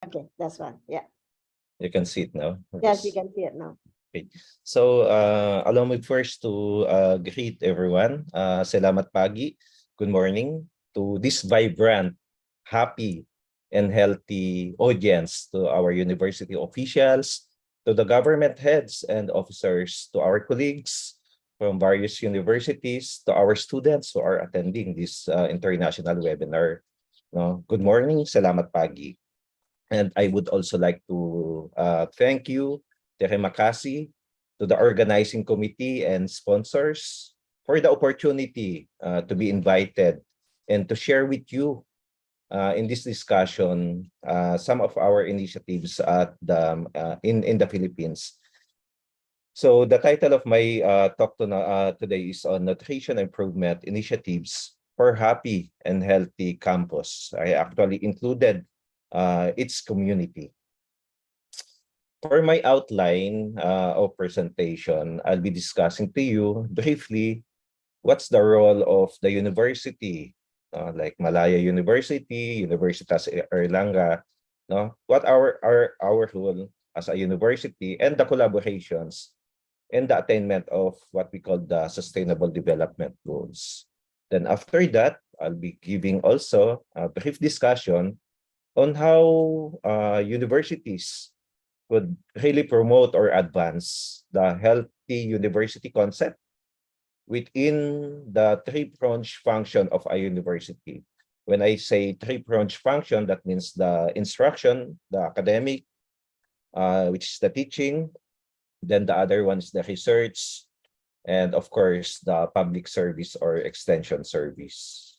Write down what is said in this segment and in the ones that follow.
Okay, that's one. Yeah. You can see it now. Yes, you can see it now. Okay. So, allow me first to greet everyone. Salamat pagi. Good morning to this vibrant, happy, and healthy audience, to our university officials, to the government heads and officers, to our colleagues from various universities, to our students who are attending this international webinar. No, good morning, salamat pagi. And I would also like to thank you, Tere Makasi, to the organizing committee and sponsors for the opportunity to be invited and to share with you in this discussion some of our initiatives at the in the Philippines. So the title of my talk today is on nutrition improvement initiatives for happy and healthy campus. I actually included its community. For my outline of presentation, I'll be discussing to you briefly what's the role of the university, like Malaya University, Universitas Erlanga, no? What our role as a university and the collaborations and the attainment of what we call the Sustainable Development Goals. Then after that, I'll be giving also a brief discussion on how universities would really promote or advance the healthy university concept within the three-pronged function of a university. When I say three-pronged function, that means the instruction, the academic, which is the teaching, then the other one is the research, and of course, the public service or extension service.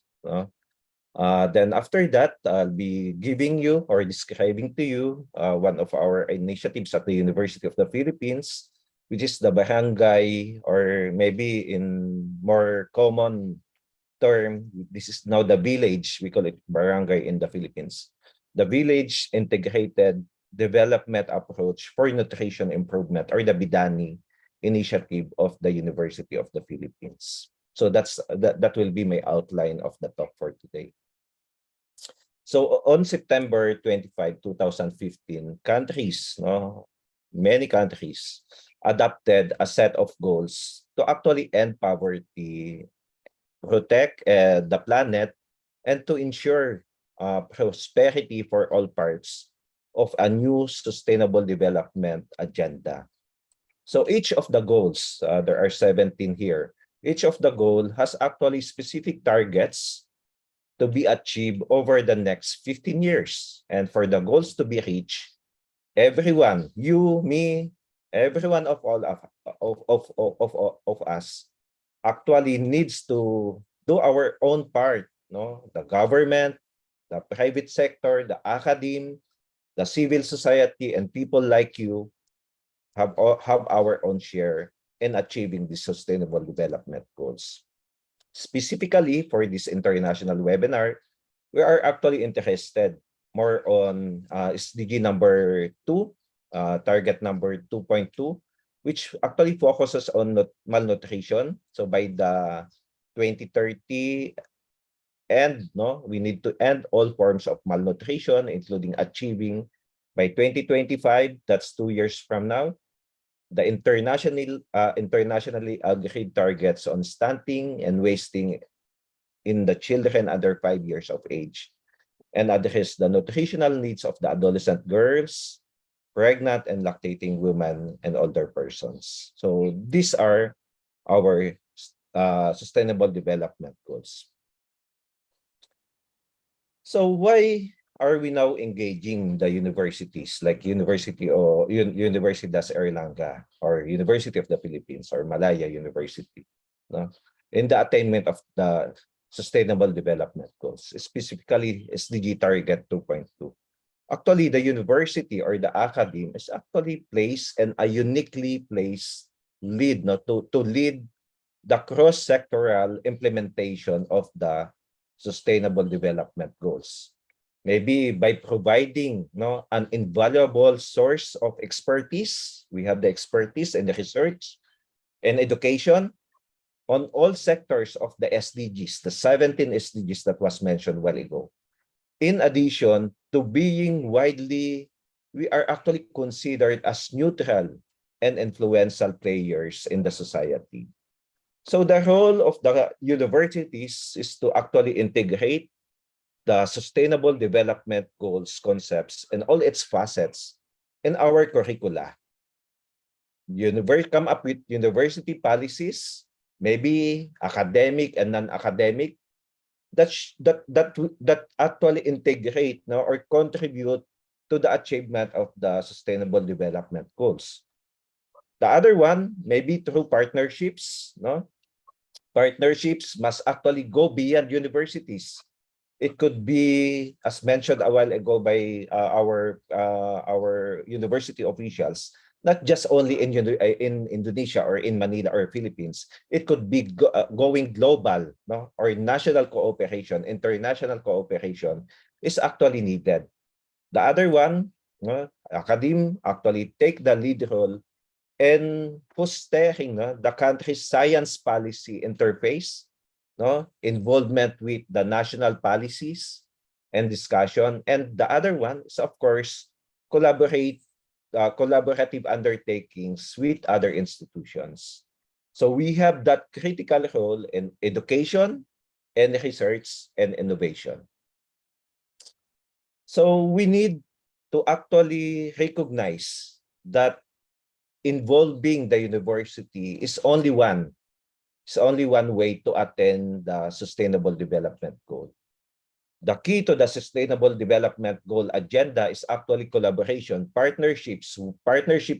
Then after that, I'll be giving you or describing to you one of our initiatives at the University of the Philippines, which is the barangay, or maybe in more common term, this is now the village. We call it barangay in the Philippines. The village integrated development approach for nutrition improvement, or the BIDANI initiative of the University of the Philippines. So that will be my outline of the talk for today. So on September 25, 2015, countries, many countries adopted a set of goals to actually end poverty, protect the planet, and to ensure prosperity for all parts of a new sustainable development agenda. So each of the goals, there are 17 here, each of the goal has actually specific targets to be achieved over the next 15 years. And for the goals to be reached, everyone, you, me, everyone of all of us actually needs to do our own part. No, the government, the private sector, the academe, the civil society, and people like you have our own share in achieving the sustainable development goals. Specifically for this international webinar, we are actually interested more on SDG number 2, target number 2.2, which actually focuses on malnutrition. So by the 2030 end, we need to end all forms of malnutrition, including achieving by 2025, that's 2 years from now, the internationally agreed targets on stunting and wasting in the children under 5 years of age, and address the nutritional needs of the adolescent girls, pregnant and lactating women, and older persons. So these are our sustainable development goals. So why are we now engaging the universities like University das Erlanga, or University of the Philippines, or Malaya University, in the attainment of the Sustainable Development Goals, specifically SDG Target 2.2? Actually, the university or the academe is actually placed and a uniquely placed lead to lead the cross-sectoral implementation of the Sustainable Development Goals. Maybe by providing an invaluable source of expertise. We have the expertise and the research and education on all sectors of the SDGs, the 17 SDGs that was mentioned a while ago. in addition to being widely, we are actually considered as neutral and influential players in the society. So the role of the universities is to actually integrate the sustainable development goals concepts and all its facets in our curricula. Come up with university policies, maybe academic and non-academic, that actually integrate, no, or contribute to the achievement of the sustainable development goals. The other one, maybe through partnerships, no? Partnerships must actually go beyond universities. It could be, as mentioned a while ago by our university officials, not just only in Indonesia or in Manila or Philippines. It could be going global, no, or national cooperation, international cooperation is actually needed. The other one, no, academe actually take the lead role in fostering, no, the country's science policy interface, no, involvement with the national policies and discussion. And the other one is, of course, collaborative undertakings with other institutions. So we have that critical role in education and research and innovation. So we need to actually recognize that involving the university is only one way to attain the sustainable development goal. The key to the sustainable development goal agenda is actually collaboration, partnership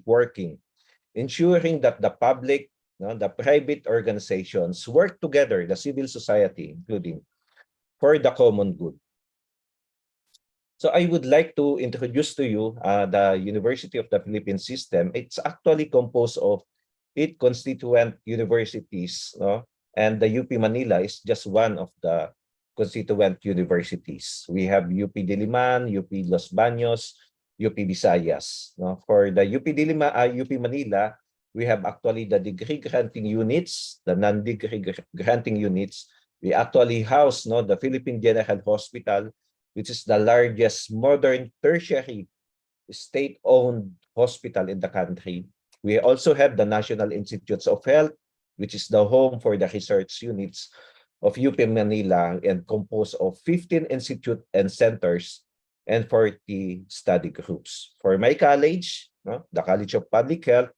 working, ensuring that the public, no, the private organizations work together, the civil society including, for the common good. So I would like to introduce to you the University of the Philippines system. It's actually composed of 8 constituent universities, no? And the UP Manila is just one of the constituent universities. We have UP Diliman, UP Los Baños, UP Visayas. No? For the UP Manila, we have actually the degree granting units, the non-degree granting units. We actually house, no, the Philippine General Hospital, which is the largest modern tertiary state-owned hospital in the country. We also have the National Institutes of Health, which is the home for the research units of UP Manila and composed of 15 institute and centers and 40 study groups. For my college, no, the College of Public Health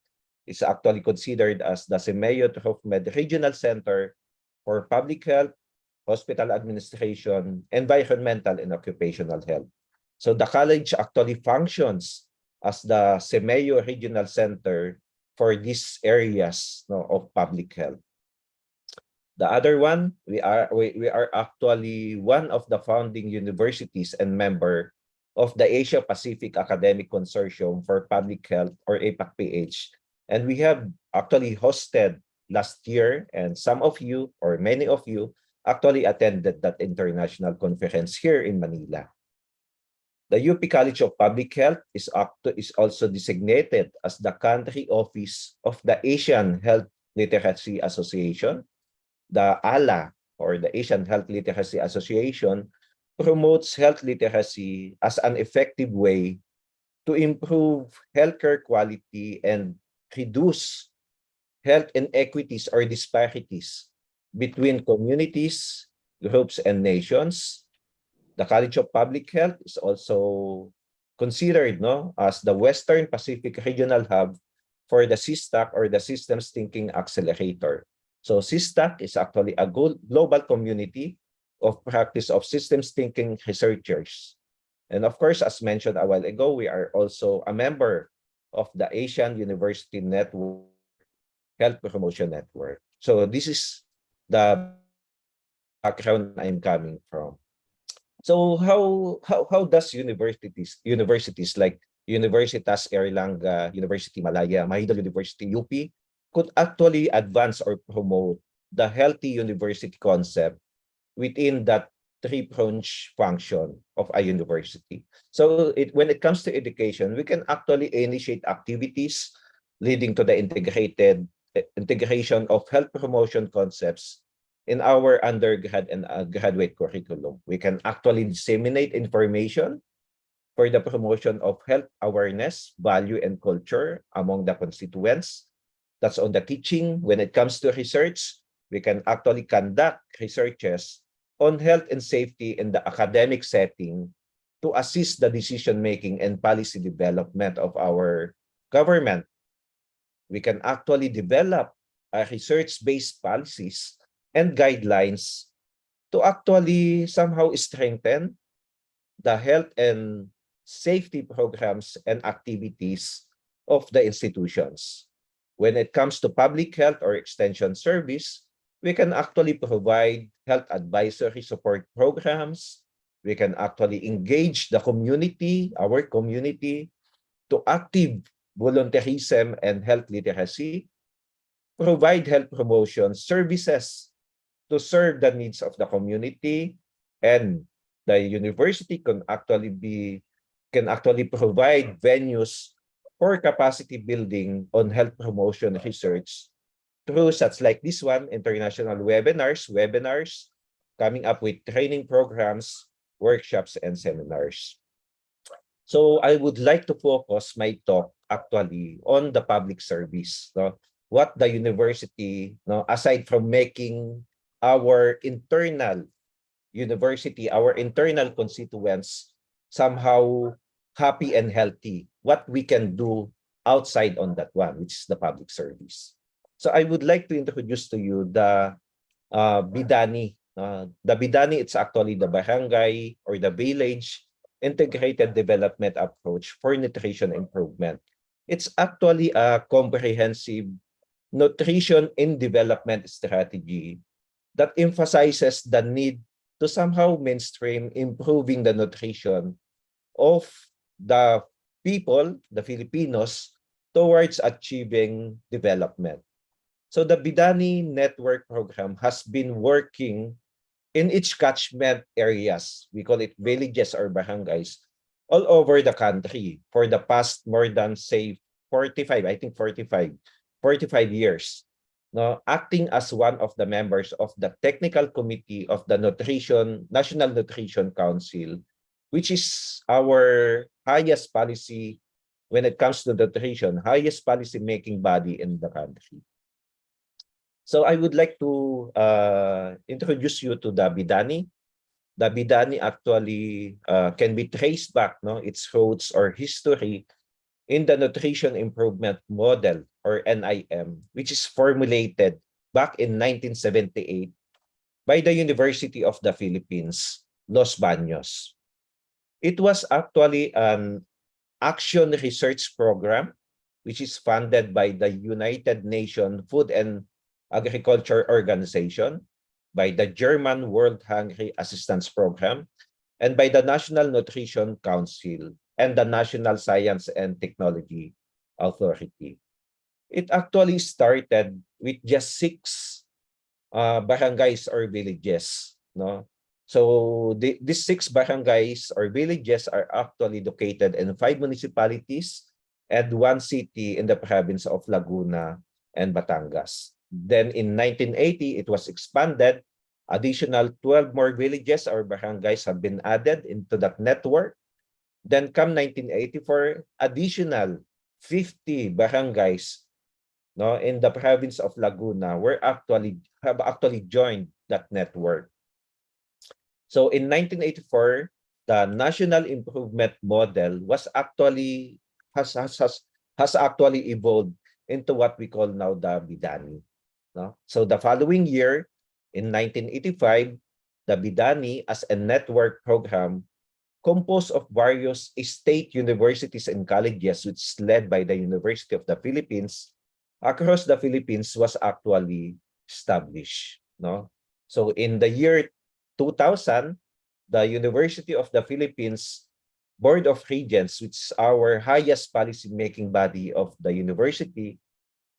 is actually considered as the Semeyo Trofmed Regional Center for Public Health, hospital administration, environmental and occupational health. So the college actually functions as the Semeyo Regional Center for these areas, no, of public health. The other one, we are actually one of the founding universities and member of the Asia Pacific Academic Consortium for Public Health, or APAC-PH. And we have actually hosted last year, and some of you or many of you actually attended that international conference here in Manila. The UP College of Public Health is also designated as the country office of the Asian Health Literacy Association. The ALA, or the Asian Health Literacy Association, promotes health literacy as an effective way to improve healthcare quality and reduce health inequities or disparities between communities, groups, and nations. The College of Public Health is also considered, no, as the Western Pacific Regional Hub for the SISTAC, or the Systems Thinking Accelerator. So SISTAC is actually a global community of practice of systems thinking researchers. And of course, as mentioned a while ago, we are also a member of the Asian University Network Health Promotion Network. So this is the background I'm coming from. So how does universities like Universitas Airlangga, University Malaya, Mahidol University, UP could actually advance or promote the healthy university concept within that three-pronged function of a university? So when it comes to education, we can actually initiate activities leading to the integration of health promotion concepts in our undergrad and graduate curriculum. We can actually disseminate information for the promotion of health awareness, value, and culture among the constituents. That's on the teaching. When it comes to research, we can actually conduct researches on health and safety in the academic setting to assist the decision-making and policy development of our government. We can actually develop research-based policies and guidelines to actually somehow strengthen the health and safety programs and activities of the institutions. When it comes to public health or extension service, we can actually provide health advisory support programs. We can actually engage the community, our community, to active volunteerism and health literacy, provide health promotion services to serve the needs of the community, and the university can actually provide venues for capacity building on health promotion research through such like this one, international webinars, coming up with training programs, workshops, and seminars. So I would like to focus my talk actually on the public service. No? What the university, no, aside from making our internal university, our internal constituents somehow happy and healthy, what we can do outside on that one, which is the public service. So I would like to introduce to you the Bidani. The Bidani, it's actually the barangay or the village integrated development approach for nutrition improvement. It's actually a comprehensive nutrition in development strategy that emphasizes the need to somehow mainstream improving the nutrition of the people, the Filipinos, towards achieving development. So the Bidani Network Program has been working in each catchment areas, we call it villages or barangays, all over the country for the past more than, say, 45 years. No, acting as one of the members of the technical committee of the National Nutrition Council, which is our highest policy when it comes to nutrition, highest policy making body in the country. So I would like to introduce you to the Bidani. The Bidani actually can be traced back, no, its roots or history in the Nutrition Improvement Model or NIM, which is formulated back in 1978 by the University of the Philippines, Los Baños. It was actually an action research program which is funded by the United Nations Food and Agriculture Organization, by the German World Hungry Assistance Program, and by the National Nutrition Council and the National Science and Technology Authority. It actually started with just 6 barangays or villages. No? So these 6 barangays or villages are actually located in 5 municipalities and 1 city in the province of Laguna and Batangas. Then in 1980, it was expanded. Additional 12 more villages or barangays have been added into that network. Then come 1984, additional 50 barangays, no, in the province of Laguna have actually joined that network. So in 1984, the National Improvement Model has actually evolved into what we call now the Bidani. No? So the following year, in 1985, the Bidani as a network program composed of various state universities and colleges, which is led by the University of the Philippines, across the Philippines was actually established. No? So in the year 2000, the University of the Philippines Board of Regents, which is our highest policy-making body of the university,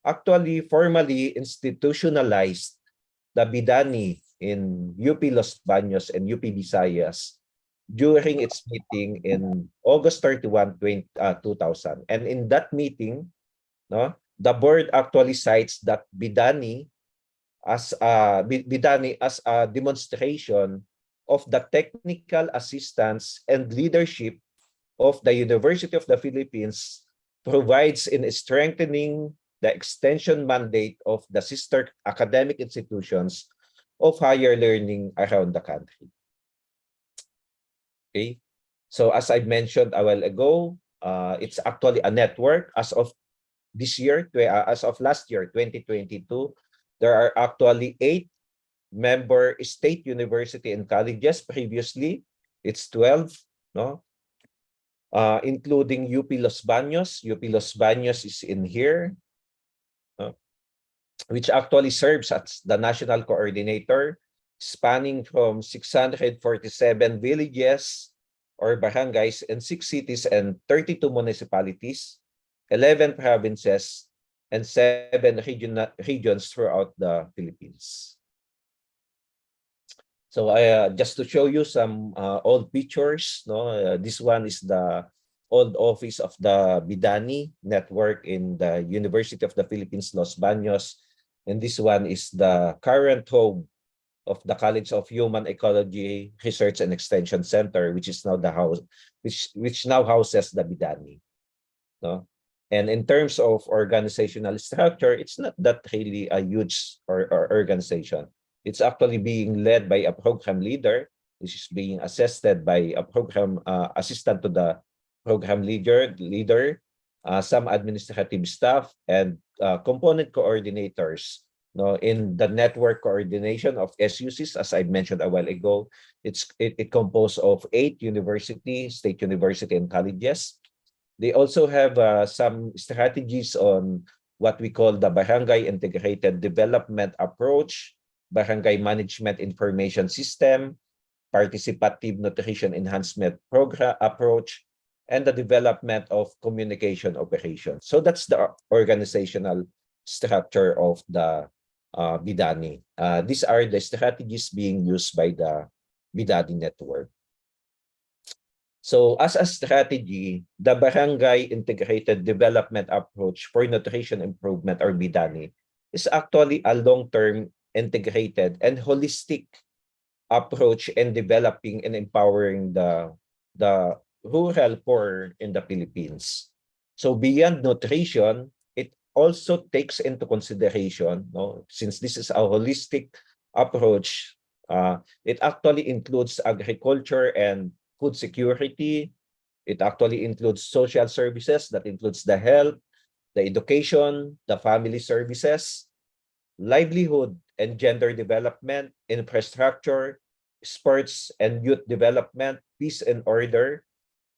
actually formally institutionalized the Bidani in UP Los Baños and UP Visayas during its meeting in August 31, 2000. And in that meeting, no, the board actually cites that Bidani as Bidani as a demonstration of the technical assistance and leadership of the University of the Philippines provides in strengthening the extension mandate of the sister academic institutions of higher learning around the country. Okay, so as I mentioned a while ago, it's actually a network. As of this year, as of last year, 2022, there are actually 8 member state university and colleges. Previously, it's 12, no? Including UP Los Baños. UP Los Baños is in here, which actually serves as the national coordinator, spanning from 647 villages or barangays in 6 cities and 32 municipalities, 11 provinces, and 7 regions throughout the Philippines. So just to show you some old pictures, no, this one is the old office of the Bidani network in the University of the Philippines, Los Baños, and this one is the current home of the College of Human Ecology Research and Extension Center, which is now the house, which now houses the Bidani. No? And in terms of organizational structure, it's not that really a huge or organization. It's actually being led by a program leader, which is being assisted by a program assistant to the program leader, some administrative staff, and component coordinators. No, in the network coordination of SUCs, as I mentioned a while ago, it composed of 8 universities, state university, and colleges. They also have some strategies on what we call the Barangay Integrated Development Approach, Barangay Management Information System, Participative Nutrition Enhancement Program Approach, and the development of communication operations. So that's the organizational structure of the Bidani. These are the strategies being used by the Bidani network. So as a strategy, the Barangay Integrated Development Approach for Nutrition Improvement, or Bidani, is actually a long-term, integrated, and holistic approach in developing and empowering the rural poor in the Philippines. So beyond nutrition, it also takes into consideration, no, since this is a holistic approach, it actually includes agriculture and food security. It actually includes social services, that includes the health, the education, the family services, livelihood and gender development, infrastructure, sports and youth development, peace and order,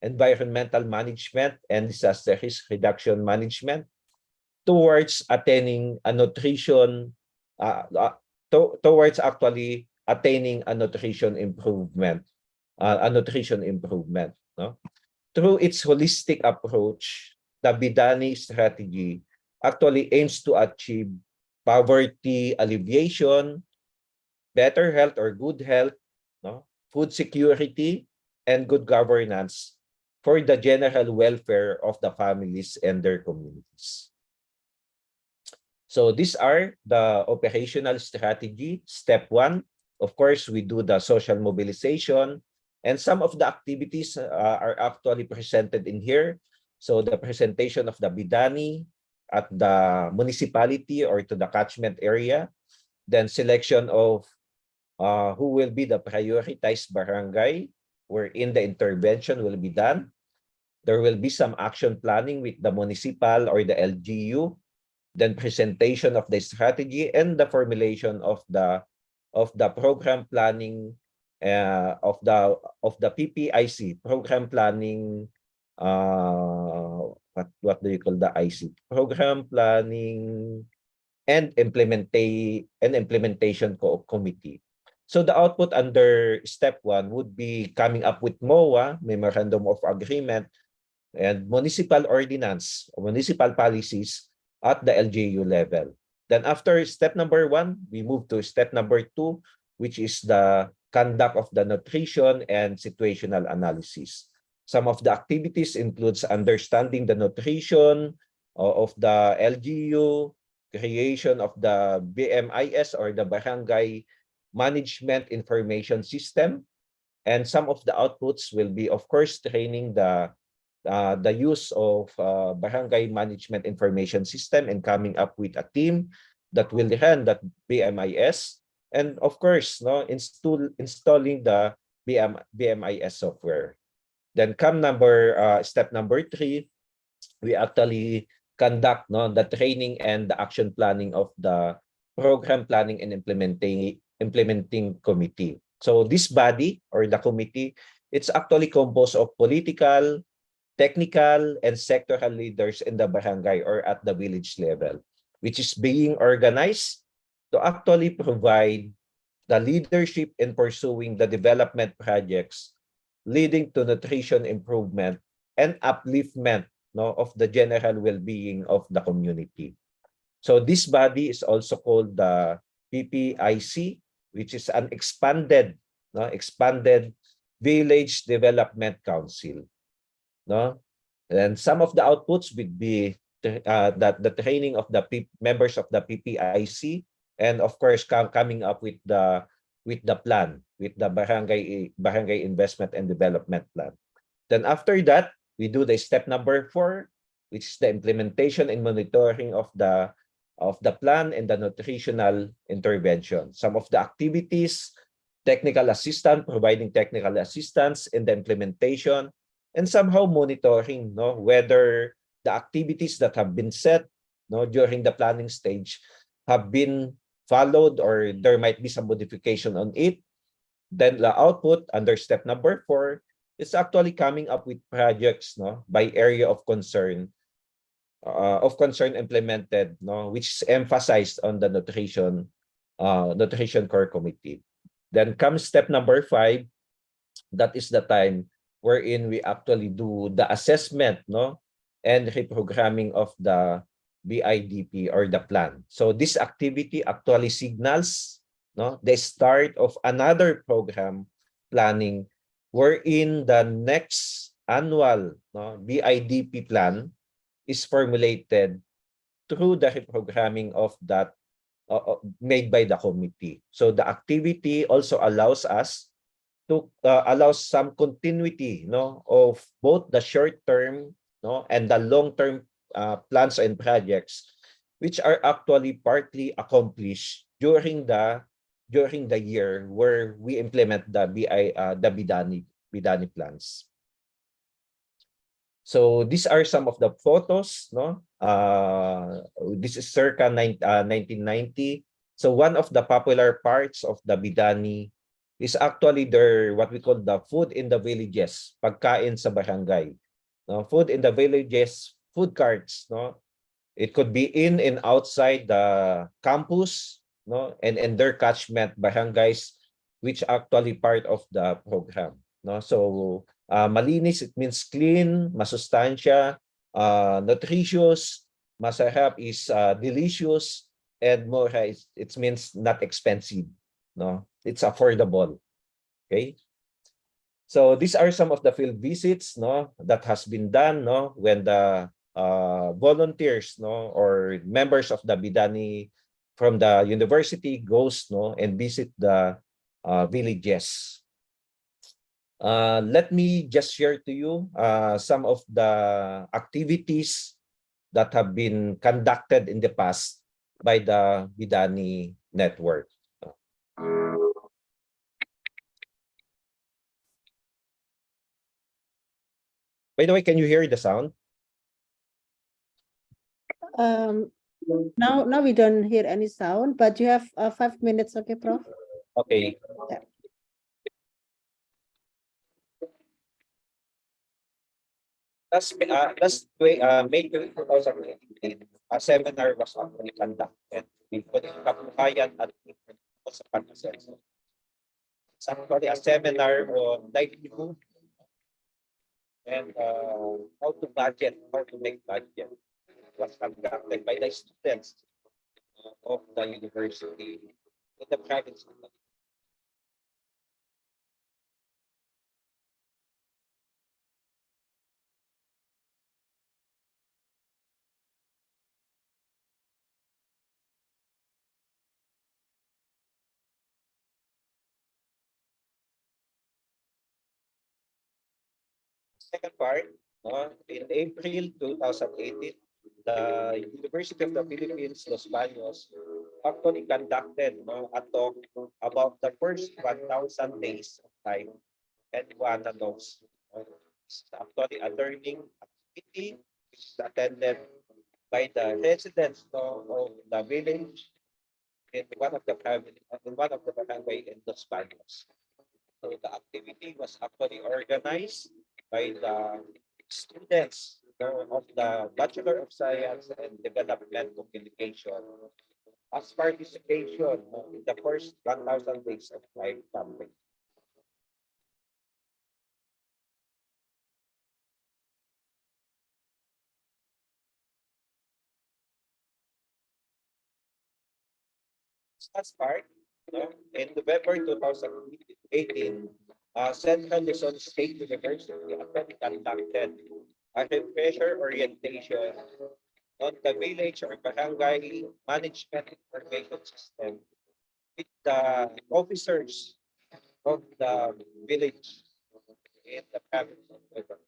environmental management, and disaster risk reduction management, towards attaining a nutrition, towards actually attaining a nutrition improvement. No? Through its holistic approach, the Bidani strategy actually aims to achieve poverty alleviation, better health or good health, no? Food security, and good governance for the general welfare of the families and their communities. So these are the operational strategy. Step 1, of course, we do the social mobilization, and some of the activities are actually presented in here. So the presentation of the Bidani at the municipality or to the catchment area, then selection of who will be the prioritized barangay wherein the intervention will be done. There will be some action planning with the municipal or the LGU, then presentation of the strategy and the formulation of the program planning of the PPIC, program planning, what do you call the IC? Program planning and implementation committee. So the output under step 1 would be coming up with MOA, Memorandum of Agreement, and municipal ordinance, municipal policies at the LGU level. Then after step number 1, we move to step number 2, which is the conduct of the nutrition and situational analysis. Some of the activities includes understanding the nutrition of the LGU, creation of the BMIS or the Barangay Management Information System. And some of the outputs will be, of course, training the use of Barangay Management Information System and coming up with a team that will run that BMIS. And of course, no, installing the BMIS software. Then step number 3, we actually conduct the training and the action planning of the program planning and implementing committee. So this body or the committee, it's actually composed of political, technical, and sectoral leaders in the barangay or at the village level, which is being organized to actually provide the leadership in pursuing the development projects leading to nutrition improvement and upliftment of the general well-being of the community. So this body is also called the PPIC, which is an expanded Village Development Council. No? And some of the outputs would be that the training of the members of the PPIC, and of course coming up with the plan, with the barangay investment and development plan. Then after that, we do the step number 4, which is the implementation and monitoring of the plan and the nutritional intervention. Some of the activities, providing technical assistance in the implementation, and somehow monitoring whether the activities that have been set during the planning stage have been followed or there might be some modification on it. Then the output under step number 4 is actually coming up with projects by area of concern implemented, which is emphasized on the nutrition core committee. Then comes step number 5. That is the time wherein we actually do the assessment and reprogramming of the BIDP or the plan. So this activity actually signals the start of another program planning wherein the next annual BIDP plan is formulated through the reprogramming of that made by the committee. So the activity also allows us to allow some continuity of both the short-term and the long-term plans and projects, which are actually partly accomplished during the year where we implement the Bidani plans. So these are some of the photos. This is circa 1990. So one of the popular parts of the Bidani is actually what we call the food in the villages, pagkain sa barangay. Food in the villages, food carts. It could be in and outside the campus, and their catchment barangays, which actually part of the program. So malinis, it means clean, masustansya, nutritious, masarap is delicious, and mura it means not expensive. It's affordable. Okay. So these are some of the field visits that has been done when the volunteers or members of the Bidani from the university goes and visit the villages. Let me just share to you some of the activities that have been conducted in the past by the Bidani network. By the way, can you hear the sound? Now we don't hear any sound, but you have 5 minutes, okay, Prof? Okay. Yeah. May 2018, a seminar was actually conducted with kabuhayan at sa pag-assess. It's actually a seminar on livelihood and how to make budget. Was conducted by the students of the university in the private school. Second part, in April 2018, the University of the Philippines, Los Baños, actually conducted a talk about the first 1,000 days of time, and one of those is actually a learning activity which is attended by the residents of the village in one of the family, in one of the barangay in Los Baños. So the activity was actually organized by the students of the Bachelor of Science and Development Communication as participation in the first 1,000 days of life campaign. As part, in November 2018, Central Luzon State University actually conducted a refresher orientation on the village or barangay management information system with the officers of the village in the province of Quezon.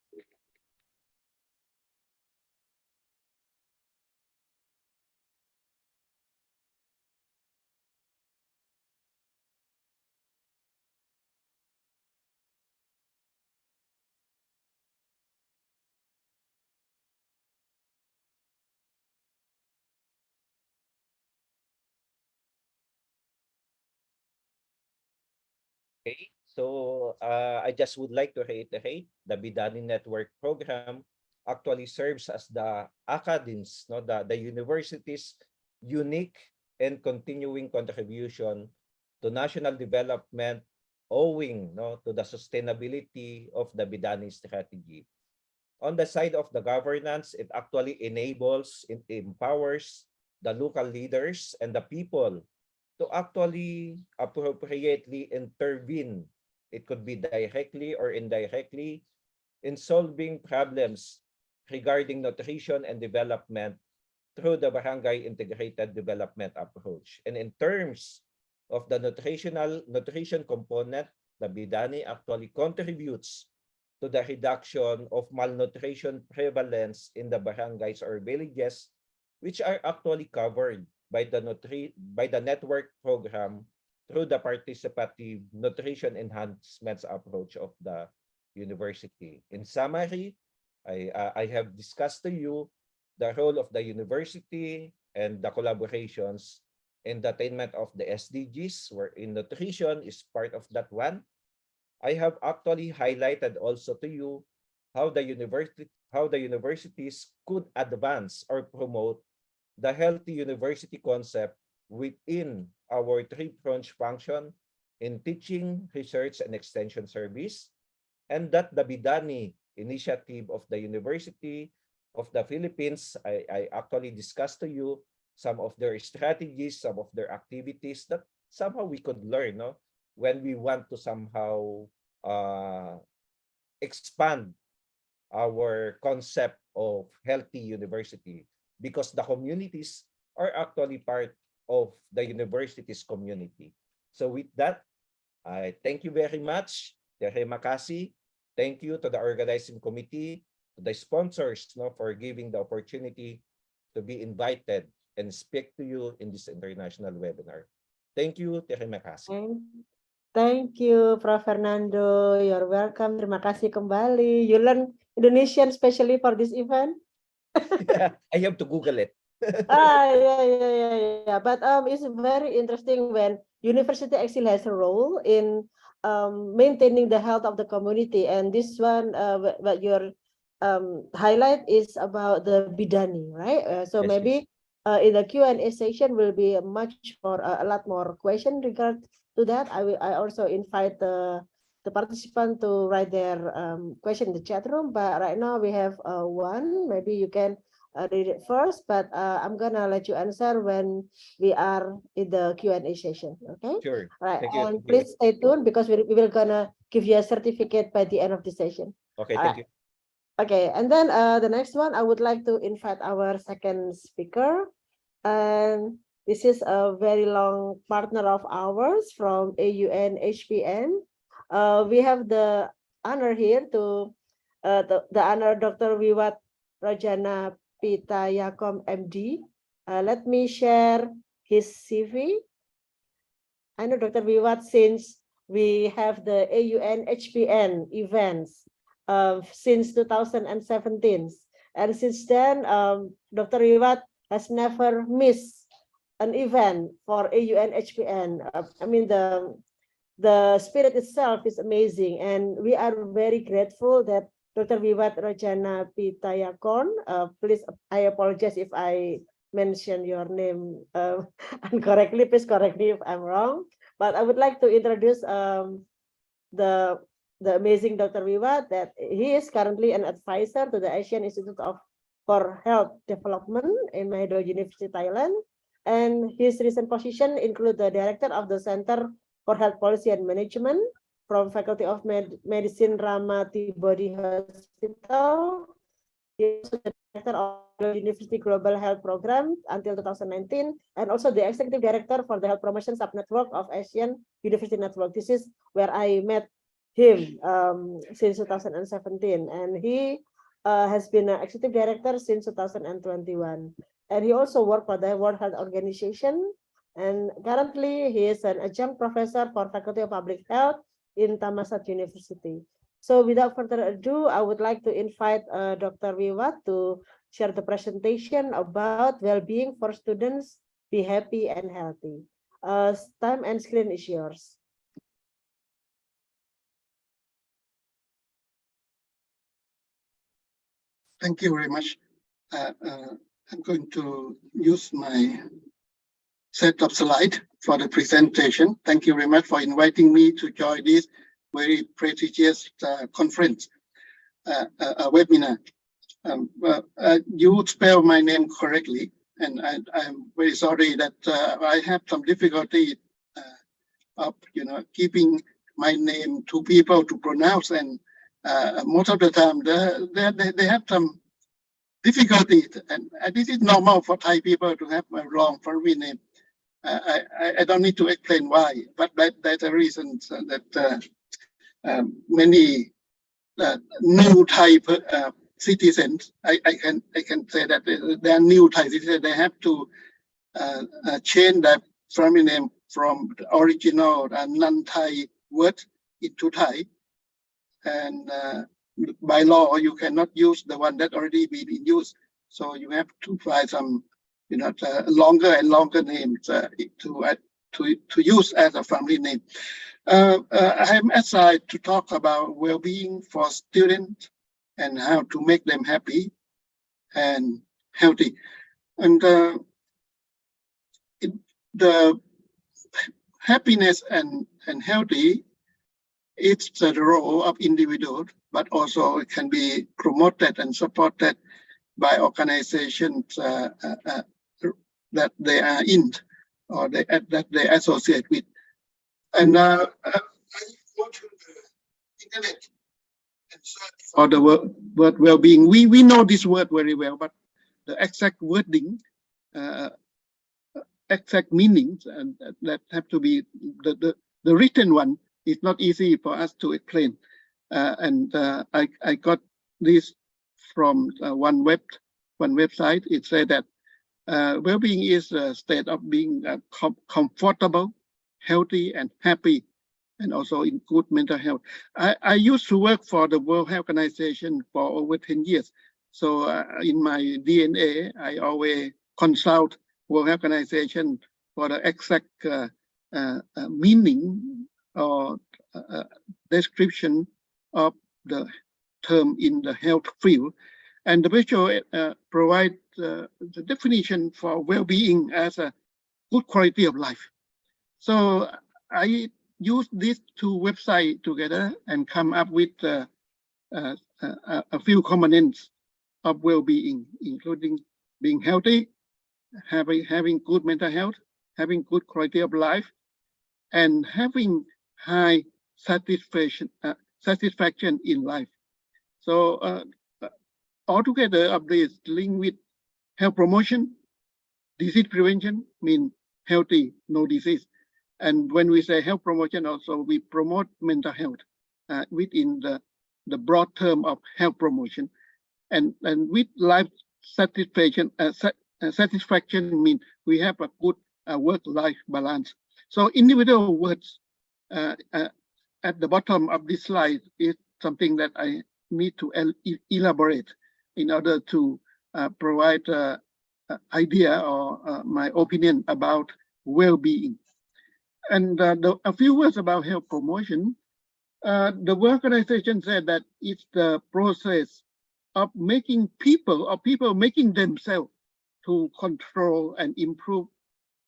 Okay, so I just would like to reiterate the Bidani Network program actually serves as the academy's, the university's unique and continuing contribution to national development owing to the sustainability of the Bidani strategy. On the side of the governance, it actually enables, it empowers the local leaders and the people to actually appropriately intervene. It could be directly or indirectly in solving problems regarding nutrition and development through the barangay integrated development approach. And in terms of the nutrition component, the Bidani actually contributes to the reduction of malnutrition prevalence in the barangays or villages, which are actually covered by the network program through the participative nutrition enhancements approach of the university. In summary, I have discussed to you the role of the university and the collaborations in the attainment of the SDGs, wherein nutrition is part of that one. I have actually highlighted also to you how the universities could advance or promote the healthy university concept within our three-pronged function in teaching, research, and extension service, and that the Bidani initiative of the University of the Philippines, I actually discussed to you some of their strategies, some of their activities that somehow we could learn when we want to somehow expand our concept of healthy university, because the communities are actually part of the university's community. So with that, I thank you very much. Terima kasih. Thank you to the organizing committee, to the sponsors for giving the opportunity to be invited and speak to you in this international webinar. Thank you. Terima kasih. Thank you, Prof. Fernando. You're welcome. Terima kasih kembali. You learn Indonesian especially for this event? I have to Google it. Yeah. But it's very interesting when university actually has a role in maintaining the health of the community. And this one, what your highlight is about the Bidani, right? So Yes, maybe in the Q&A session will be a lot more question regard to that. I also invite the participant to write their question in the chat room. But right now we have one. Maybe you can read it first, but I'm gonna let you answer when we are in the Q&A session. Okay. sure. Right. Thank you. And please stay tuned because we will gonna give you a certificate by the end of the session. Okay, All thank right. you. Okay, and then the next one, I would like to invite our second speaker. And this is a very long partner of ours from AUN HPN. We have the honor here to the honor Dr. Wiwat Rajana Pitayakom, MD. Let me share his CV. I know Dr. Wiwat, since we have the AUN HPN events since 2017. And since then, Dr. Wiwat has never missed an event for AUN HPN. I mean, the spirit itself is amazing, and we are very grateful that Dr. Wiwat Rajana Pitayakon, please, I apologize if I mention your name incorrectly. Please correct me if I'm wrong. But I would like to introduce the amazing Dr. Wiwat, that he is currently an advisor to the Asian Institute for Health Development in Mahidol University, Thailand. And his recent position include the director of the Center for Health Policy and Management from Faculty of Medicine Ramati Body Hospital. He also the director of the University Global Health Program until 2019, and also the executive director for the Health Promotion Sub-Network of Asian University Network. This is where I met him since 2017, and he has been an executive director since 2021. And he also worked for the World Health Organization, and currently he is an adjunct professor for Faculty of Public Health in Thammasat University. So without further ado, I would like to invite Dr. Wiwat to share the presentation about well-being for students, be happy and healthy. Time and screen is yours. Thank you very much. I'm going to use my set of slides for the presentation. Thank you very much for inviting me to join this very prestigious conference, webinar. You spell my name correctly, and I'm very sorry that I have some difficulty of keeping my name to people to pronounce, and most of the time they have some difficulty, and this is normal for Thai people to have a long foreign name. I don't need to explain why, but that's a reason that many new Thai citizens, I can say that they are new Thai citizens. They have to change their family name from the original non-Thai word into Thai, and by law you cannot use the one that already been in use. So you have to find some longer and longer names to use as a family name. I'm assigned to talk about well-being for students and how to make them happy and healthy. And the happiness and healthy, it's the role of individuals, but also it can be promoted and supported by organizations that they are in or that they associate with. And I go to the internet and search for the word well-being. We know this word very well, but the exact wording, exact meanings, and that have to be the written one. It's not easy for us to explain. I got this from one website. It said that well-being is a state of being comfortable, healthy, and happy, and also in good mental health. I used to work for the World Health Organization for over 10 years. So in my DNA, I always consult World Health Organization for the exact meaning or description of the term in the health field. And the WHO provide the definition for well-being as a good quality of life. So I use these two websites together and come up with a few components of well-being, including being healthy, having good mental health, having good quality of life, and having high satisfaction in life. So altogether of this link with health promotion, disease prevention mean healthy, no disease. And when we say health promotion, also we promote mental health within the broad term of health promotion, and with life satisfaction. Satisfaction means we have a good work-life balance. So individual words at the bottom of this slide is something that I need to elaborate in order to provide idea or my opinion about well-being. And a few words about health promotion. The World Organization said that it's the process of making people, or people making themselves to control and improve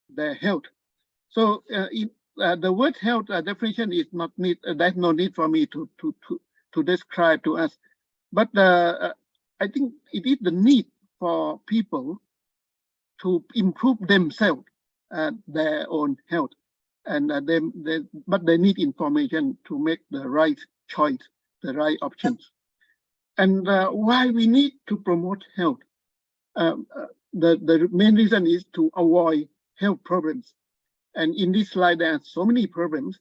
their health. So the word health definition is not need. There's no need for me to describe to us. But I think it is the need for people to improve themselves, their own health, and but they need information to make the right choice, the right options. And why we need to promote health? The main reason is to avoid health problems. And in this slide, there are so many problems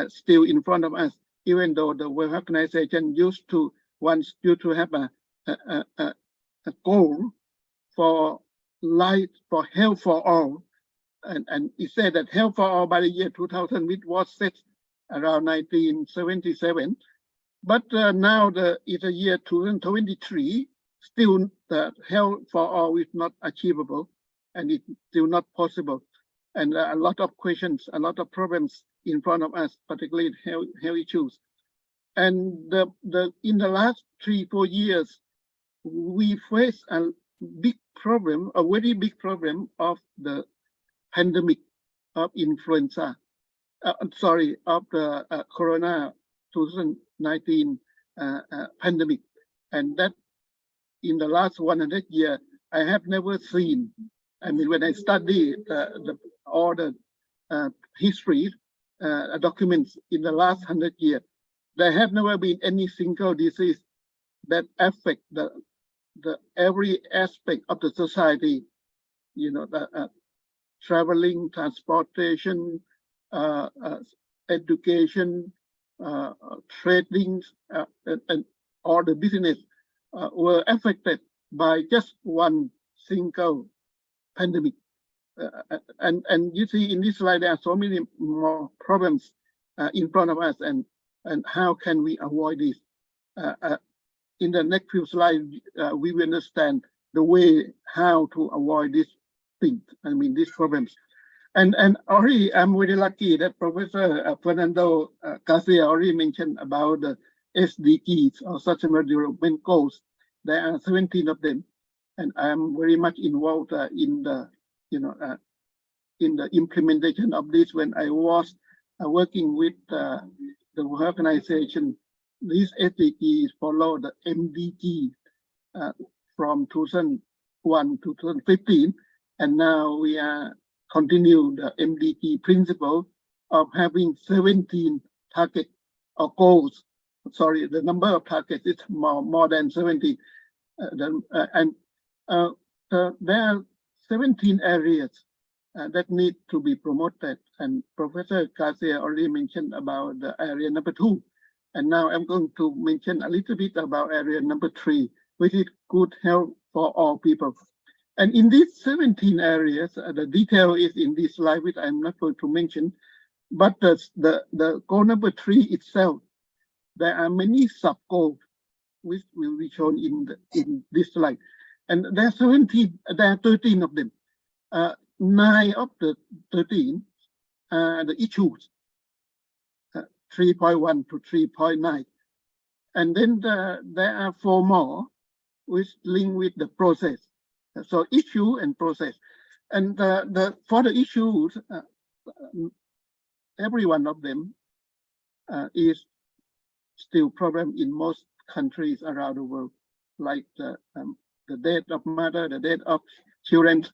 still in front of us, even though the World Organization wants you to have a goal for life, for health for all. And it said that health for all by the year 2000, which was set around 1977. But now it's the year 2023, still the health for all is not achievable, and it's still not possible. And a lot of questions, a lot of problems in front of us, particularly health issues. And in the last 3-4 years, we face a big problem, a very big problem of the pandemic of influenza. Of the Corona 2019 pandemic. And that in the last 100 years, I have never seen. I mean, when I study all the history documents in the last 100 years, there have never been any single disease that affect the every aspect of the society. You know, traveling, transportation, education, trading, and all the business were affected by just one single pandemic. And you see in this slide, there are so many more problems in front of us, and how can we avoid this? In the next few slides, we will understand the way how to avoid these things, these problems. And already, I'm very lucky that Professor Fernando Garcia already mentioned about the SDGs, or Sustainable Development Goals. There are 17 of them, and I'm very much involved in the implementation of this. When I was working with the organization, these SDGs follow the MDG from 2001 to 2015, and now we are continue the MDG principle of having 17 targets or goals. Sorry, the number of targets is more than 70. There are 17 areas that need to be promoted. And Professor Garcia already mentioned about the area number 2. And now I'm going to mention a little bit about area number 3, which is good health for all people. And in these 17 areas, the detail is in this slide, which I'm not going to mention. But the goal number 3 itself, there are many sub-goals which will be shown in this slide. And there are 13 of them. 9 of the 13 the issues, 3.1 to 3.9. And then there are 4 more which link with the process. So issue and process. And for the issues, every one of them is still problem in most countries around the world, like the death of mother, the death of children,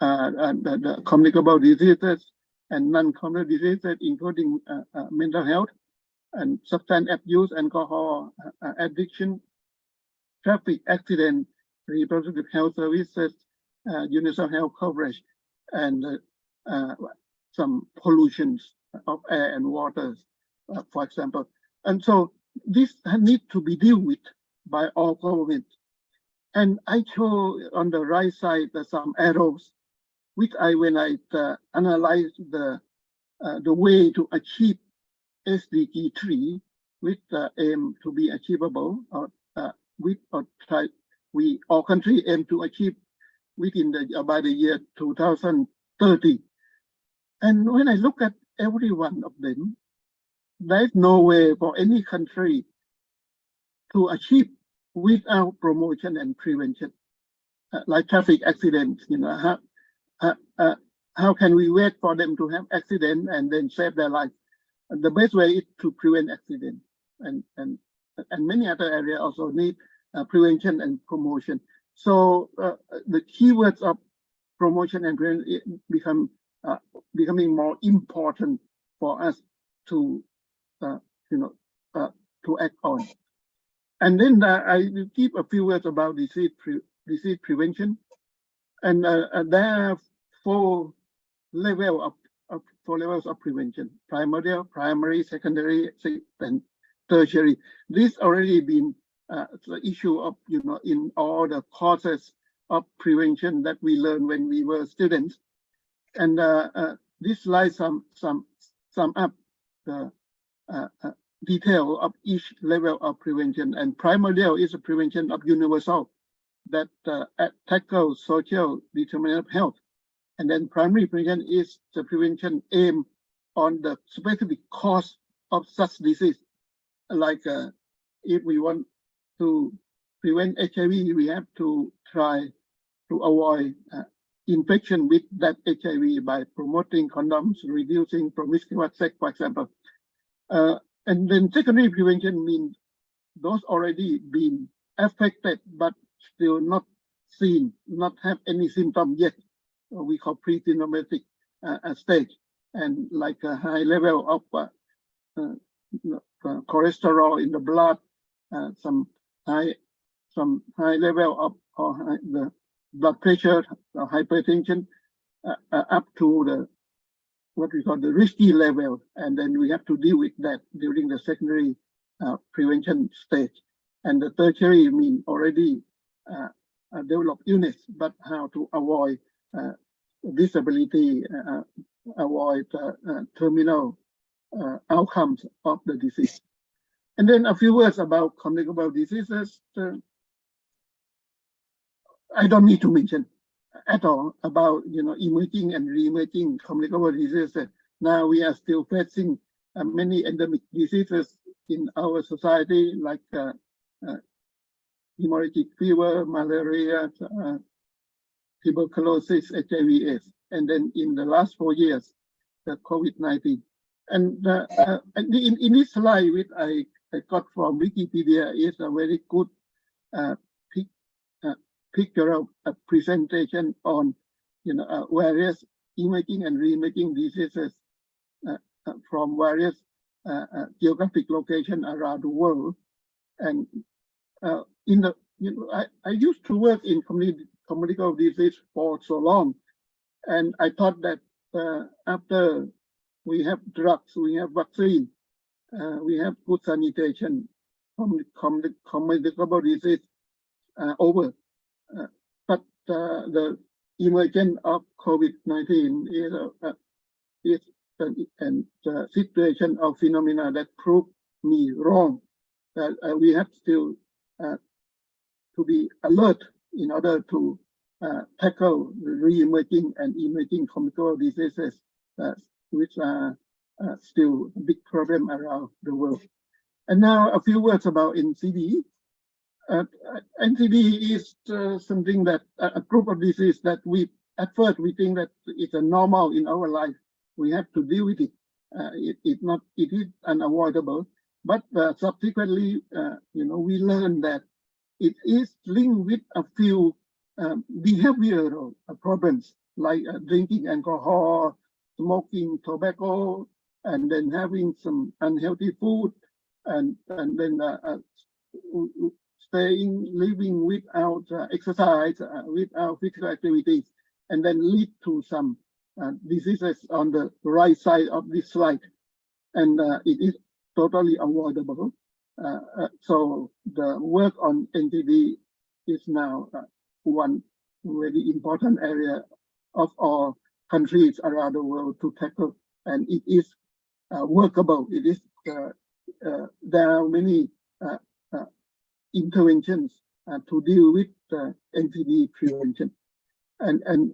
the communicable diseases and non-communicable diseases, including mental health and substance abuse, alcohol addiction, traffic accident, reproductive health services, universal health coverage, and some pollutions of air and water, for example. And so this needs to be dealt with by all governments. And I show on the right side some arrows, which when I analyze the way to achieve SDG 3, which aim to be achievable, or all country aim to achieve within by the year 2030. And when I look at every one of them, there's no way for any country to achieve without promotion and prevention, like traffic accidents. How can we wait for them to have accident and then save their life? The best way is to prevent accident, and many other areas also need prevention and promotion. So the keywords of promotion and prevention becoming more important for us to to act on. And then I will give a few words about disease prevention, and there are four levels of prevention: primary, secondary, and tertiary. This already been the issue of in all the courses of prevention that we learned when we were students. And this slide sum up the detail of each level of prevention. And primary is a prevention of universal that tackles social determinant of health. And then primary prevention is the prevention aim on the specific cause of such disease. Like if we want to prevent HIV, we have to try to avoid infection with that HIV by promoting condoms, reducing promiscuous sex, for example. And then secondary prevention means those already been affected but still not seen, not have any symptom yet. We call pre-symptomatic stage, and like a high level of cholesterol in the blood, some high level of the blood pressure, hypertension, up to the what we call the risky level, and then we have to deal with that during the secondary prevention stage. And the tertiary mean already developed illness, but how to avoid disability, avoid terminal outcomes of the disease. And then a few words about communicable diseases. I don't need to mention at all about emerging and re-emerging communicable diseases. Now we are still facing many endemic diseases in our society, like hemorrhagic fever, malaria, tuberculosis, HIV/AIDS, and then in the last 4 years, the COVID-19. And in this slide, which I got from Wikipedia, is a very good picture of a presentation on various emerging and re-emerging diseases from various geographic locations around the world. And in the I used to work in communicable disease for so long, and I thought that after we have drugs, we have vaccine, we have good sanitation, communicable disease over. But the emergence of COVID-19 is a situation of phenomena that proved me wrong, that we have still to be alert in order to tackle the re-emerging and emerging communicable diseases, which are still a big problem around the world. And now a few words about NCD. NCD is something that a group of disease that at first we think that it's a normal in our life. We have to deal with it. It is unavoidable. But subsequently, we learned that it is linked with a few behavioral problems, like drinking alcohol, smoking tobacco, and then having some unhealthy food, and then living without exercise, without physical activities, and then lead to some diseases on the right side of this slide. And it is totally avoidable. So the work on NTD is now one very important area of all countries around the world to tackle, and it is workable. It is there are many uh, interventions to deal with NTD prevention, and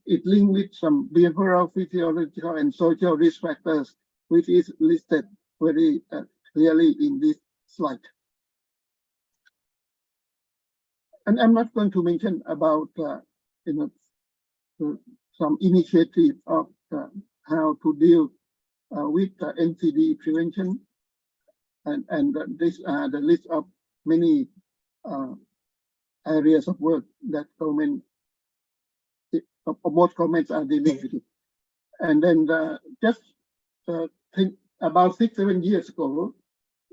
it linked with some behavioral, physiological, and social risk factors, which is listed very clearly in this slide. And I'm not going to mention about some initiative of how to deal with NCD prevention, and this the list of many areas of work that government, most governments are dealing with it. And then just think about 6-7 years ago,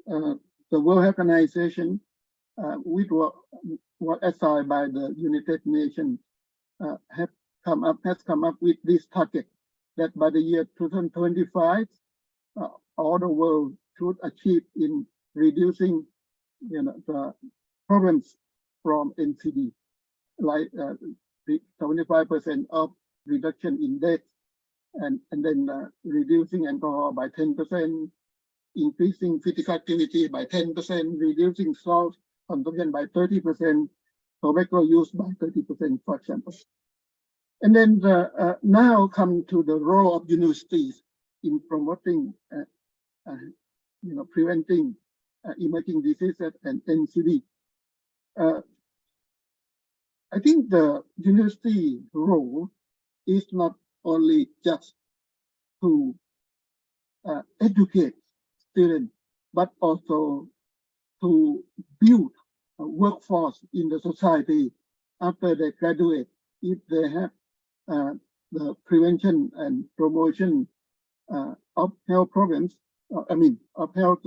the World Health Organization, which was assigned by the United Nations, has come up with this target that by the year 2025, all the world should achieve in reducing, the problems from NCD, like 75% of reduction in death, and then reducing alcohol by 10%, increasing physical activity by 10%, reducing salt consumption by 30%, tobacco use by 30%, for example. And then now come to the role of universities in promoting, preventing emerging diseases and NCD. I think the university role is not only just to educate students, but also to build a workforce in the society after they graduate, if they have the prevention and promotion of health problems, of health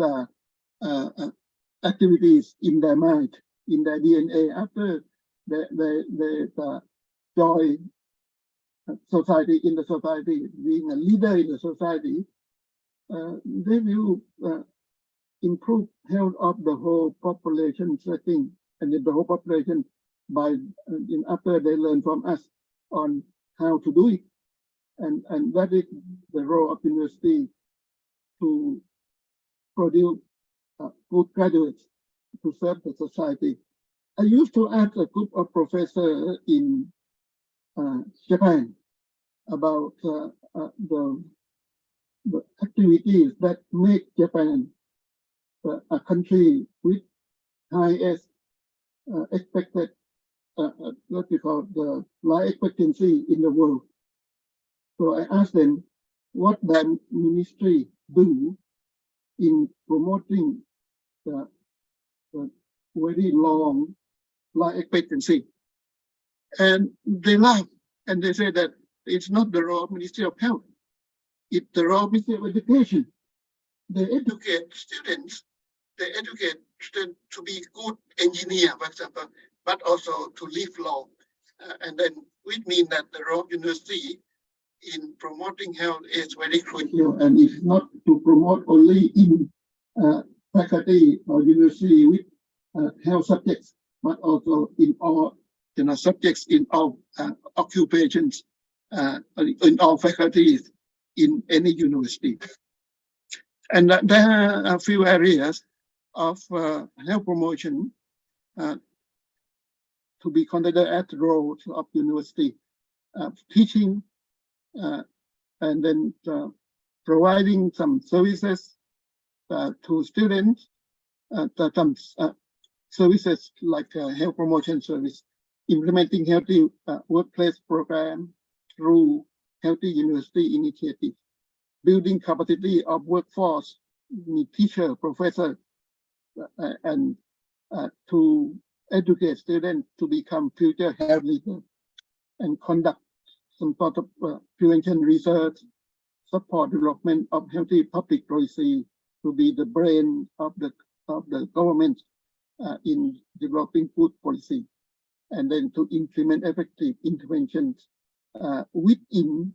activities in their mind, in their DNA, after they join society, in the society, being a leader in the society, they will improve health of the whole population setting, and the whole population by after they learn from us on how to do it, and that is the role of university to produce good graduates to serve the society. I used to ask a group of professors in Japan about the activities that make Japan a country with highest expected, what we call the life expectancy in the world. So I asked them what the ministry do in promoting the very long life expectancy. And they laughed and they said that it's not the role of Ministry of Health, it's the role of Ministry of Education. They educate students, to be good engineer, for example, but also to live long. And then which means that the role of university in promoting health is very critical, and it's not to promote only in faculty or university with health subjects, but also in all subjects, in all occupations, in all faculties in any university. And there are a few areas of health promotion to be considered as the role of university: teaching, and then providing some services to students, some services like health promotion service, implementing healthy workplace program through healthy university initiatives, building capacity of workforce, teacher, professor, and to educate students to become future health leaders, and conduct some sort of prevention research, support development of healthy public policy to be the brain of the government in developing food policy, and then to implement effective interventions within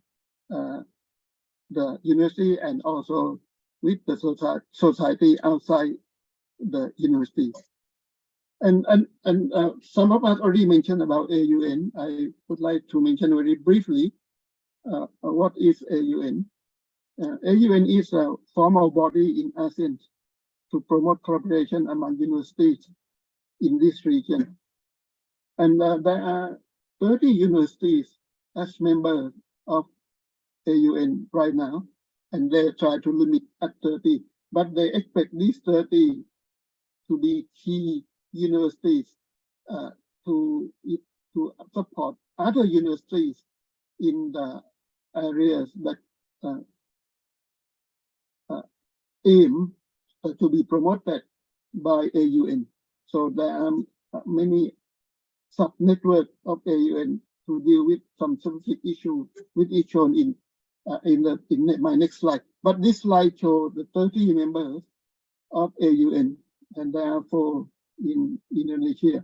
the university and also with the society outside the universities. And some of us already mentioned about AUN. I would like to mention very briefly what is AUN. AUN is a formal body in ASEAN to promote cooperation among universities in this region. And there are 30 universities as members of AUN right now, and they try to limit at 30, but they expect these 30 to be key universities to support other universities in the areas that aim to be promoted by AUN. So there are many sub-networks of AUN to deal with some specific issue, which is shown in my next slide. But this slide shows the 30 members of AUN, and therefore in Indonesia,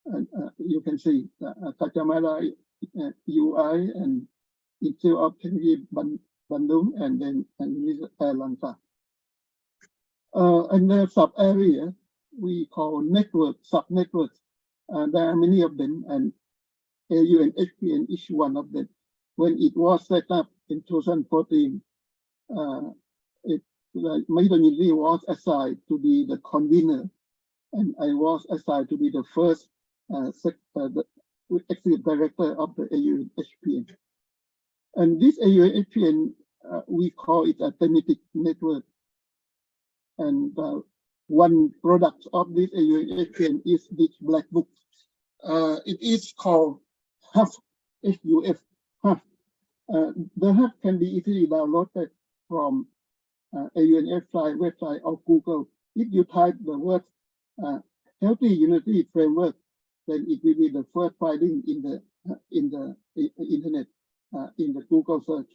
and you can see Kacamata UI and Institute of Technology Bandung, and then Langsa. And the sub area we call network, sub-networks. There are many of them, and AUN HPN is one of them. When it was set up in 2014, Maidonili was assigned to be the convener, and I was assigned to be the first executive director of the AUN HPN. And this AUN HPN, we call it a thematic network. And one product of this AUN HPN is this black book. It is called HUF, HUF, HUF. The HUF can be easily downloaded from AUNFI website or Google. If you type the word Healthy Unity Framework, then it will be the first finding in the internet, in the Google search.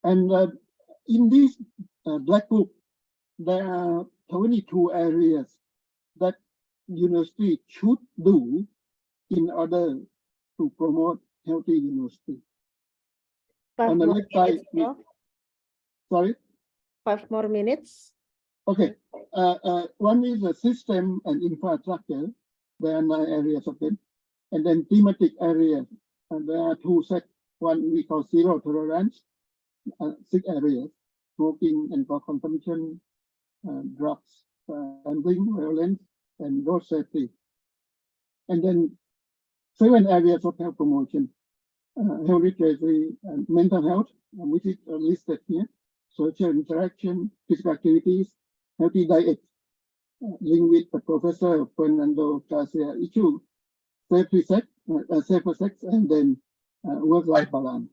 And in this black book, there are 22 areas that university should do in order to promote healthy university. 5 On the more left side, minutes, sorry? 5 more minutes. Okay. One is the system and infrastructure. There are 9 areas of them. And then thematic areas. And there are 2 sets. One we call zero tolerance, 6 areas: smoking and alcohol consumption, drugs, gambling, violence, and road safety. And then 7 areas of health promotion: health literacy and mental health, which is listed here, social interaction, physical activities, healthy diet, linked with the Professor Fernando Garcia issue, safer sex, and then work-life balance.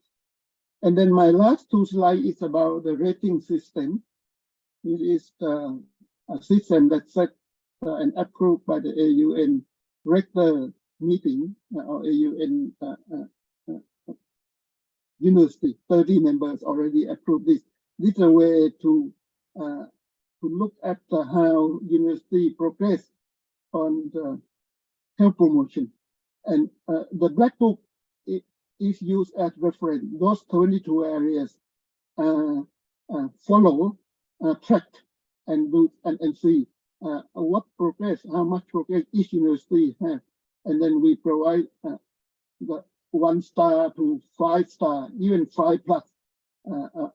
And then my last 2 slides is about the rating system. It is a system that's set and approved by the AUN rector meeting or AUN university. 30 members already approved this. This is a way to look at how university progress on the health promotion. And the black book is used as reference. Those 22 areas follow, track, and do and see what progress, how much progress each university has, and then we provide the 1 star to 5 star, even 5 plus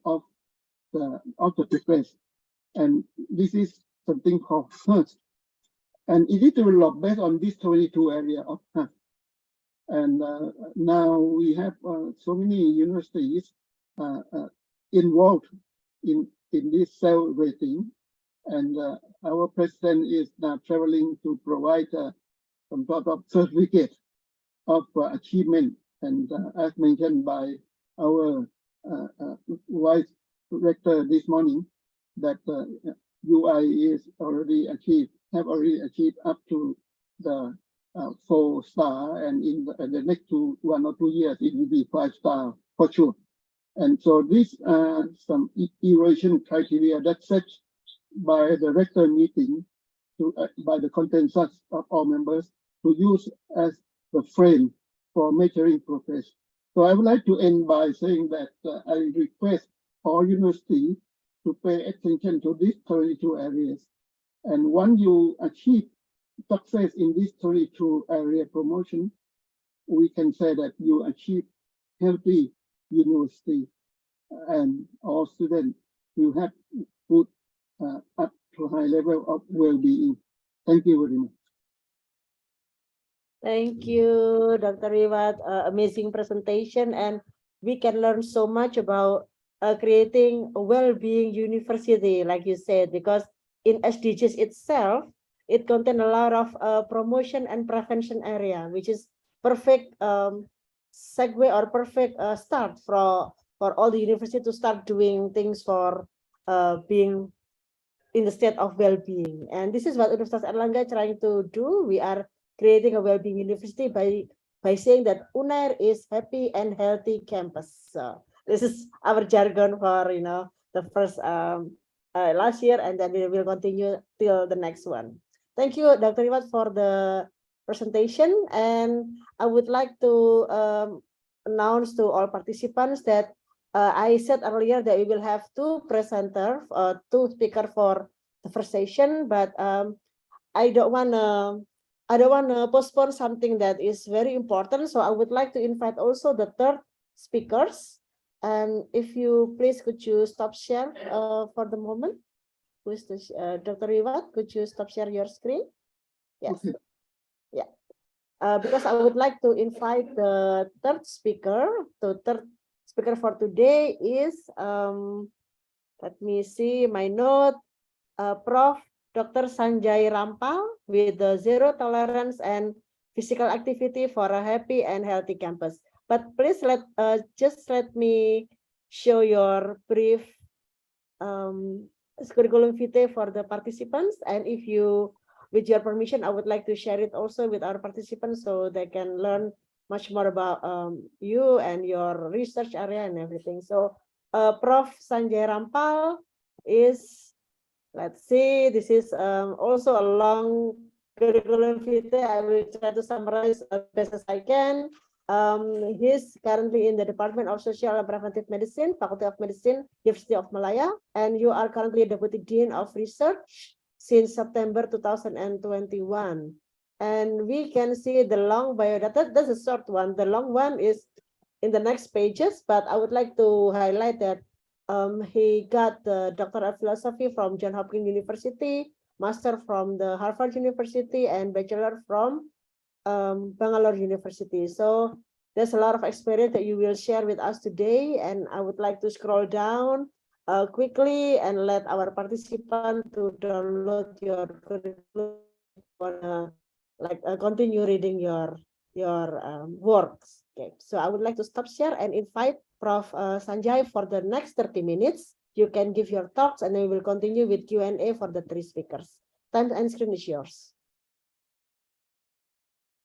of the progress. And this is something called HERS. And it is developed based on this 22 area of HERS. And now we have so many universities involved in this cell rating. And our president is now traveling to provide some sort of certificate of achievement. And as mentioned by our vice rector this morning, that UI is already achieved, have already achieved up to the 4 star, and in the next 1 or 2 years, it will be 5 star for sure. And so these are some evaluation criteria that's set by the rector meeting, by the consensus of all members, to use as the frame for measuring progress. So I would like to end by saying that I request all universities to pay attention to these 32 areas And once you achieve success in this 22 area promotion, we can say that you achieve healthy university, and all students will have put up to high level of well-being. Thank you very much. Thank you, Dr. Rivat. Amazing presentation, and we can learn so much about creating a well-being university, like you said, because in SDGs itself, it contains a lot of promotion and prevention area, which is perfect segue or perfect start for all the university to start doing things for being in the state of well-being. And this is what Universitas Airlangga trying to do. We are creating a well-being university by saying that UNAIR is happy and healthy campus. So this is our jargon for the first last year, and then we will continue till the next one. Thank you, Dr. Iwat, for the presentation, and I would like to announce to all participants that I said earlier that we will have two presenters, two speakers for the first session, but I don't wanna postpone something that is very important. So I would like to invite also the third speakers. And if you please, could you stop share for the moment? Who is this? Dr. Iwat, could you stop share your screen? Yes. Okay. Yeah. Because I would like to invite the third speaker. The third speaker for today is, let me see my note, Prof. Dr. Sanjay Rampal with the zero tolerance and physical activity for a happy and healthy campus. But please just let me show your brief curriculum vitae for the participants. And if you, with your permission, I would like to share it also with our participants so they can learn much more about you and your research area and everything. So Prof. Sanjay Rampal is, let's see, this is also a long curriculum vitae. I will try to summarize as best as I can. He's currently in the Department of Social and Preventive Medicine, Faculty of Medicine, University of Malaya, and you are currently Deputy Dean of Research since September 2021. And we can see the long biodata. That's a short one. The long one is in the next pages, but I would like to highlight that he got the Doctor of Philosophy from Johns Hopkins University, Master from the Harvard University, and Bachelor from Bangalore University. So there's a lot of experience that you will share with us today, and I would like to scroll down quickly and let our participant to download your curriculum, continue reading your works. Okay, so I would like to stop share and invite Prof. Sanjay for the next 30 minutes. You can give your talks, and then we will continue with Q&A for the three speakers. Time and screen is yours.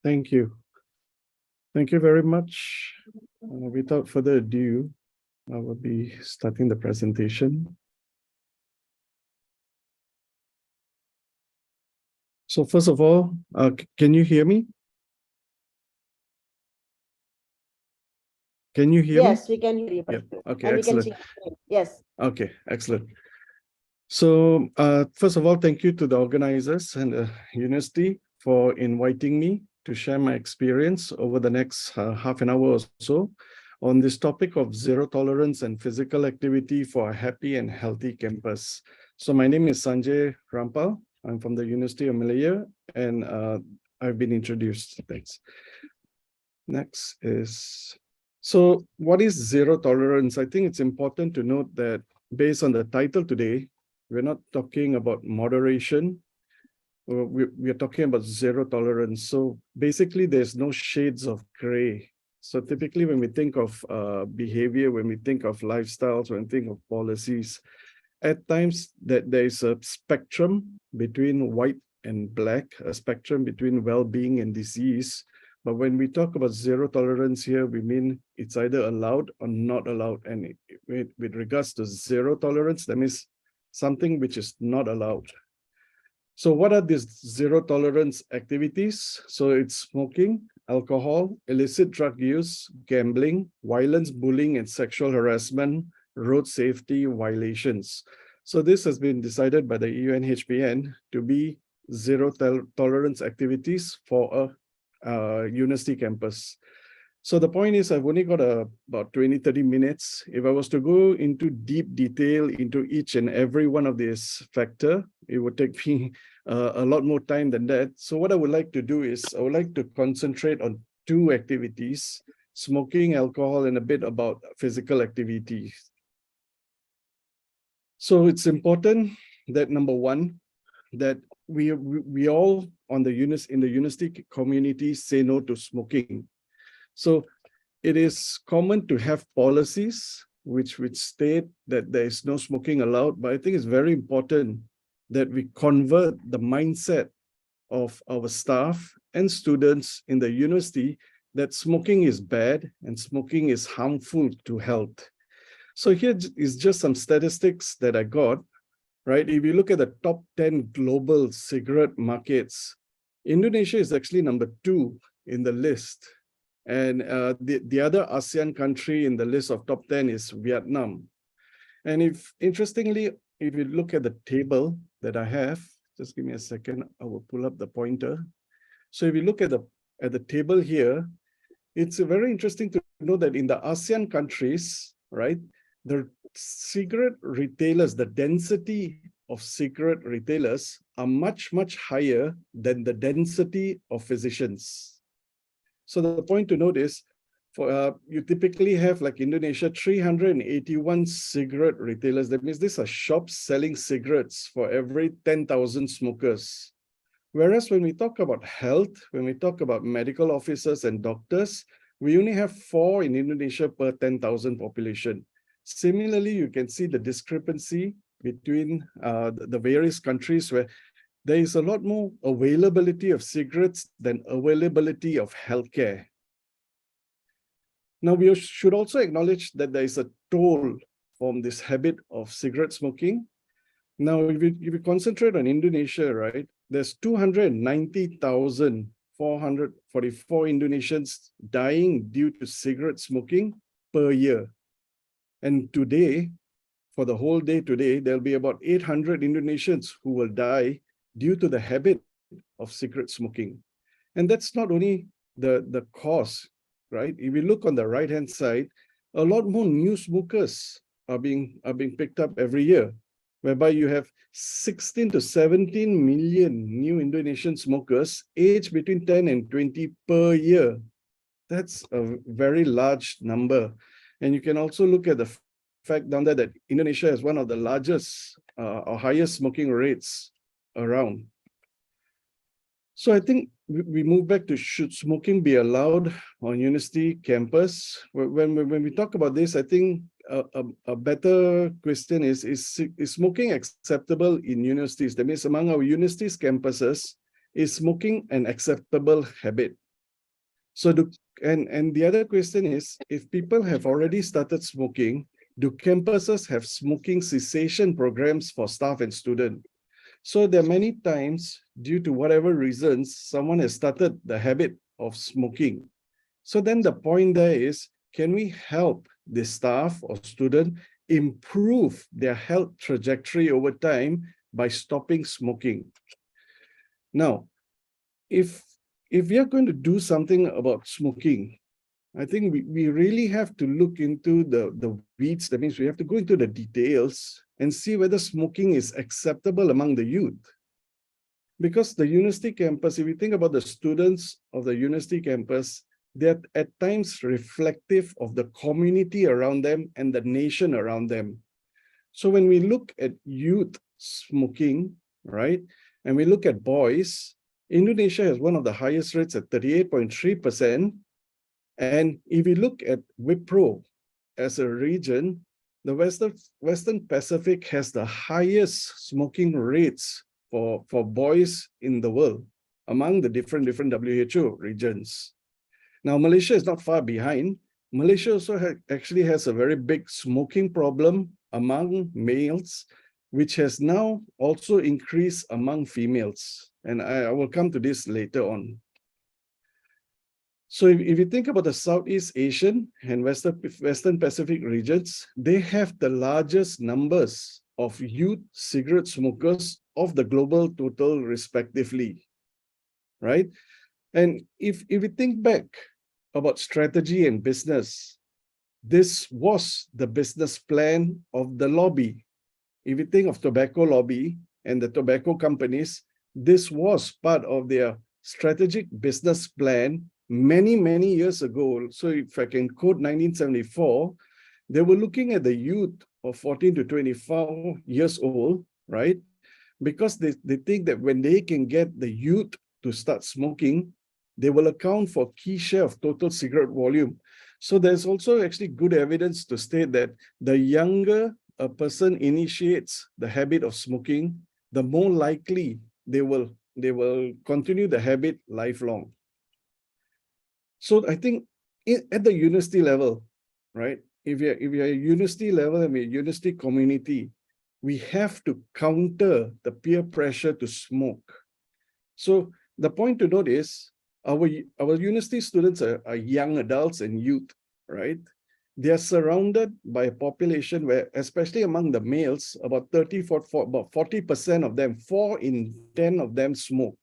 Thank you. Thank you very much. Without further ado, I will be starting the presentation. So first of all, can you hear me? Can you hear me? Yes, we can hear you. Yep. Okay, and excellent. we can see. Yes. Okay, excellent. So first of all, thank you to the organizers and the university for inviting me to share my experience over the next half an hour or so on this topic of zero tolerance and physical activity for a happy and healthy campus. So my name is Sanjay Rampal. I'm from the University of Malaya, and I've been introduced. Thanks. Next is, so what is zero tolerance? I think it's important to note that based on the title today, we're not talking about moderation. We're talking about zero tolerance. So basically, there's no shades of gray. So typically, when we think of behavior, when we think of lifestyles, when we think of policies, at times that there is a spectrum between white and black, a spectrum between well-being and disease. But when we talk about zero tolerance here, we mean it's either allowed or not allowed. And with regards to zero tolerance, that means something which is not allowed. So what are these zero tolerance activities? So it's smoking, alcohol, illicit drug use, gambling, violence, bullying, and sexual harassment, road safety violations. So this has been decided by the UNHPN to be zero tolerance activities for a university campus. So the point is, I've only got about 20-30 minutes. If I was to go into deep detail into each and every one of these factors, it would take me a lot more time than that. So what I would like to do is, I would like to concentrate on two activities: smoking, alcohol, and a bit about physical activities. So it's important that, number one, that we all in the university community say no to smoking. So it is common to have policies which state that there is no smoking allowed, but I think it's very important that we convert the mindset of our staff and students in the university that smoking is bad and smoking is harmful to health. So here is just some statistics that I got, right? If you look at the top 10 global cigarette markets, Indonesia is actually number 2 in the list. And the other ASEAN country in the list of top 10 is Vietnam. And interestingly, if you look at the table that I have, just give me a second, I will pull up the pointer. So if you look at the table here, it's very interesting to know that in the ASEAN countries, right, the cigarette retailers, the density of cigarette retailers are much, much higher than the density of physicians. So the point to note is, you typically have, like Indonesia, 381 cigarette retailers. That means these are shops selling cigarettes for every 10,000 smokers. Whereas when we talk about health, when we talk about medical officers and doctors, we only have 4 in Indonesia per 10,000 population. Similarly, you can see the discrepancy between the various countries, where there is a lot more availability of cigarettes than availability of healthcare. Now, we should also acknowledge that there is a toll from this habit of cigarette smoking. Now, if you concentrate on Indonesia, right, there's 290,444 Indonesians dying due to cigarette smoking per year. And today, for the whole day today, there'll be about 800 Indonesians who will die due to the habit of cigarette smoking. And that's not only the cause, right? If you look on the right-hand side, a lot more new smokers are being picked up every year, whereby you have 16 to 17 million new Indonesian smokers aged between 10 and 20 per year. That's a very large number. And you can also look at the fact down there that Indonesia has one of the largest or highest smoking rates around. So I think we move back to, should smoking be allowed on university campus? When we talk about this, I think a better question is smoking acceptable in universities? That means among our universities campuses, is smoking an acceptable habit? So and the other question is, if people have already started smoking, do campuses have smoking cessation programs for staff and students? So there are many times, due to whatever reasons, someone has started the habit of smoking. So then the point there is, can we help the staff or student improve their health trajectory over time by stopping smoking? Now, if we are going to do something about smoking, I think we really have to look into the weeds. That means we have to go into the details and see whether smoking is acceptable among the youth. Because the university campus, if you think about the students of the university campus, they're at times reflective of the community around them and the nation around them. So when we look at youth smoking, right, and we look at boys, Indonesia has one of the highest rates at 38.3%. And if we look at Wipro as a region, the Western Pacific has the highest smoking rates for boys in the world among the different WHO regions. Now, Malaysia is not far behind. Malaysia also actually has a very big smoking problem among males, which has now also increased among females. And I will come to this later on. So if you think about the Southeast Asian and Western Pacific regions, they have the largest numbers of youth cigarette smokers of the global total respectively, right? And if we think back about strategy and business, this was the business plan of the lobby. If you think of tobacco lobby and the tobacco companies, this was part of their strategic business plan many, many years ago. So if I can quote 1974, they were looking at the youth of 14 to 24 years old, right? Because they think that when they can get the youth to start smoking, they will account for key share of total cigarette volume. So there's also actually good evidence to state that the younger a person initiates the habit of smoking, the more likely they will continue the habit lifelong. So I think at the university level, right? If you're a university level and we're a university community, we have to counter the peer pressure to smoke. So the point to note is our university students are young adults and youth, right? They are surrounded by a population where, especially among the males, about 40% of them, 4 in 10 of them smoke.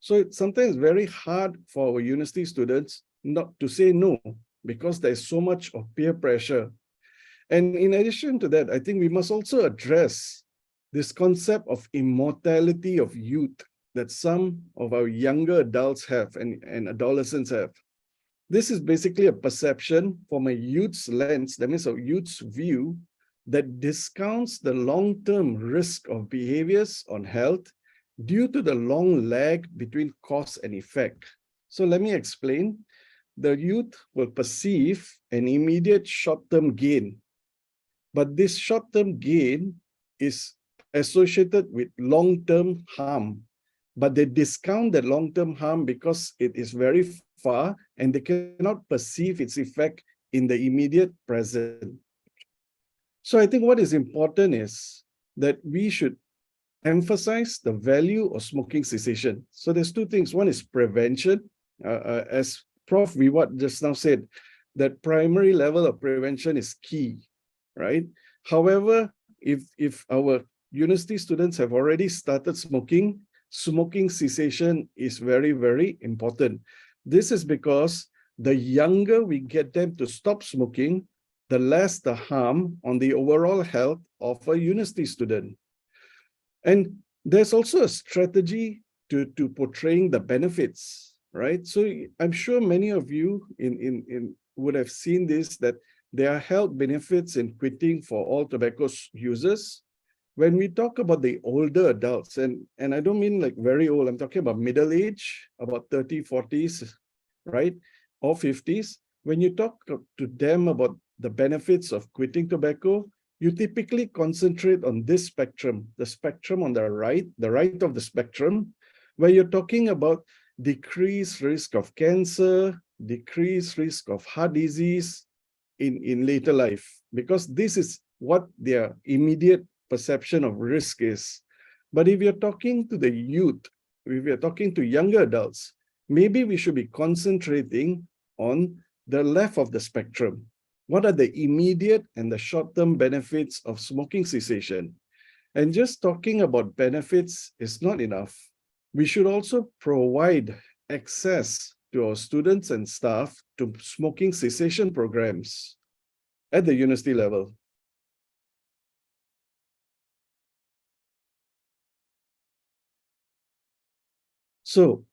So it's sometimes very hard for our university students not to say no, because there's so much of peer pressure. And in addition to that, I think we must also address this concept of immortality of youth that some of our younger adults have and adolescents have. This is basically a perception from a youth's lens, that means a youth's view, that discounts the long-term risk of behaviors on health due to the long lag between cause and effect. So let me explain. The youth will perceive an immediate short-term gain, but this short-term gain is associated with long-term harm. But they discount the long-term harm because it is very far and they cannot perceive its effect in the immediate present. So I think what is important is that we should emphasize the value of smoking cessation. So there's two things. One is prevention. As Prof. Viwat just now said, that primary level of prevention is key, right? However, if our university students have already started smoking, smoking cessation is very, very important. This is because the younger we get them to stop smoking, the less the harm on the overall health of a university student. And there's also a strategy to portraying the benefits, right? So I'm sure many of you would have seen this, that there are health benefits in quitting for all tobacco users. When we talk about the older adults, and I don't mean like very old, I'm talking about middle age, about 30, 40s, right? Or 50s. When you talk to them about the benefits of quitting tobacco, you typically concentrate on this spectrum, the spectrum on the right of the spectrum, where you're talking about decreased risk of cancer, decreased risk of heart disease in later life, because this is what their immediate perception of risk is. But if you're talking to the youth, if you're talking to younger adults, maybe we should be concentrating on the left of the spectrum. What are the immediate and the short-term benefits of smoking cessation? And just talking about benefits is not enough. We should also provide access to our students and staff to smoking cessation programs at the university level. So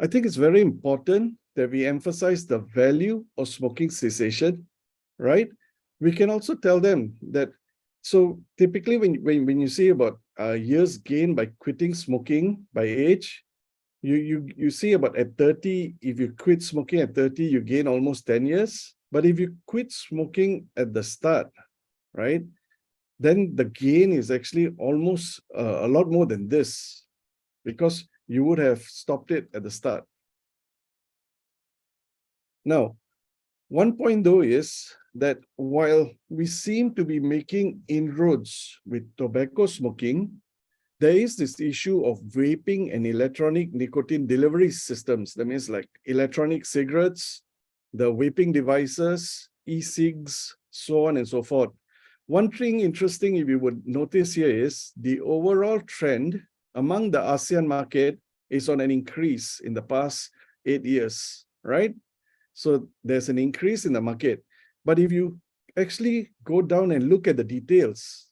I think it's very important that we emphasize the value of smoking cessation, right? We can also tell them that, so typically when you see about years gained by quitting smoking by age, you see about at 30, if you quit smoking at 30, you gain almost 10 years. But if you quit smoking at the start, right, then the gain is actually almost a lot more than this, because you would have stopped it at the start. Now, one point though is that while we seem to be making inroads with tobacco smoking, there is this issue of vaping and electronic nicotine delivery systems. That means like electronic cigarettes, the vaping devices, e-cigs, so on and so forth, One thing interesting, if you would notice here, is the overall trend among the ASEAN market is on an increase in the past 8 years, right? So there's an increase in the market. But if you actually go down and look at the details,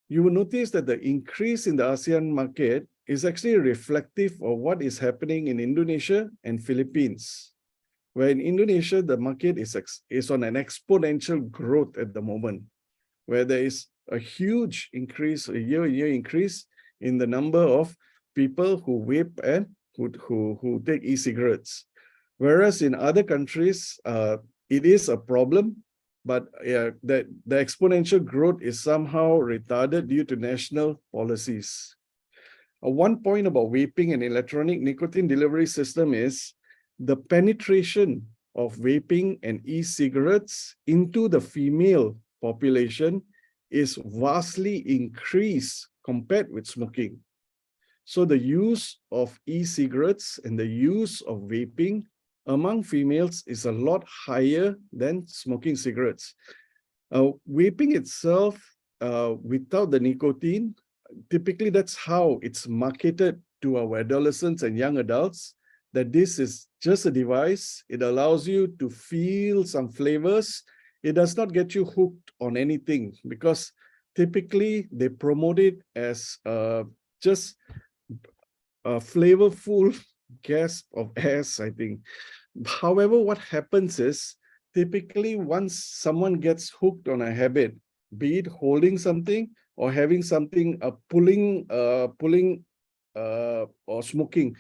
you will notice that the increase in the ASEAN market is actually reflective of what is happening in Indonesia and Philippines, where in Indonesia, the market is on an exponential growth at the moment, where there is a huge increase, a year-on-year increase in the number of people who vape and who take e-cigarettes. Whereas in other countries, it is a problem, but the exponential growth is somehow retarded due to national policies. One point about vaping and electronic nicotine delivery system is the penetration of vaping and e-cigarettes into the female population is vastly increased compared with smoking. So the use of e-cigarettes and the use of vaping among females is a lot higher than smoking cigarettes. Vaping itself, without the nicotine, typically that's how it's marketed to our adolescents and young adults, that this is just a device. It allows you to feel some flavors. It does not get you hooked on anything, because typically they promote it as just a flavorful gas of ass, I think. However, what happens is, typically once someone gets hooked on a habit, be it holding something or having something, pulling or smoking,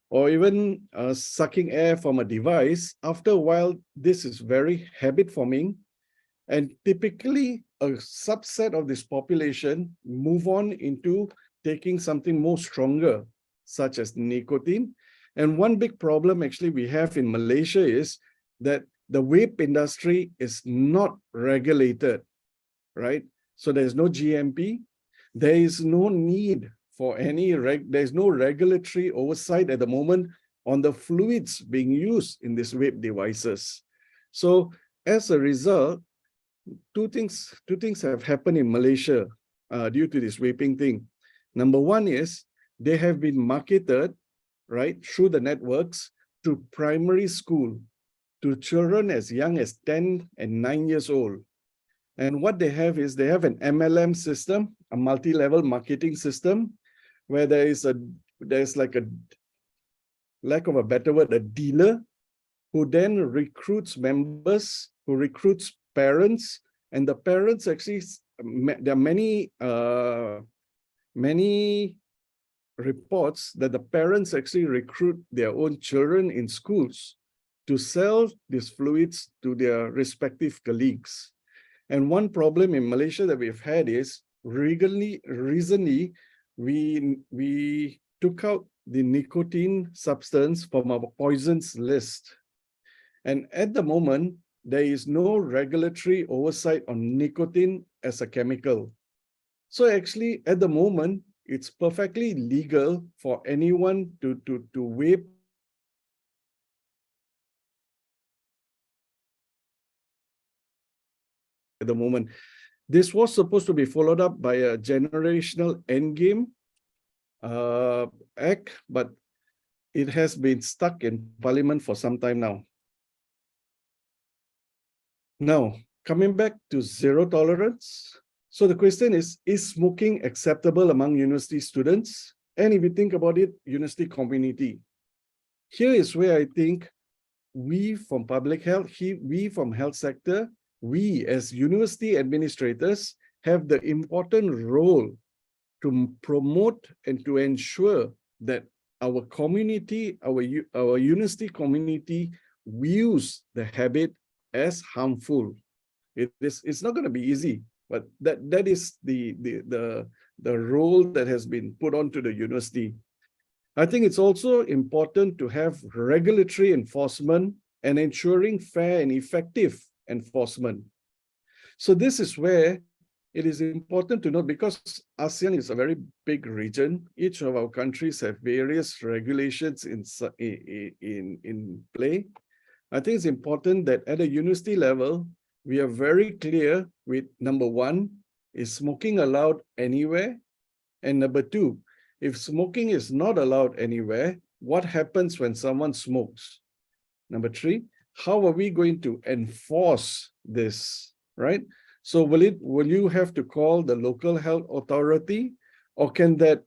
or even sucking air from a device, after a while, this is very habit forming. And typically a subset of this population move on into taking something more stronger, such as nicotine. And one big problem actually we have in Malaysia is that the vape industry is not regulated, right? So there's no GMP. There is no need for any, there's no regulatory oversight at the moment on the fluids being used in these vape devices. So as a result, two things have happened in Malaysia due to this vaping thing. Number one is they have been marketed, right, through the networks to primary school, to children as young as 10 and 9 years old. And what they have is they have an MLM system, a multi-level marketing system, where there's like a, lack of a better word, a dealer who then recruits members, who recruits parents, and the parents actually, there are many reports that the parents actually recruit their own children in schools to sell these fluids to their respective colleagues. And one problem in Malaysia that we've had is recently we took out the nicotine substance from our poisons list. And at the moment, there is no regulatory oversight on nicotine as a chemical. So actually, at the moment, it's perfectly legal for anyone to vape at the moment. This was supposed to be followed up by a generational endgame act, but it has been stuck in Parliament for some time now. Now, coming back to zero tolerance. So the question is smoking acceptable among university students? And if you think about it, university community. Here is where I think we from public health, we from health sector, we as university administrators have the important role to promote and to ensure that our community, our university community views the habit as harmful. It's not going to be easy, but that is the role that has been put onto the university. I think it's also important to have regulatory enforcement and ensuring fair and effective enforcement. So this is where it is important to note, because ASEAN is a very big region, each of our countries have various regulations in play. I think it's important that at a university level, we are very clear with number one, is smoking allowed anywhere? And number two, if smoking is not allowed anywhere, what happens when someone smokes? Number three, how are we going to enforce this, right? So will you have to call the local health authority, or can that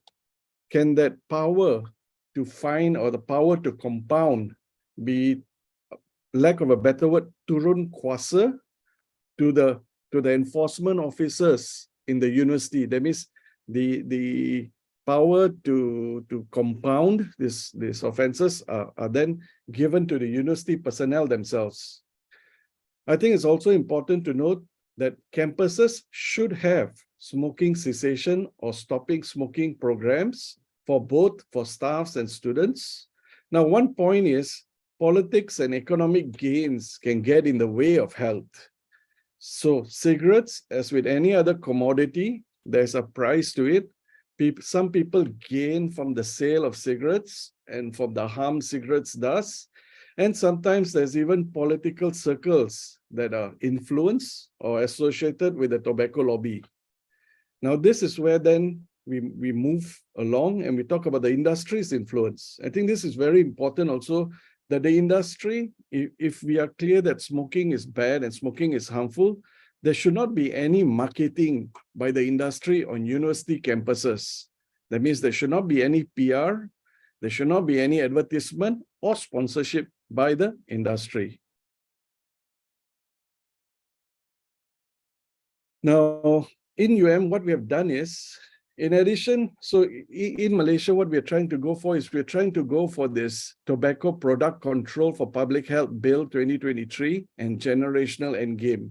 power to fine or the power to compound be, lack of a better word, turun kuasa to the enforcement officers in the university? That means the power to compound these offenses are then given to the university personnel themselves. I think it's also important to note that campuses should have smoking cessation or stopping smoking programs for both staffs and students. Now, one point is politics and economic gains can get in the way of health. So cigarettes, as with any other commodity, there's a price to it. Some people gain from the sale of cigarettes and from the harm cigarettes does. And sometimes there's even political circles that are influenced or associated with the tobacco lobby. Now, this is where then we move along and we talk about the industry's influence. I think this is very important also, that the industry, if we are clear that smoking is bad and smoking is harmful, there should not be any marketing by the industry on university campuses. That means there should not be any PR, there should not be any advertisement or sponsorship by the industry. Now, in what we have done is, in addition, so in Malaysia, what we're trying to go for is we're trying to go for this Tobacco Product Control for Public Health Bill 2023 and Generational Endgame.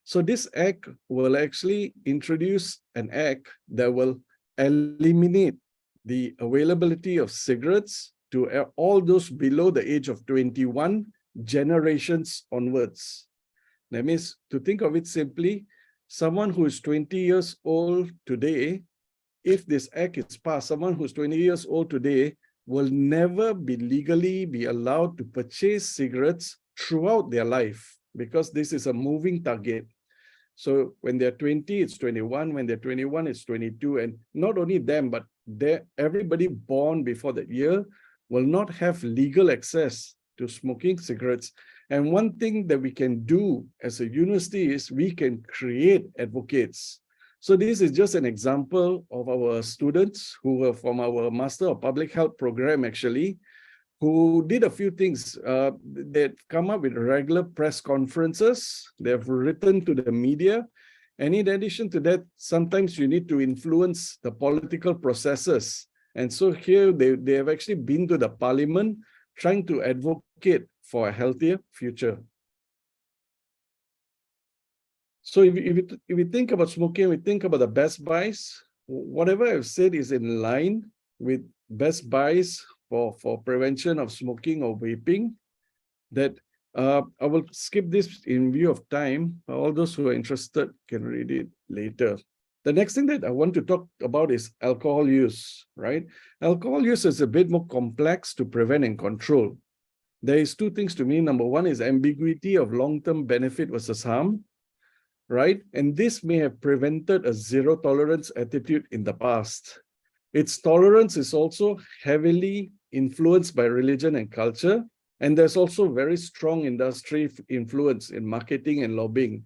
So this act will actually introduce an act that will eliminate the availability of cigarettes to all those below the age of 21 generations onwards. That means, to think of it simply, someone who is 20 years old today, if this act is passed, someone who's 20 years old today will never be legally allowed to purchase cigarettes throughout their life, because this is a moving target. So when they're 20, it's 21. When they're 21, it's 22. And not only them, but everybody born before that year will not have legal access to smoking cigarettes. And one thing that we can do as a university is we can create advocates. So this is just an example of our students who were from our Master of Public Health program, actually, who did a few things. They've come up with regular press conferences. They've written to the media. And in addition to that, sometimes you need to influence the political processes. And so here they have actually been to the parliament trying to advocate for a healthier future. So if we think about smoking, we think about the best buys. Whatever I've said is in line with best buys for prevention of smoking or vaping. That I will skip this in view of time. All those who are interested can read it later. The next thing that I want to talk about is alcohol use, right? Alcohol use is a bit more complex to prevent and control. There is two things to me. Number one is ambiguity of long-term benefit versus harm, right? And this may have prevented a zero tolerance attitude in the past. Its tolerance is also heavily influenced by religion and culture. And there's also very strong industry influence in marketing and lobbying.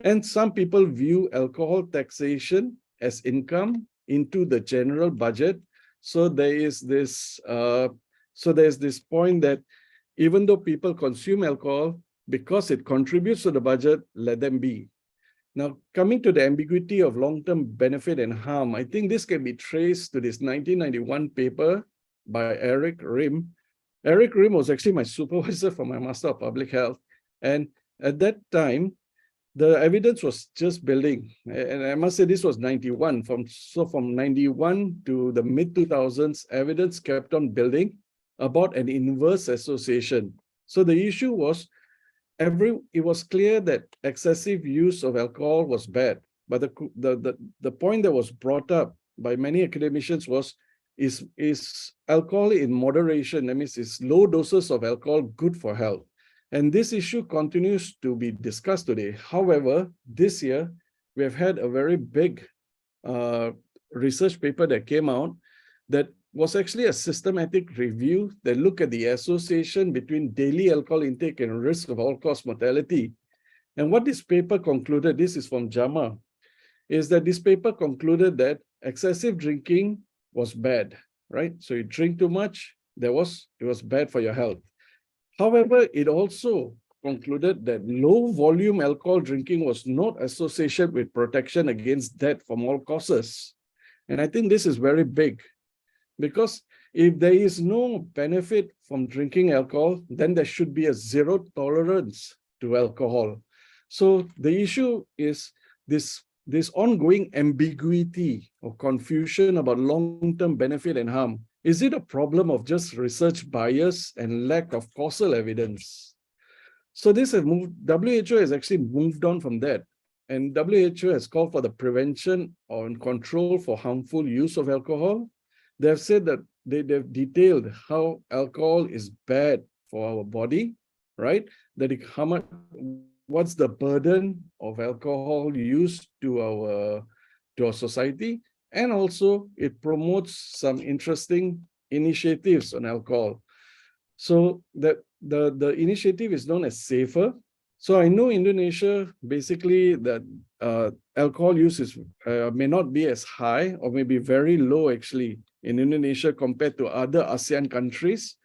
And some people view alcohol taxation as income into the general budget. So there's this point that even though people consume alcohol, because it contributes to the budget, let them be. Now, coming to the ambiguity of long-term benefit and harm, I think this can be traced to this 1991 paper by Eric Rim. Eric Rim was actually my supervisor for my Master of Public Health. And at that time, the evidence was just building. And I must say this was 91. From 91 to the mid-2000s, evidence kept on building about an inverse association. So the issue was, it was clear that excessive use of alcohol was bad. But the point that was brought up by many academicians was, is alcohol in moderation, that means is low doses of alcohol good for health? And this issue continues to be discussed today. However, this year, we have had a very big research paper that came out that was actually a systematic review that looked at the association between daily alcohol intake and risk of all-cause mortality. And what this paper concluded, this is from JAMA, is that this paper concluded that excessive drinking was bad, right? So you drink too much, it was bad for your health. However, it also concluded that low volume alcohol drinking was not associated with protection against death from all causes. And I think this is very big, because if there is no benefit from drinking alcohol, then there should be a zero tolerance to alcohol. So the issue is this ongoing ambiguity or confusion about long-term benefit and harm. Is it a problem of just research bias and lack of causal evidence? So this has moved, WHO has actually moved on from that. And WHO has called for the prevention and control for harmful use of alcohol. They've said that they've detailed how alcohol is bad for our body, right? That how much, what's the burden of alcohol use to our society, and also it promotes some interesting initiatives on alcohol. So that the initiative is known as SAFER. So I know Indonesia, basically that alcohol use is may not be as high or maybe very low actually in Indonesia compared to other ASEAN countries,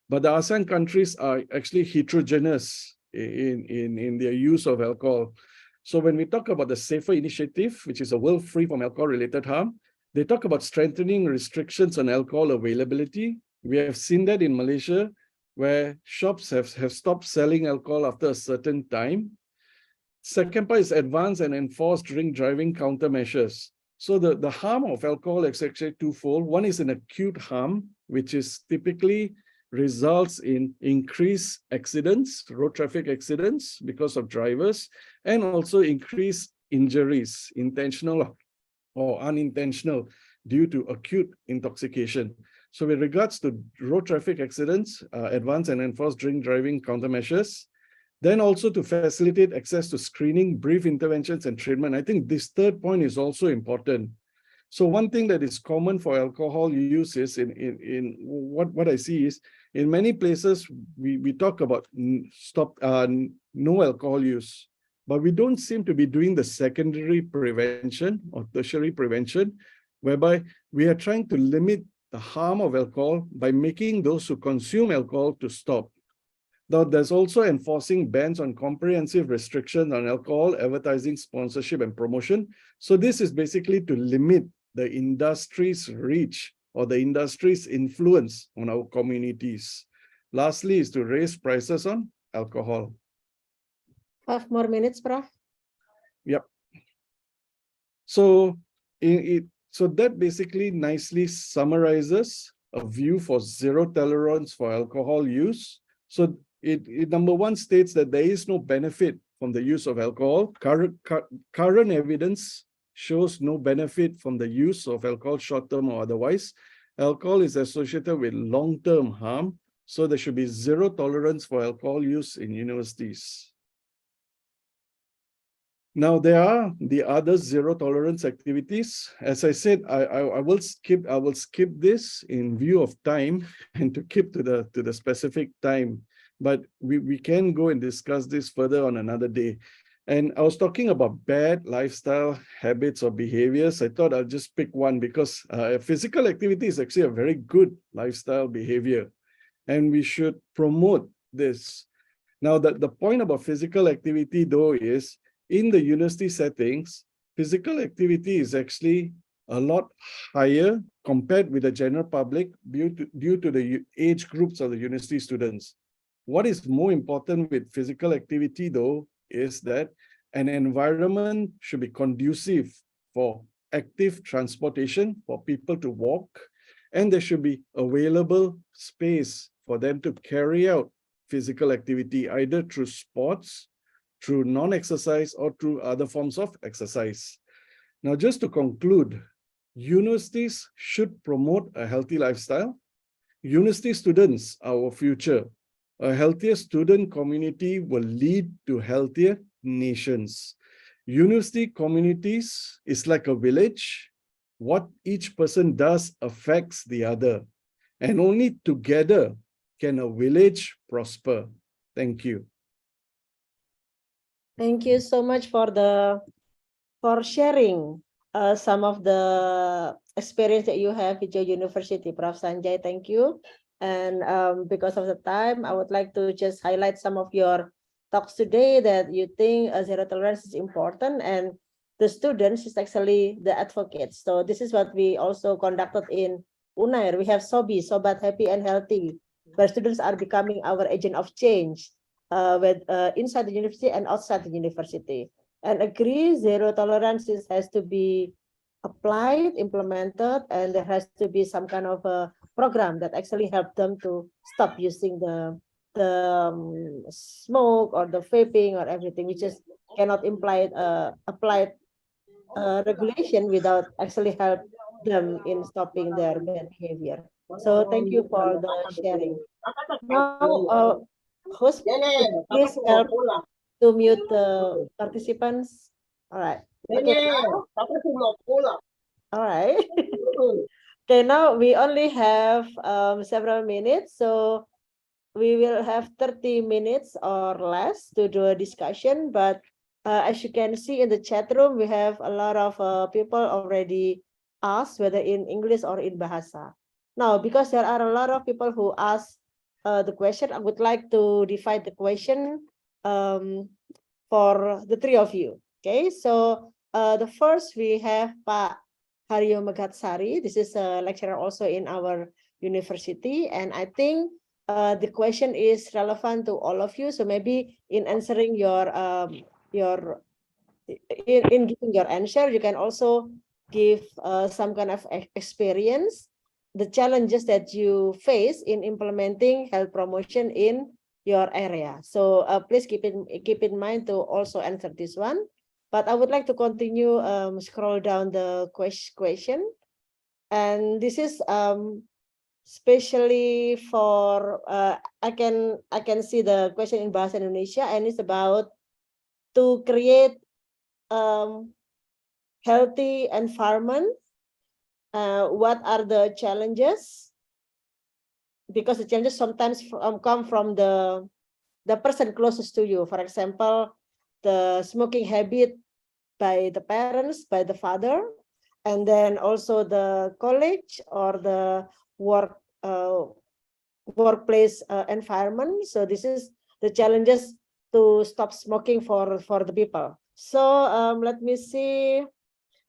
but the ASEAN countries are actually heterogeneous in their use of alcohol. So when we talk about the SAFER initiative, which is a world free from alcohol-related harm, they talk about strengthening restrictions on alcohol availability. We have seen that in Malaysia, where shops have stopped selling alcohol after a certain time. Second part is advanced and enforced drink driving countermeasures. So the harm of alcohol is actually twofold. One is an acute harm, which is typically results in increased accidents, road traffic accidents because of drivers, and also increased injuries, intentional or unintentional, due to acute intoxication. So with regards to road traffic accidents, advanced and enforced drink driving countermeasures, then also to facilitate access to screening, brief interventions, and treatment. I think this third point is also important. So one thing that is common for alcohol use is in what I see is in many places we talk about no alcohol use, but we don't seem to be doing the secondary prevention or tertiary prevention, whereby we are trying to limit the harm of alcohol by making those who consume alcohol to stop. Now, there's also enforcing bans on comprehensive restrictions on alcohol, advertising, sponsorship, and promotion. So this is basically to limit the industry's reach or the industry's influence on our communities. Lastly is to raise prices on alcohol. 5 more minutes, Prof. Yep. So that basically nicely summarizes a view for zero tolerance for alcohol use. So it number one states that there is no benefit from the use of alcohol. Current evidence shows no benefit from the use of alcohol, short-term or otherwise. Alcohol is associated with long-term harm, so there should be zero tolerance for alcohol use in universities. Now, there are the other zero tolerance activities. As I said, I will skip this in view of time and to keep to the specific time. But we can go and discuss this further on another day. And I was talking about bad lifestyle habits or behaviors. I thought I'll just pick one because physical activity is actually a very good lifestyle behavior, and we should promote this. Now, the point about physical activity, though, is in the university settings, physical activity is actually a lot higher compared with the general public due to the age groups of the university students. What is more important with physical activity, though, is that an environment should be conducive for active transportation for people to walk, and there should be available space for them to carry out physical activity, either through sports, through non-exercise, or through other forms of exercise. Now, just to conclude, universities should promote a healthy lifestyle. University students are our future. A healthier student community will lead to healthier nations. University communities is like a village. What each person does affects the other, and only together can a village prosper. Thank you. Thank you so much for sharing some of the experience that you have with your university, Prof. Sanjay. Thank you. And because of the time, I would like to just highlight some of your talks today that you think zero tolerance is important, and the students is actually the advocates. So this is what we also conducted in UNAIR. We have SOBI, Sobat Happy and Healthy, where students are becoming our agent of change with inside the university and outside the university. And agree zero tolerance has to be applied, implemented, and there has to be some kind of a program that actually help them to stop using the smoke or the vaping or everything, which is cannot imply applied regulation without actually help them in stopping their bad behavior. So thank you for the sharing. Now, host, please help to mute the participants. All right. Okay. All right. Okay, now we only have several minutes, so we will have 30 minutes or less to do a discussion. But as you can see in the chat room, we have a lot of people already asked whether in English or in Bahasa. Now, because there are a lot of people who ask the question, I would like to divide the question for the three of you. Okay, so the first we have Pak Haryo Megatsari. This is a lecturer also in our university, and I think the question is relevant to all of you. So maybe in answering your in giving your answer, you can also give some kind of experience, the challenges that you face in implementing health promotion in your area. So please keep in mind to also answer this one. But I would like to continue scroll down the question, and this is especially for I can see the question in Bahasa Indonesia, and it's about to create healthy environment. What are the challenges? Because the challenges sometimes come from the person closest to you. For example, the smoking habit by the parents, by the father, and then also the college or the workplace environment. So this is the challenges to stop smoking for the people. So let me see.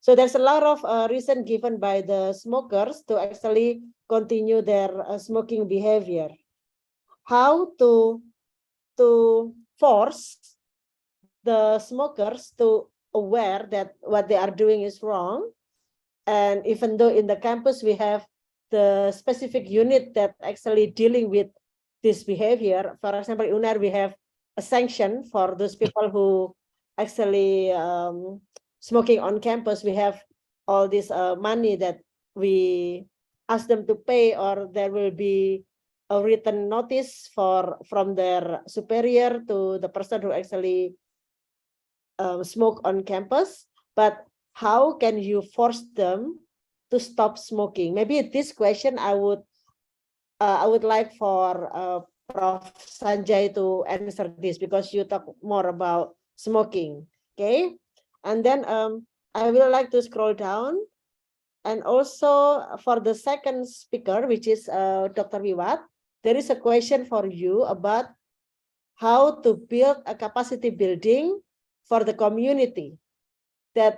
So there's a lot of reason given by the smokers to actually continue their smoking behavior. How to force the smokers to aware that what they are doing is wrong. And even though in the campus we have the specific unit that actually dealing with this behavior, for example, in UNAIR we have a sanction for those people who actually smoking on campus. We have all this money that we ask them to pay, or there will be a written notice from their superior to the person who actually smoke on campus. But how can you force them to stop smoking? Maybe this question I would like for Prof. Sanjay to answer this, because you talk more about smoking. Okay, and then I will like to scroll down, and also for the second speaker, which is Dr. Wiwat, there is a question for you about how to build a capacity building for the community, that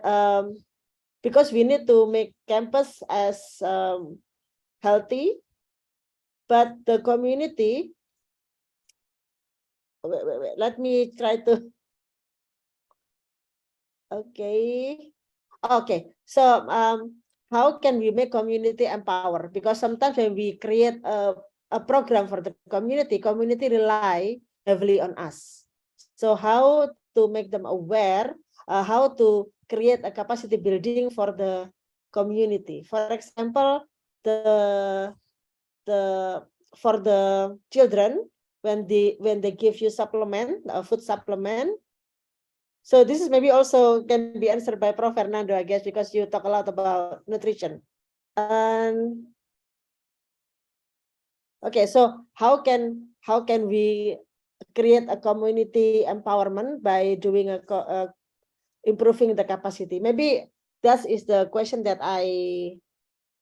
because we need to make campus as healthy, but the community, wait, let me try to, okay, so how can we make community empower? Because sometimes when we create a program for the community rely heavily on us. So how to make them aware, how to create a capacity building for the community. For example, for the children, when they give you supplement, food supplement. So this is maybe also can be answered by Prof. Fernando, I guess, because you talk a lot about nutrition. And okay, so how can we create a community empowerment by doing improving the capacity? Maybe that is the question that I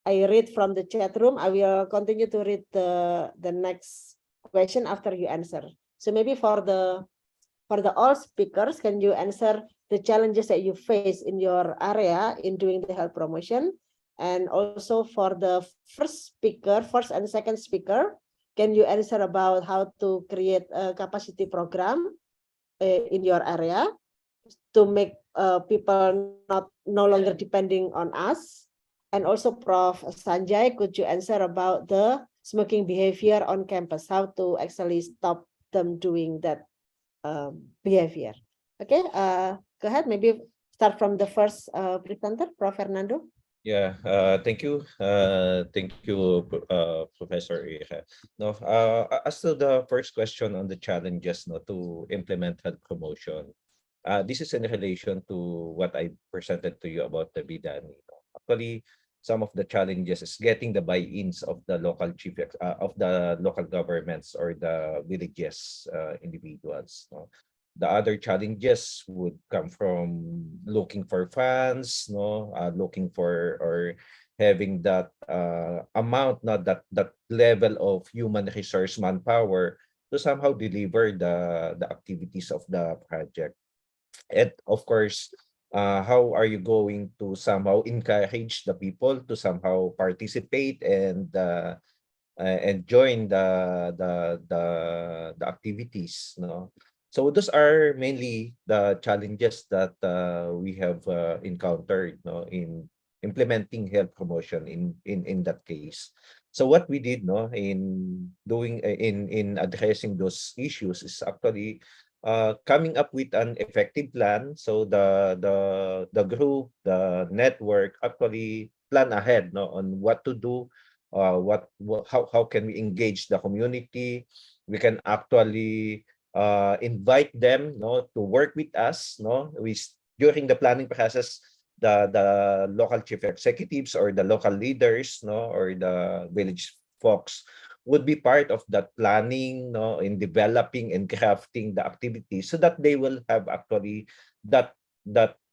read from the chat room. I will continue to read the next question after you answer. So maybe for the all speakers, can you answer the challenges that you face in your area in doing the health promotion? And also for the first and second speaker, can you answer about how to create a capacity program in your area to make people no longer depending on us? And also Prof. Sanjay, could you answer about the smoking behavior on campus, how to actually stop them doing that behavior? Okay, go ahead. Maybe start from the first presenter, Prof. Fernando. Yeah, thank you. Thank you, Professor Ira. No, as to the first question on the challenges no, to implement health promotion, this is in relation to what I presented to you about the Bidani. Actually, some of the challenges is getting the buy-ins of the local of the local governments or the villages individuals. No? The other challenges would come from looking for funds, no, looking for or having that amount, not that level of human resource manpower to somehow deliver the activities of the project. And of course, how are you going to somehow encourage the people to somehow participate and join the activities, no? So those are mainly the challenges that we have encountered, no, in implementing health promotion in that case. So what we did, no, in doing in addressing those issues is actually coming up with an effective plan. So the group, the network actually plan ahead, no, on what to do, how can we engage the community. We can actually invite them, no, to work with us, no. During the planning process, the local chief executives or the local leaders, no, or the village folks would be part of that planning, no, in developing and crafting the activities so that they will have actually that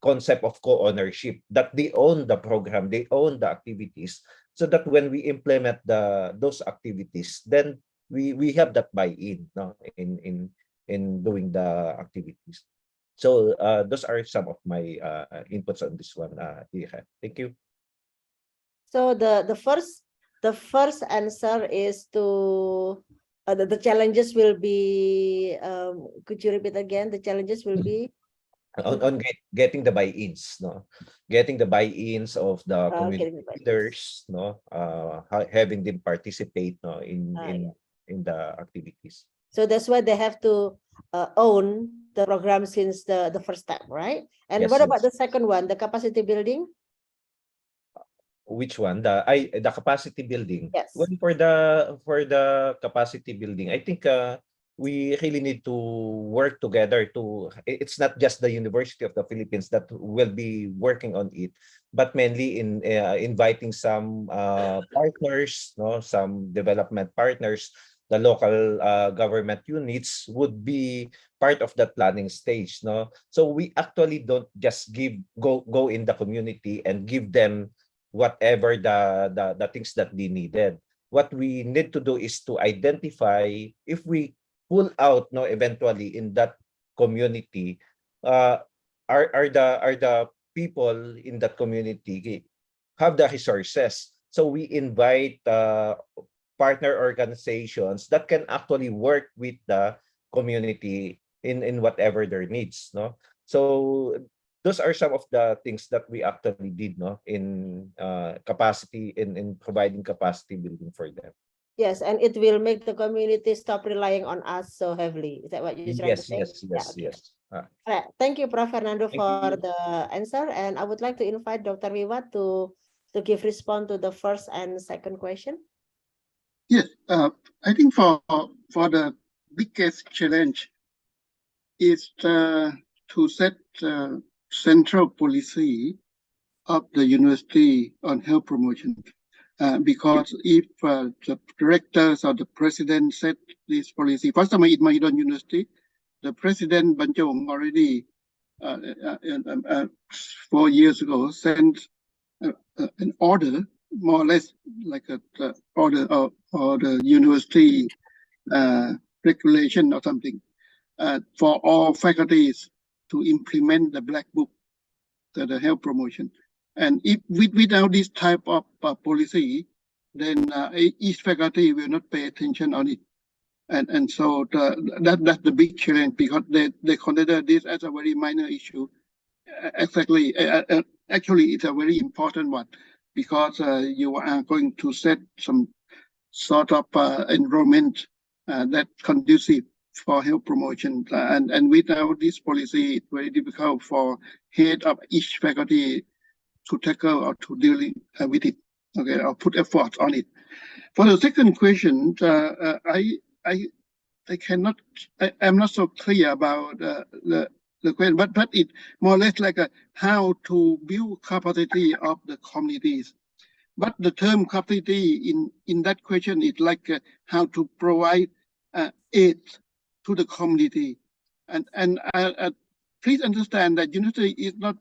concept of co-ownership, that they own the program, they own the activities, so that when we implement those activities, then we have that buy-in, no, in doing the activities. So those are some of my inputs on this one, Ira. Thank you. So the first answer is to the challenges will be could you repeat again? The challenges will be On getting the buy-ins, no, getting the buy-ins of the community getting the buy-ins. leaders, no, having them participate, no, in Yeah. in the activities. So that's why they have to own the program since the first step, right? And Yes, what about yes. the second one, the capacity building? Which one? The capacity building. Yes. Well, for the capacity building, I think we really need to work together to. It's not just the University of the Philippines that will be working on it, but mainly in inviting some partners, no, some development partners. The local government units would be part of that planning stage, no. So we actually don't just go in the community and give them whatever the things that they needed. What we need to do is to identify if we pull out, no, eventually in that community, uh, are the people in that community have the resources. So we invite partner organizations that can actually work with the community in whatever their needs, no. So those are some of the things that we actually did, no, in capacity in providing capacity building for them. Yes, and it will make the community stop relying on us so heavily. Is that what you're trying to Yes, say? yes, Yeah, yes, okay. yes. Right. Thank you, Prof. Fernando, Thank for you. the answer. And I would like to invite Dr. Wiwat to give response to the first and second question. Yes, I think for the biggest challenge is to set central policy of the university on health promotion. Because if the directors or the president set this policy, first time in Mahidol University, the president Banjong already 4 years ago sent an order, more or less like an order or the university regulation or something, for all faculties to implement the black book, the health promotion. And if without this type of policy, then each faculty will not pay attention on it. And so that's the big challenge, because they consider this as a very minor issue. Actually, it's a very important one, because you are going to set some sort of environment that conducive for health promotion. And without this policy, it's very difficult for head of each faculty to tackle or to deal with it, okay, or put effort on it. For the second question, I'm not so clear about the question, but it more or less like how to build capacity of the communities. But the term capacity in that question is like how to provide aid to the community. And please understand that university is not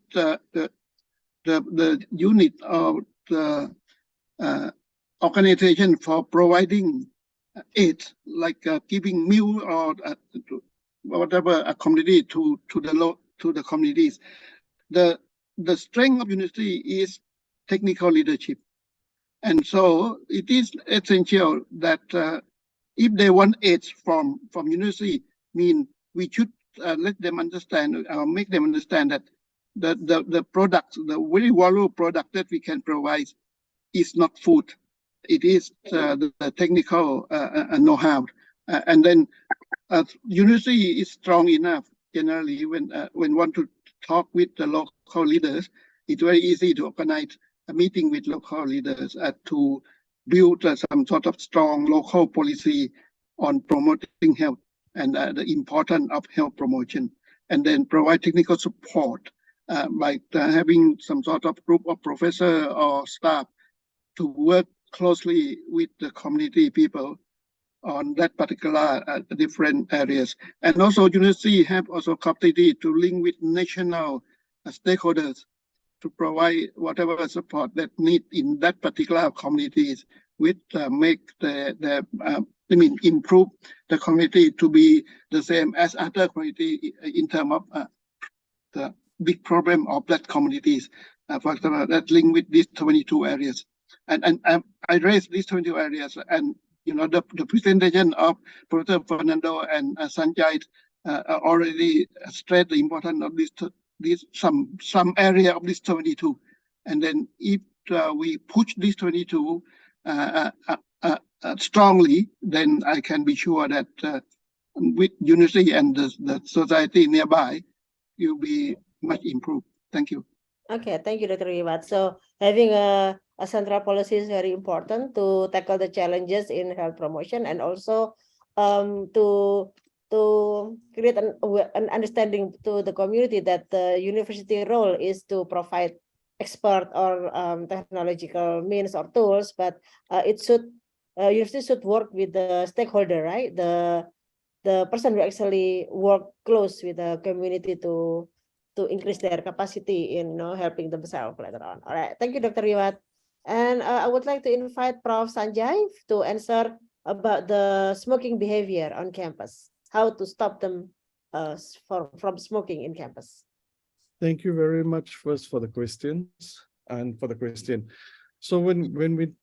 the unit or the organization for providing aid, like giving meal or whatever a community to the communities. The strength of university is technical leadership, and so it is essential that if they want aid from university, we should let them understand, or make them understand that the product, the very valuable product that we can provide is not food. It is the technical know-how. And then university is strong enough generally when want to talk with the local leaders. It's very easy to organize a meeting with local leaders to build some sort of strong local policy on promoting health and the importance of health promotion, and then provide technical support by having some sort of group of professor or staff to work closely with the community people on that particular different areas. And also university have also capacity to link with national stakeholders to provide whatever support that need in that particular communities, which make improve the community to be the same as other community in terms of the big problem of that communities. For example, that link with these 22 areas. And I raised these 22 areas, and the presentation of Professor Fernando and Sanjay already stressed the importance of this some area of this 22. And then if we push these 22 strongly, then I can be sure that with university and the society nearby, you'll be much improved. Thank you. Okay, thank you, Dr. Iwat. So having a central policy is very important to tackle the challenges in health promotion, and also to create an understanding to the community that the university role is to provide expert or technological means or tools, but university should work with the stakeholder, right? The person who actually work close with the community to increase their capacity in helping themselves later on. All right, thank you, Dr. Iwat. And I would like to invite Prof. Sanjay to answer about the smoking behavior on campus, how to stop them from smoking in campus. Thank you very much first for the questions and for the question. So when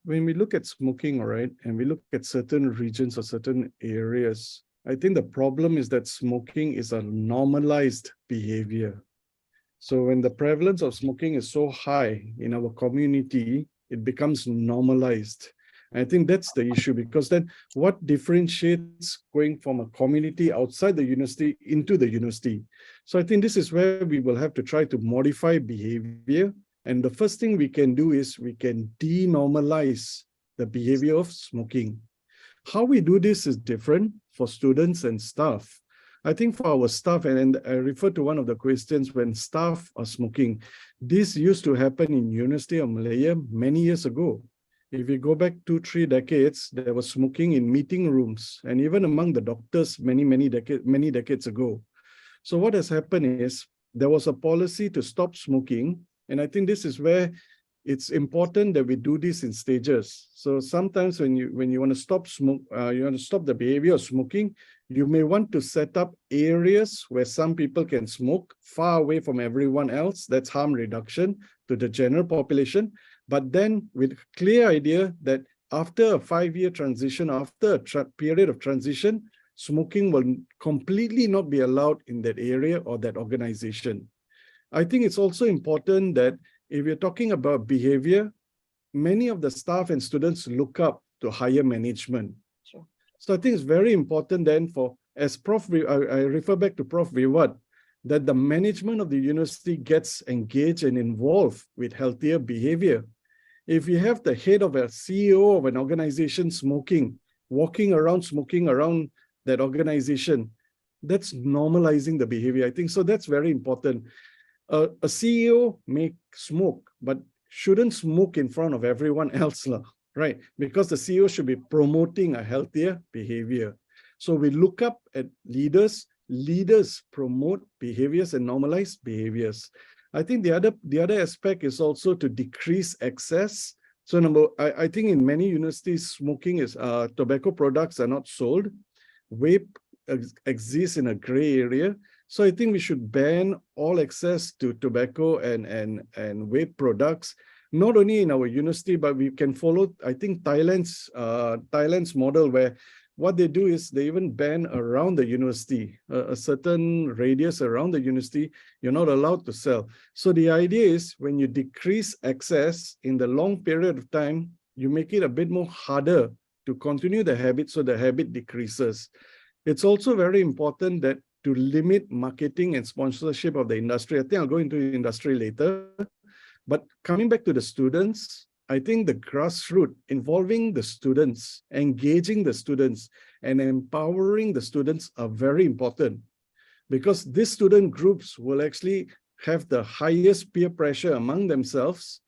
we look at smoking, all right, and we look at certain regions or certain areas, I think the problem is that smoking is a normalized behavior. So when the prevalence of smoking is so high in our community, it becomes normalized. I think that's the issue, because then what differentiates going from a community outside the university into the university? So I think this is where we will have to try to modify behavior. And the first thing we can do is we can denormalize the behavior of smoking. How we do this is different for students and staff. I think for our staff, and I refer to one of the questions when staff are smoking, this used to happen in University of Malaya many years ago. If you go back 2-3 decades, there was smoking in meeting rooms and even among the doctors many decades ago. So what has happened is there was a policy to stop smoking, and I think this is where it's important that we do this in stages. So sometimes when you want to stop you want to stop the behavior of smoking, you may want to set up areas where some people can smoke far away from everyone else. That's harm reduction to the general population. But then with clear idea that after a 5-year transition, after a period of transition, smoking will completely not be allowed in that area or that organization. I think it's also important that if you're talking about behavior, many of the staff and students look up to higher management. Sure. So I think it's very important then for, as I refer back to Prof. Viwat, that the management of the university gets engaged and involved with healthier behavior. If you have the head of a CEO of an organization smoking, walking around smoking around that organization, that's normalizing the behavior. I think so that's very important. A CEO may smoke, but shouldn't smoke in front of everyone else, right? Because the CEO should be promoting a healthier behavior. So we look up at leaders. Leaders promote behaviors and normalize behaviors. I think the other aspect is also to decrease excess. So I think in many universities, smoking is tobacco products are not sold. Vape exists in a gray area. So I think we should ban all access to tobacco and vape products, not only in our university, but we can follow, I think, Thailand's model, where what they do is they even ban around the university, a certain radius around the university, you're not allowed to sell. So the idea is when you decrease access in the long period of time, you make it a bit more harder to continue the habit, so the habit decreases. It's also very important that to limit marketing and sponsorship of the industry. I think I'll go into industry later. But coming back to the students, I think the grassroots, involving the students, engaging the students, and empowering the students are very important, because these student groups will actually have the highest peer pressure among themselves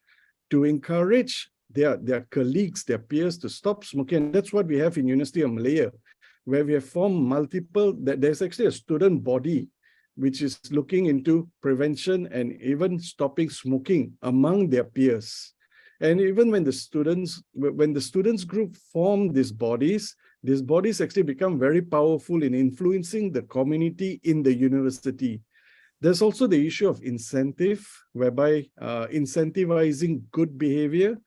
to encourage their colleagues, their peers to stop smoking. That's what we have in University of Malaya, where we have formed there's actually a student body which is looking into prevention and even stopping smoking among their peers. And even when the students group form these bodies actually become very powerful in influencing the community in the university. There's also the issue of incentive, whereby incentivizing good behavior.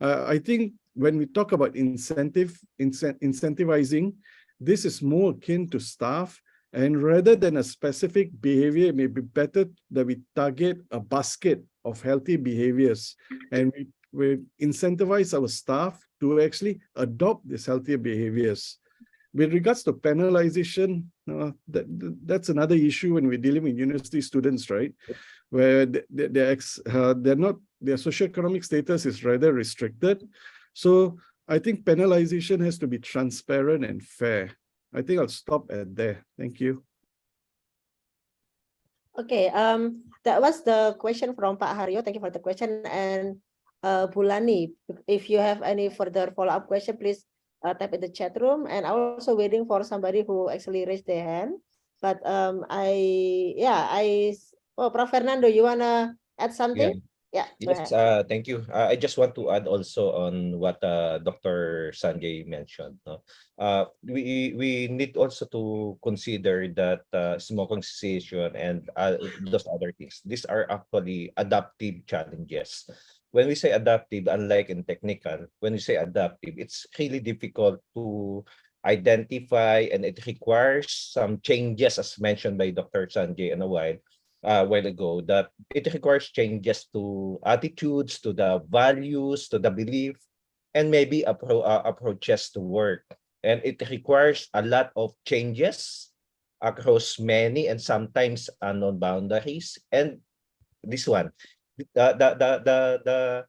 I think when we talk about incentivizing, this is more akin to staff, and rather than a specific behavior, it may be better that we target a basket of healthy behaviors, and we incentivize our staff to actually adopt these healthier behaviors. With regards to penalization, that's another issue when we're dealing with university students, right? Where their socioeconomic status is rather restricted. So I think penalization has to be transparent and fair. I think I'll stop at there. Thank you. Okay, that was the question from Pak Haryo. Thank you for the question. And Bulani, if you have any further follow-up question, please type in the chat room. And I'm also waiting for somebody who actually raised their hand. But Prof. Fernando, you wanna add something? Yeah, go Yes, ahead. thank you. I just want to add also on what Dr. Sanjay mentioned. No? We need also to consider that smoking cessation and those other things, these are actually adaptive challenges. When we say adaptive, unlike in technical, when we say adaptive, it's really difficult to identify, and it requires some changes, as mentioned by Dr. Sanjay in a while ago, that it requires changes to attitudes, to the values, to the belief, and maybe approaches to work. And it requires a lot of changes across many and sometimes unknown boundaries. And this one, the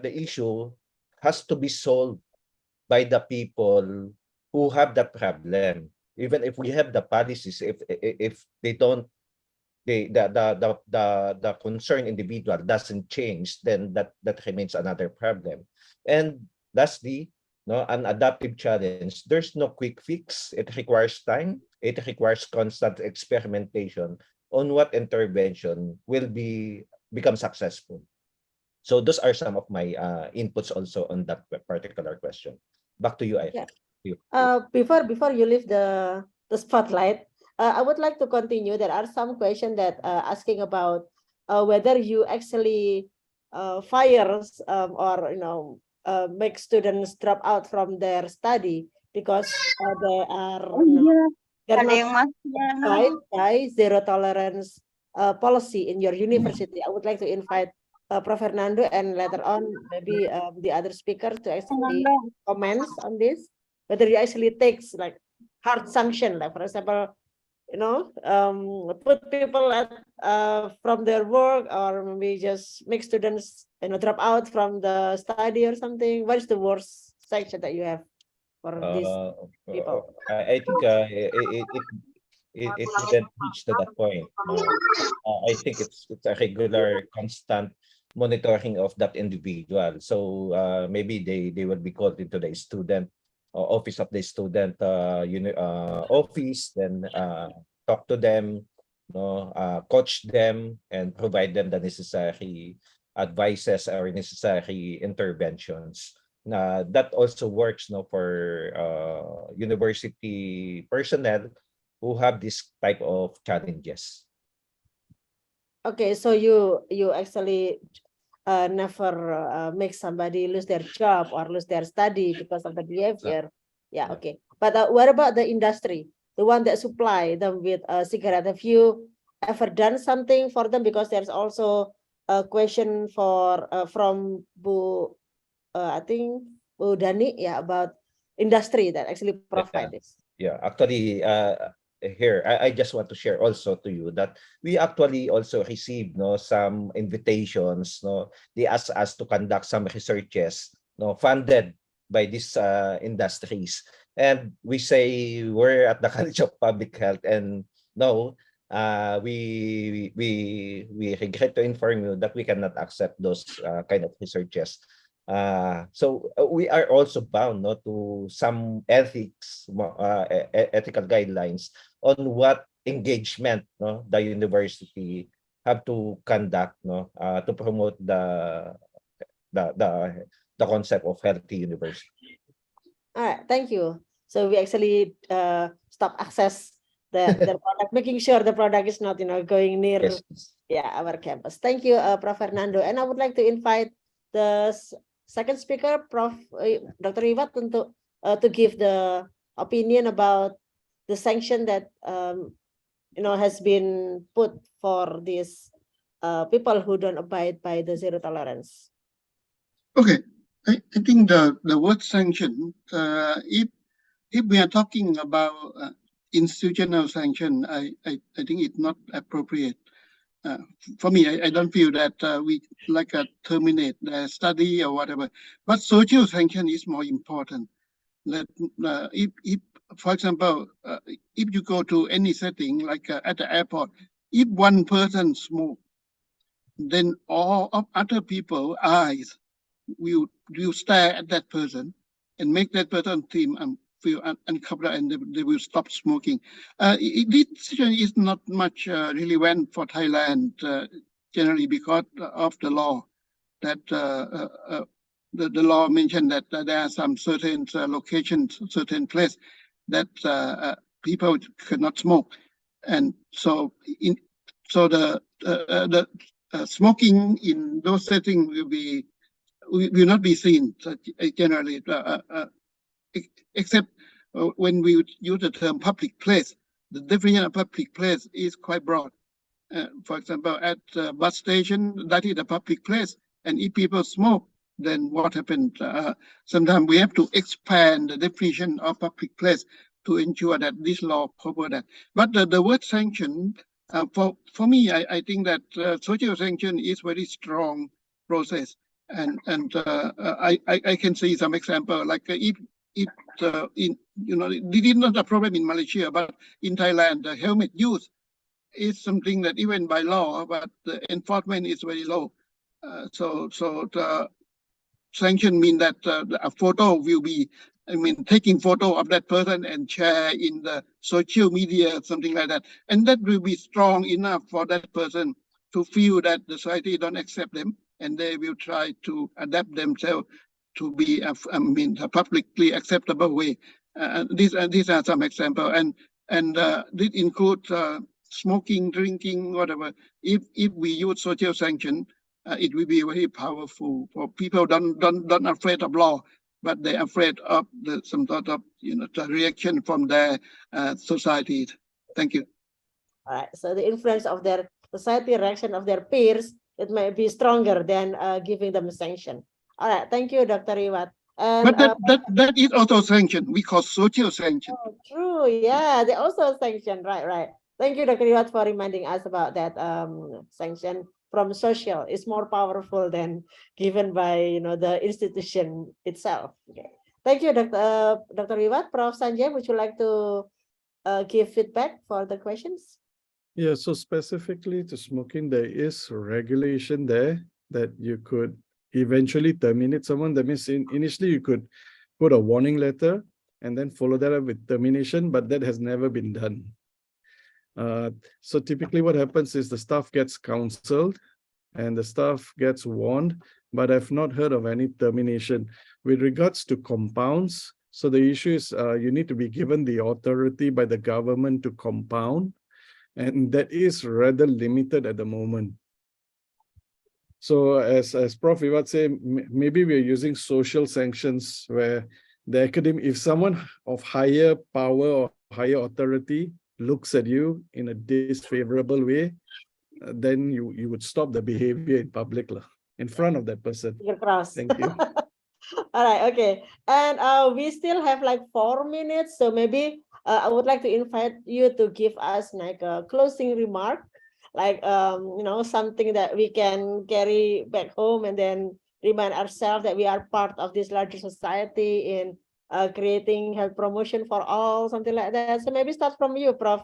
issue has to be solved by the people who have that problem. Even if we have the policies, if they don't, the concerned individual doesn't change, then that remains another problem. And lastly, no, an adaptive challenge, there's no quick fix. It requires time. It requires constant experimentation on what intervention will become successful. So those are some of my inputs also on that particular question. Back to you, I. Yeah. You. Before you leave the spotlight, I would like to continue. There are some questions that asking about whether you actually fires or make students drop out from their study because they are they're Ada not yang masih abide by zero tolerance policy in your university. I would like to invite Prof. Fernando and later on maybe the other speaker to actually comments on this, whether you actually takes like hard sanction, like for example, put people at from their work, or maybe just make students drop out from the study or something. What is the worst sanction that you have for these people? I think it didn't reach to that point. I think it's a regular, constant monitoring of that individual. So maybe they will be called into the student office of the student office, then talk to them, coach them, and provide them the necessary advices or necessary interventions. That also works for university personnel who have this type of challenges. Okay, so you actually never make somebody lose their job or lose their study because of the behavior. Yeah, okay. But what about the industry, the one that supply them with a cigarette? Have you ever done something for them? Because there's also a question for from Bu, I think Bu Dani, yeah, about industry that actually provide this. Yeah, actually, here I just want to share also to you that we actually also received some invitations. They asked us to conduct some researches funded by these industries, and we say we're at the College of Public Health, and no, we regret to inform you that we cannot accept those kind of researches. So we are also bound to some ethical guidelines on what engagement the university have to conduct to promote the concept of healthy university. All right, thank you. So we actually stop access the product, making sure the product is not going near our campus. Thank you, Prof. Fernando. And I would like to invite the second speaker, Prof. Dr. Iwat, to give the opinion about the sanction that has been put for these people who don't abide by the zero tolerance. Okay, I think the word sanction, if we are talking about institutional sanction, I think it's not appropriate. For me, I don't feel that we terminate the study or whatever. But social sanction is more important. If for example, if you go to any setting like at the airport, if one person smoke, then all of other people's eyes will stare at that person and make that person feel uncomfortable, and they will stop smoking. This decision is not much relevant for Thailand generally because of the law that the law mentioned that there are some certain locations, certain place that people cannot smoke, and so the smoking in those settings will not be seen generally, except when we use the term public place. The definition of public place is quite broad. For example, at a bus station, that is a public place. And if people smoke, then what happened? Sometimes we have to expand the definition of public place to ensure that this law covers that. But the word sanction, for me, I think that social sanction is very strong process. And I can see some example, like if it is not a problem in Malaysia, but in Thailand, the helmet use is something that even by law, but the enforcement is very low. So the sanction mean that a photo will be, taking photo of that person and share in the social media, something like that. And that will be strong enough for that person to feel that the society don't accept them, and they will try to adapt themselves to be, a publicly acceptable way. These are some examples, and this includes smoking, drinking, whatever. If we use social sanction, it will be very powerful for people don't afraid of law, but they're afraid of some sort of the reaction from their societies. Thank you. All right. So the influence of their society, reaction of their peers, it might be stronger than giving them a sanction. All right. Thank you, Dr. Iwat. And But that is also sanction. We call social sanction. oh, true. Yeah, they also sanction. Right, right. Thank you, Dr. Iwat, for reminding us about that sanction from social is more powerful than given by the institution itself. Okay. Thank you, Dr. Iwat. Prof. Sanjay, would you like to give feedback for the questions? Yeah, so specifically to smoking, there is regulation there that you could eventually terminate someone. That means initially you could put a warning letter and then follow that up with termination, but that has never been done. So typically what happens is the staff gets counseled and the staff gets warned, but I've not heard of any termination. With regards to compounds, so the issue is you need to be given the authority by the government to compound, and that is rather limited at the moment. So as Prof. Iwat say, maybe we're using social sanctions where the academic, if someone of higher power or higher authority looks at you in a disfavorable way, then you would stop the behavior in public in front of that person. Fingers crossed. Thank you. All right, okay. And we still have like 4 minutes, so maybe I would like to invite you to give us like a closing remark, like something that we can carry back home and then remind ourselves that we are part of this larger society in creating health promotion for all, something like that. So maybe start from you, Prof.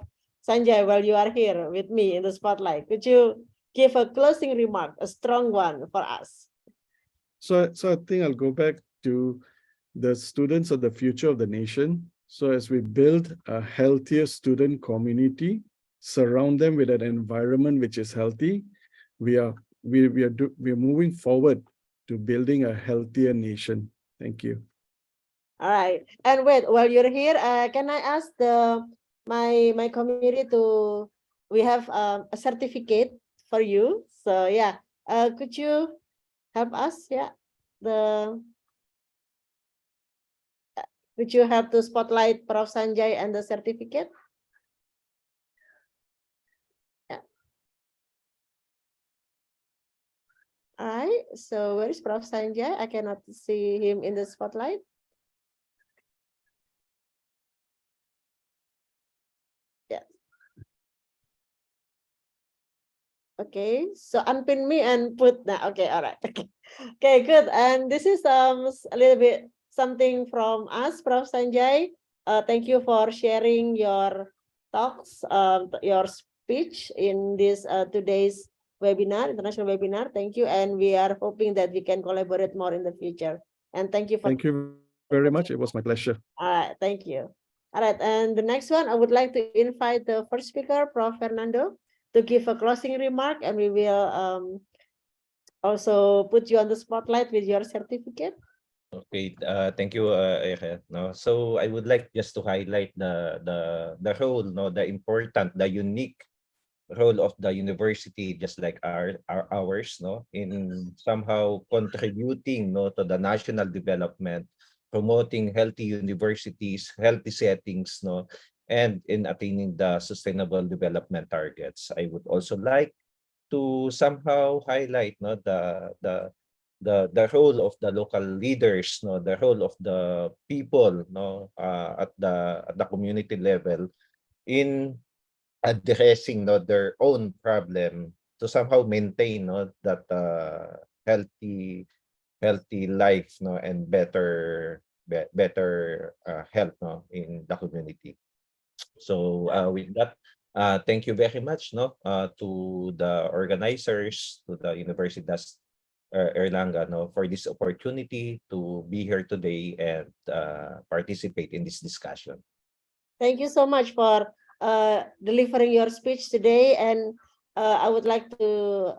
Sanjay, while you are here with me in the spotlight. Could you give a closing remark, a strong one for us? So I think I'll go back to the students of the future of the nation. So as we build a healthier student community, surround them with an environment which is healthy, we are moving forward to building a healthier nation. Thank you. All right. And wait, while you're here, can I ask my community to, we have a certificate for you. So yeah, could you help us? Yeah, could you help to spotlight Prof. Sanjay and the certificate? Yeah. All right. So where is Prof. Sanjay? I cannot see him in the spotlight. Okay, so unpin me and put that. Okay, all right. Okay, good. And this is a little bit something from us, Prof. Sanjay. Thank you for sharing your talks, your speech in this today's webinar, international webinar. Thank you, and we are hoping that we can collaborate more in the future. And thank you for. Thank you very much. It was my pleasure. All right, thank you. All right, and the next one, I would like to invite the first speaker, Prof. Fernando, to give a closing remark, and we will also put you on the spotlight with your certificate. Okay, thank you, Eka. No, so I would like just to highlight the role, no, the important, the unique role of the university, just like ours, no, in somehow contributing, no, to the national development, promoting healthy universities, healthy settings, no, and in attaining the sustainable development targets. I would also like to somehow highlight, no, the role of the local leaders, no, the role of the people, no, at the community level in addressing, no, their own problem to somehow maintain, no, that healthy life, no, and better better health, no, in the community. So with that, thank you very much, no, to the organizers, to the Universitas Erlanga, no, for this opportunity to be here today and participate in this discussion. Thank you so much for delivering your speech today, and I would like to,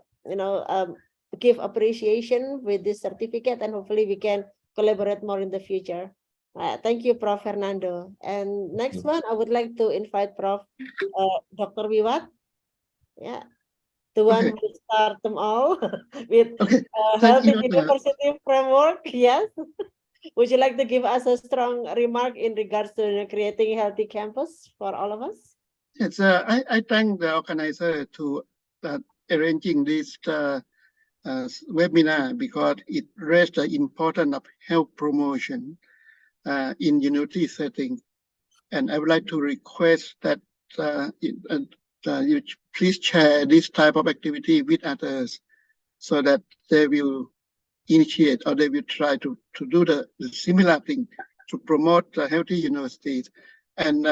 give appreciation with this certificate, and hopefully we can collaborate more in the future. Thank you, Prof. Fernando. And next you. one, I would like to invite Prof. Dr. Wiwat, yeah, the one Okay. who start them all with Okay. Thank Healthy you. University Framework. Yes. Would you like to give us a strong remark in regards to creating a healthy campus for all of us? Yes, I thank the organizer to arranging this webinar because it raised the importance of health promotion in university setting. And I would like to request that you please share this type of activity with others so that they will initiate or they will try to do the similar thing to promote healthy universities. And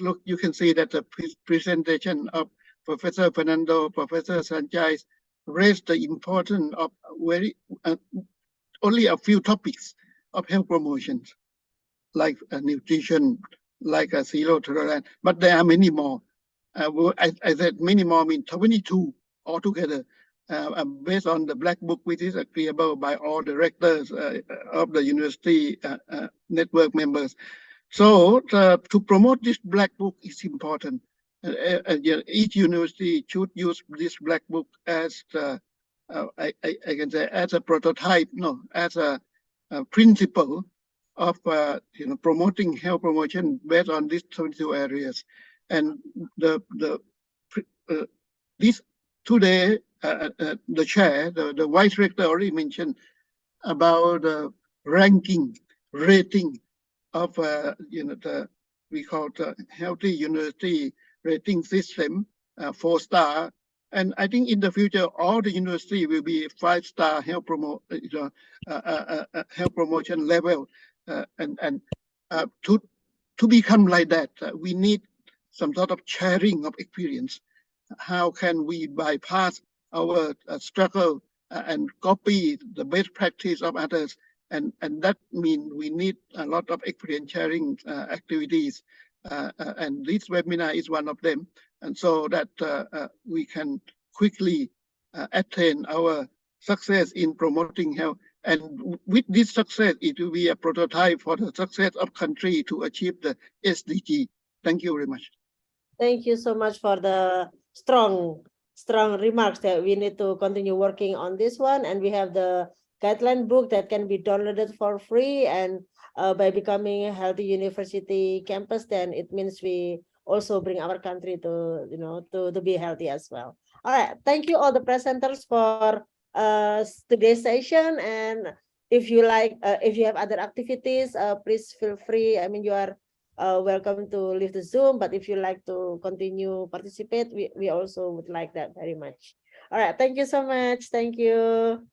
look, you can see that the presentation of Professor Fernando, Professor Sanchez raised the importance of only a few topics of health promotion, like nutrition, like a zero tolerance, but there are many more. I said many more, I mean 22 altogether, based on the Black Book, which is agreeable by all directors of the university network members. So to promote this Black Book is important. Each university should use this Black Book as I can say as a prototype, no, as a principle of promoting health promotion based on these 22 areas. And this today, the chair, the vice rector already mentioned about the ranking, rating of we call the healthy university rating system, 4-star. And I think in the future, all the university will be 5-star health health promotion level. And to become like that, we need some sort of sharing of experience. How can we bypass our struggle and copy the best practice of others? And that means we need a lot of experience sharing activities. And this webinar is one of them. And so that we can quickly attain our success in promoting health. And with this success, it will be a prototype for the success of country to achieve the SDG. Thank you very much. Thank you so much for the strong remarks that we need to continue working on this one. And we have the guideline book that can be downloaded for free. And by becoming a healthy university campus, then it means we also bring our country to, to be healthy as well. All right. Thank you all the presenters for today's session. And if you like, if you have other activities, please feel free. I mean, you are welcome to leave the Zoom, but if you like to continue participate, we also would like that very much. All right, thank you so much. Thank you.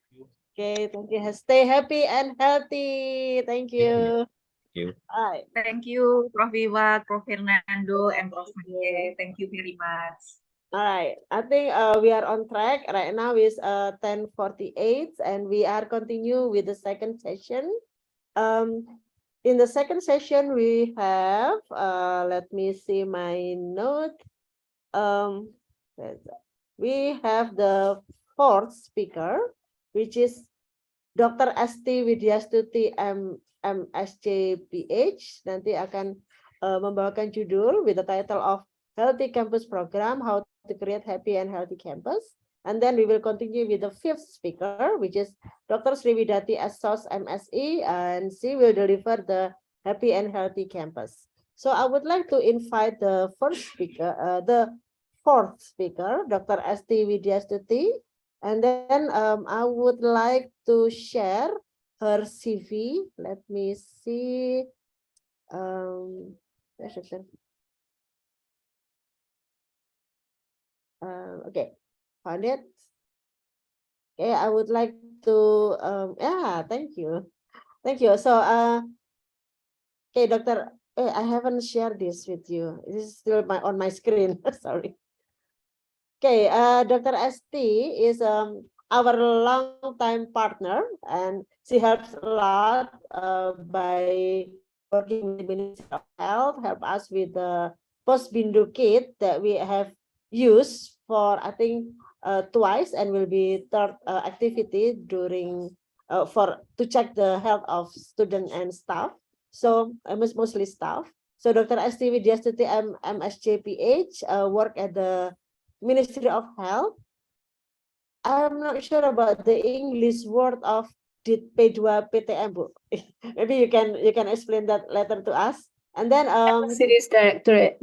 Okay, thank you. Stay happy and healthy. Thank you. Thank you. All right. Thank you, Prof. Wiwat, Prof. Fernando, and Prof. Thank you. Manje. Thank you very much. All right, I think we are on track right now. Is 10:48, and we are continue with the second session. In the second session, we have, let me see my note. We have the fourth speaker, which is Dr. Asti Widyastuti MSc PH. Nanti akan membawakan judul with the title of Healthy Campus Program, How to Create Happy and Healthy Campus. And then we will continue with the fifth speaker, which is Dr. Sriwidati Assos MSE, and she will deliver the Happy and Healthy Campus. So I would like to invite the first speaker, the fourth speaker, Dr. Asti Widyastuti, and then I would like to share her CV. Let me see. Okay, found it. Okay, I would like to, yeah, thank you. Thank you. So Okay, Doctor, I haven't shared this with you. This is still on my screen. Sorry. Okay, Dr. ST is our long-time partner, and she helps a lot by working with the Ministry of Health, help us with the post-bindu kit that we have used for, I think, twice, and will be third activity during to check the health of student and staff. So mostly staff. So Dr. ST Widyastuti MSJPH work at the Ministry of Health. I'm not sure about the English word of P2 PTM, Bu. Maybe you can explain that later to us. And then Series Directorate,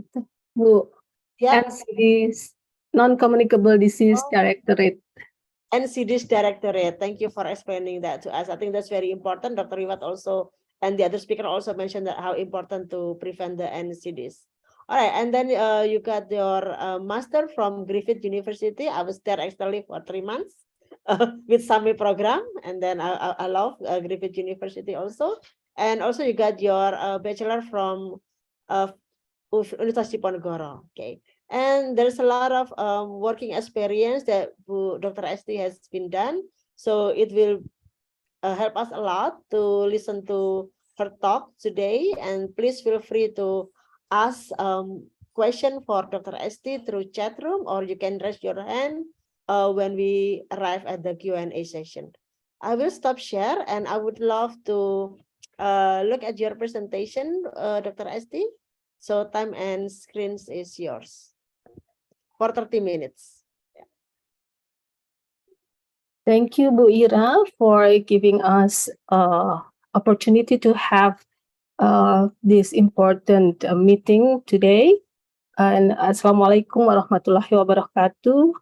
Bu. yeah, NCD's Non-Communicable Disease Oh. Directorate. NCD's Directorate. Thank you for explaining that to us. I think that's very important. Dr. Wiwat also and the other speaker also mentioned that how important to prevent the NCDs. All right, and then you got your master from Griffith University. I was there actually for 3 months with SAMI program, and then I love Griffith University also. And also you got your bachelor from Universitas Diponegoro. Okay, and there's a lot of working experience that Dr. ST has been done. So it will help us a lot to listen to her talk today. And please feel free to ask question for Dr. ST through chat room, or you can raise your hand when we arrive at the Q&A session. I will stop share, and I would love to look at your presentation, Dr. ST. So time and screens is yours for 30 minutes. Thank you, Bu Ira, for giving us opportunity to have this important meeting today. And Assalamualaikum warahmatullahi wabarakatuh.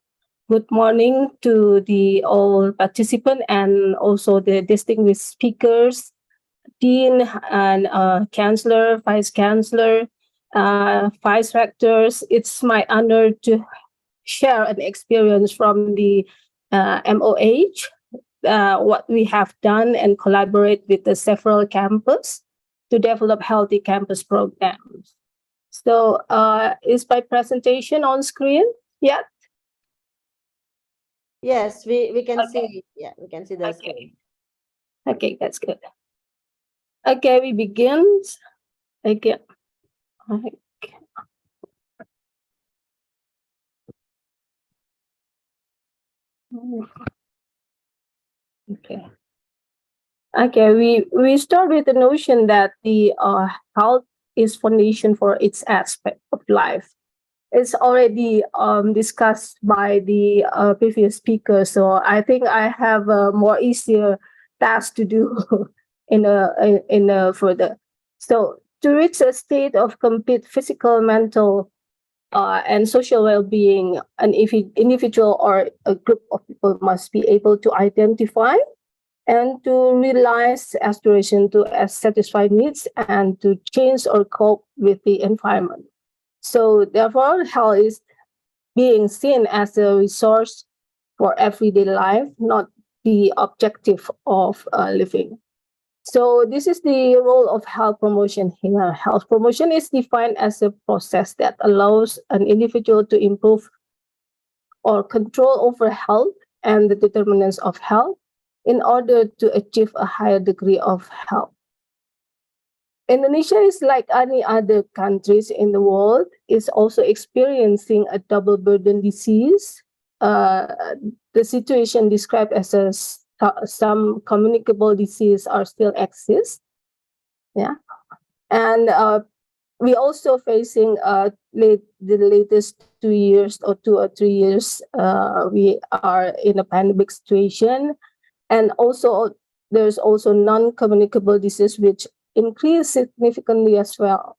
Good morning to the all participants and also the distinguished speakers, dean and chancellor, vice chancellor, vice rectors. It's my honor to share an experience from the MOH, what we have done and collaborate with the several campus to develop healthy campus programs. So is my presentation on screen yet? Yes, we can Okay. see. Yeah, we can see the screen. Okay, that's good. Okay, we begin. Okay. Okay. Okay, we start with the notion that the health is foundation for its aspect of life. It's already discussed by the previous speaker, so I think I have a more easier task to do in a further. So to reach a state of complete physical, mental, and social well-being, an individual or a group of people must be able to identify and to realize aspiration to satisfy needs and to change or cope with the environment. So therefore, health is being seen as a resource for everyday life, not the objective of living. So this is the role of health promotion here. Health promotion is defined as a process that allows an individual to improve or control over health and the determinants of health in order to achieve a higher degree of health. Indonesia is like any other countries in the world, is also experiencing a double burden disease. The situation described as some communicable disease are still exist. Yeah, and we also facing the latest 2 years or 2 or 3 years. We are in a pandemic situation, and also there's also non-communicable disease which increase significantly as well.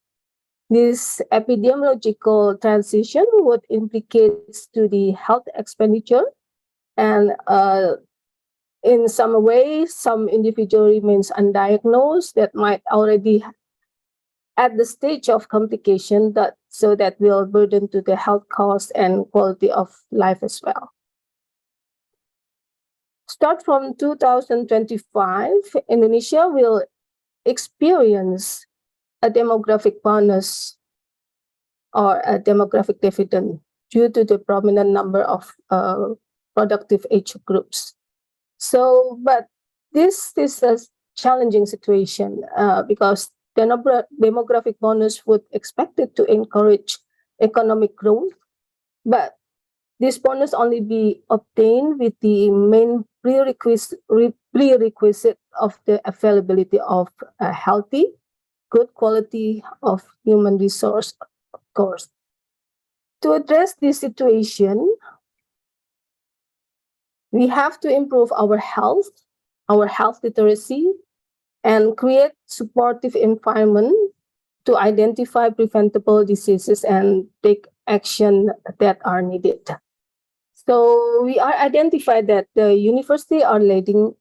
This epidemiological transition would implicates to the health expenditure, and in some ways, some individual remains undiagnosed that might already at the stage of complication, that so that will burden to the health cost and quality of life as well. Start from 2025, Indonesia will experience a demographic bonus or a demographic dividend due to the prominent number of productive age groups. So, but this is a challenging situation because the demographic bonus would expected to encourage economic growth, but this bonus only be obtained with the main prerequisite of the availability of a healthy, good quality of human resource, of course. To address this situation, we have to improve our health literacy, and create supportive environment to identify preventable diseases and take action that are needed. So we are identified that the university are leading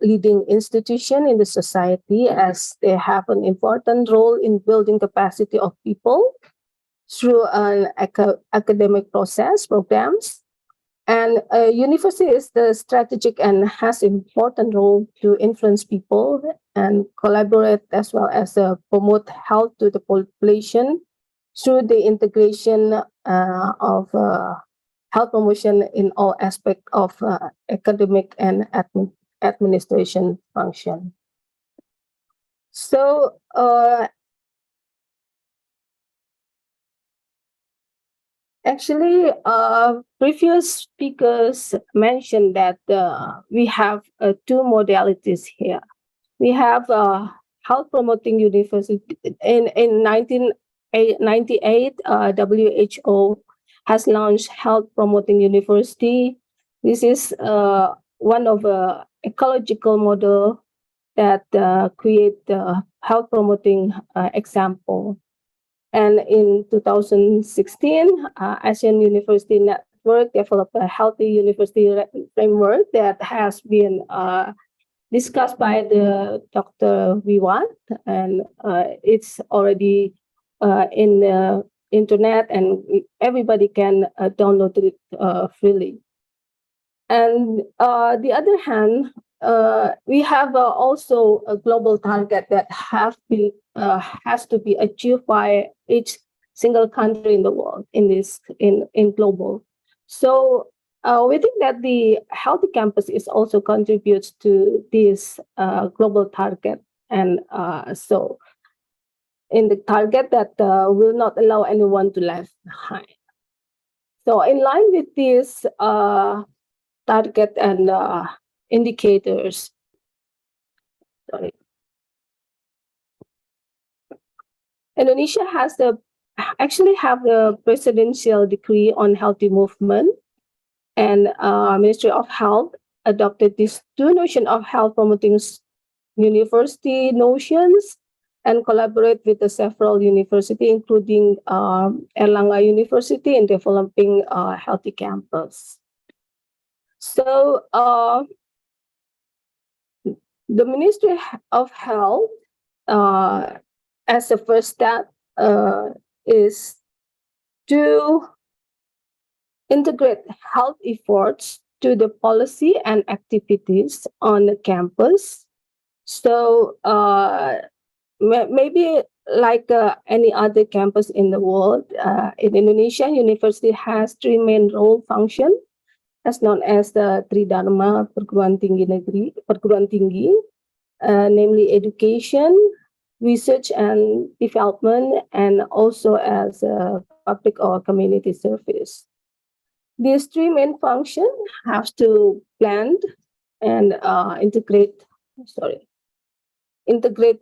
institution in the society, as they have an important role in building capacity of people through an academic process programs. And university is the strategic and has important role to influence people and collaborate, as well as promote health to the population through the integration of health promotion in all aspects of academic and administration function. So actually, previous speakers mentioned that we have two modalities here. We have health promoting university. In 1998, WHO has launched health promoting university. This is one of ecological model that create the health promoting example. And in 2016, ASEAN University Network developed a healthy university framework that has been discussed by the Dr. Viwat, and it's already in the internet, and everybody can download it freely. And the other hand, we have also a global target that has to be achieved by each single country in the world in global. So we think that the healthy campus is also contributes to this global target, and so in the target that will not allow anyone to left behind. So in line with this target and indicators. Sorry. Indonesia actually have the presidential decree on healthy movement, and Ministry of Health adopted these two notion of health promoting university notions, and collaborate with the several university, including Erlangga University, in developing healthy campus. So the Ministry of Health, as a first step, is to integrate health efforts to the policy and activities on the campus. So maybe like any other campus in the world, in Indonesia, university has three main role function, as known as the Tridharma Perguruan Tinggi, namely education, research and development, and also as a public or community service. These three main functions have to plan and integrate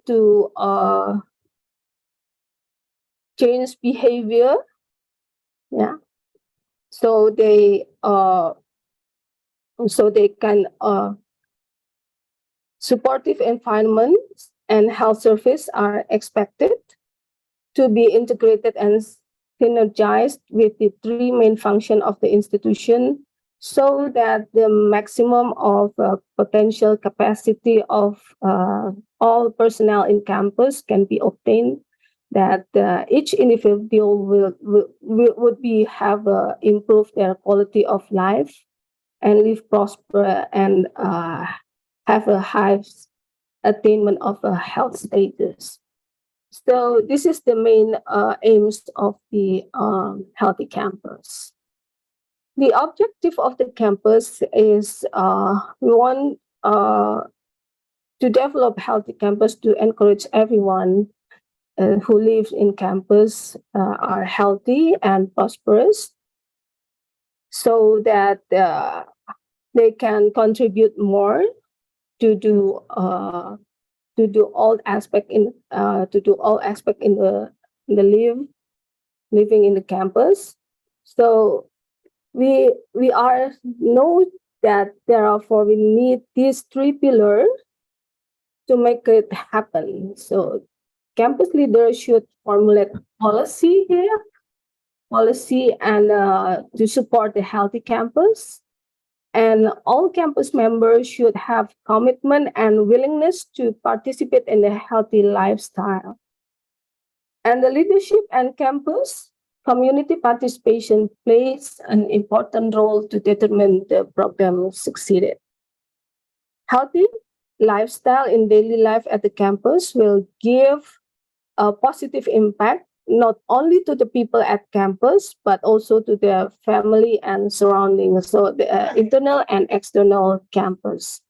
to change behavior. Yeah, so they can supportive environments and health service are expected to be integrated and synergized with the three main functions of the institution, so that the maximum of potential capacity of all personnel in campus can be obtained, that each individual would have improved their quality of life and live prosper, and have a high attainment of a health status. So this is the main aims of the Healthy Campus. The objective of the campus is we want to develop Healthy Campus to encourage everyone who lives in campus are healthy and prosperous, so that they can contribute more to do all aspect in the living in the campus. So we are know that we need these three pillars to make it happen. So campus leaders should formulate policy and to support the healthy campus. And all campus members should have commitment and willingness to participate in a healthy lifestyle. And the leadership and campus community participation plays an important role to determine the program succeeded. Healthy lifestyle in daily life at the campus will give a positive impact not only to the people at campus but also to their family and surroundings, so the internal and external campus.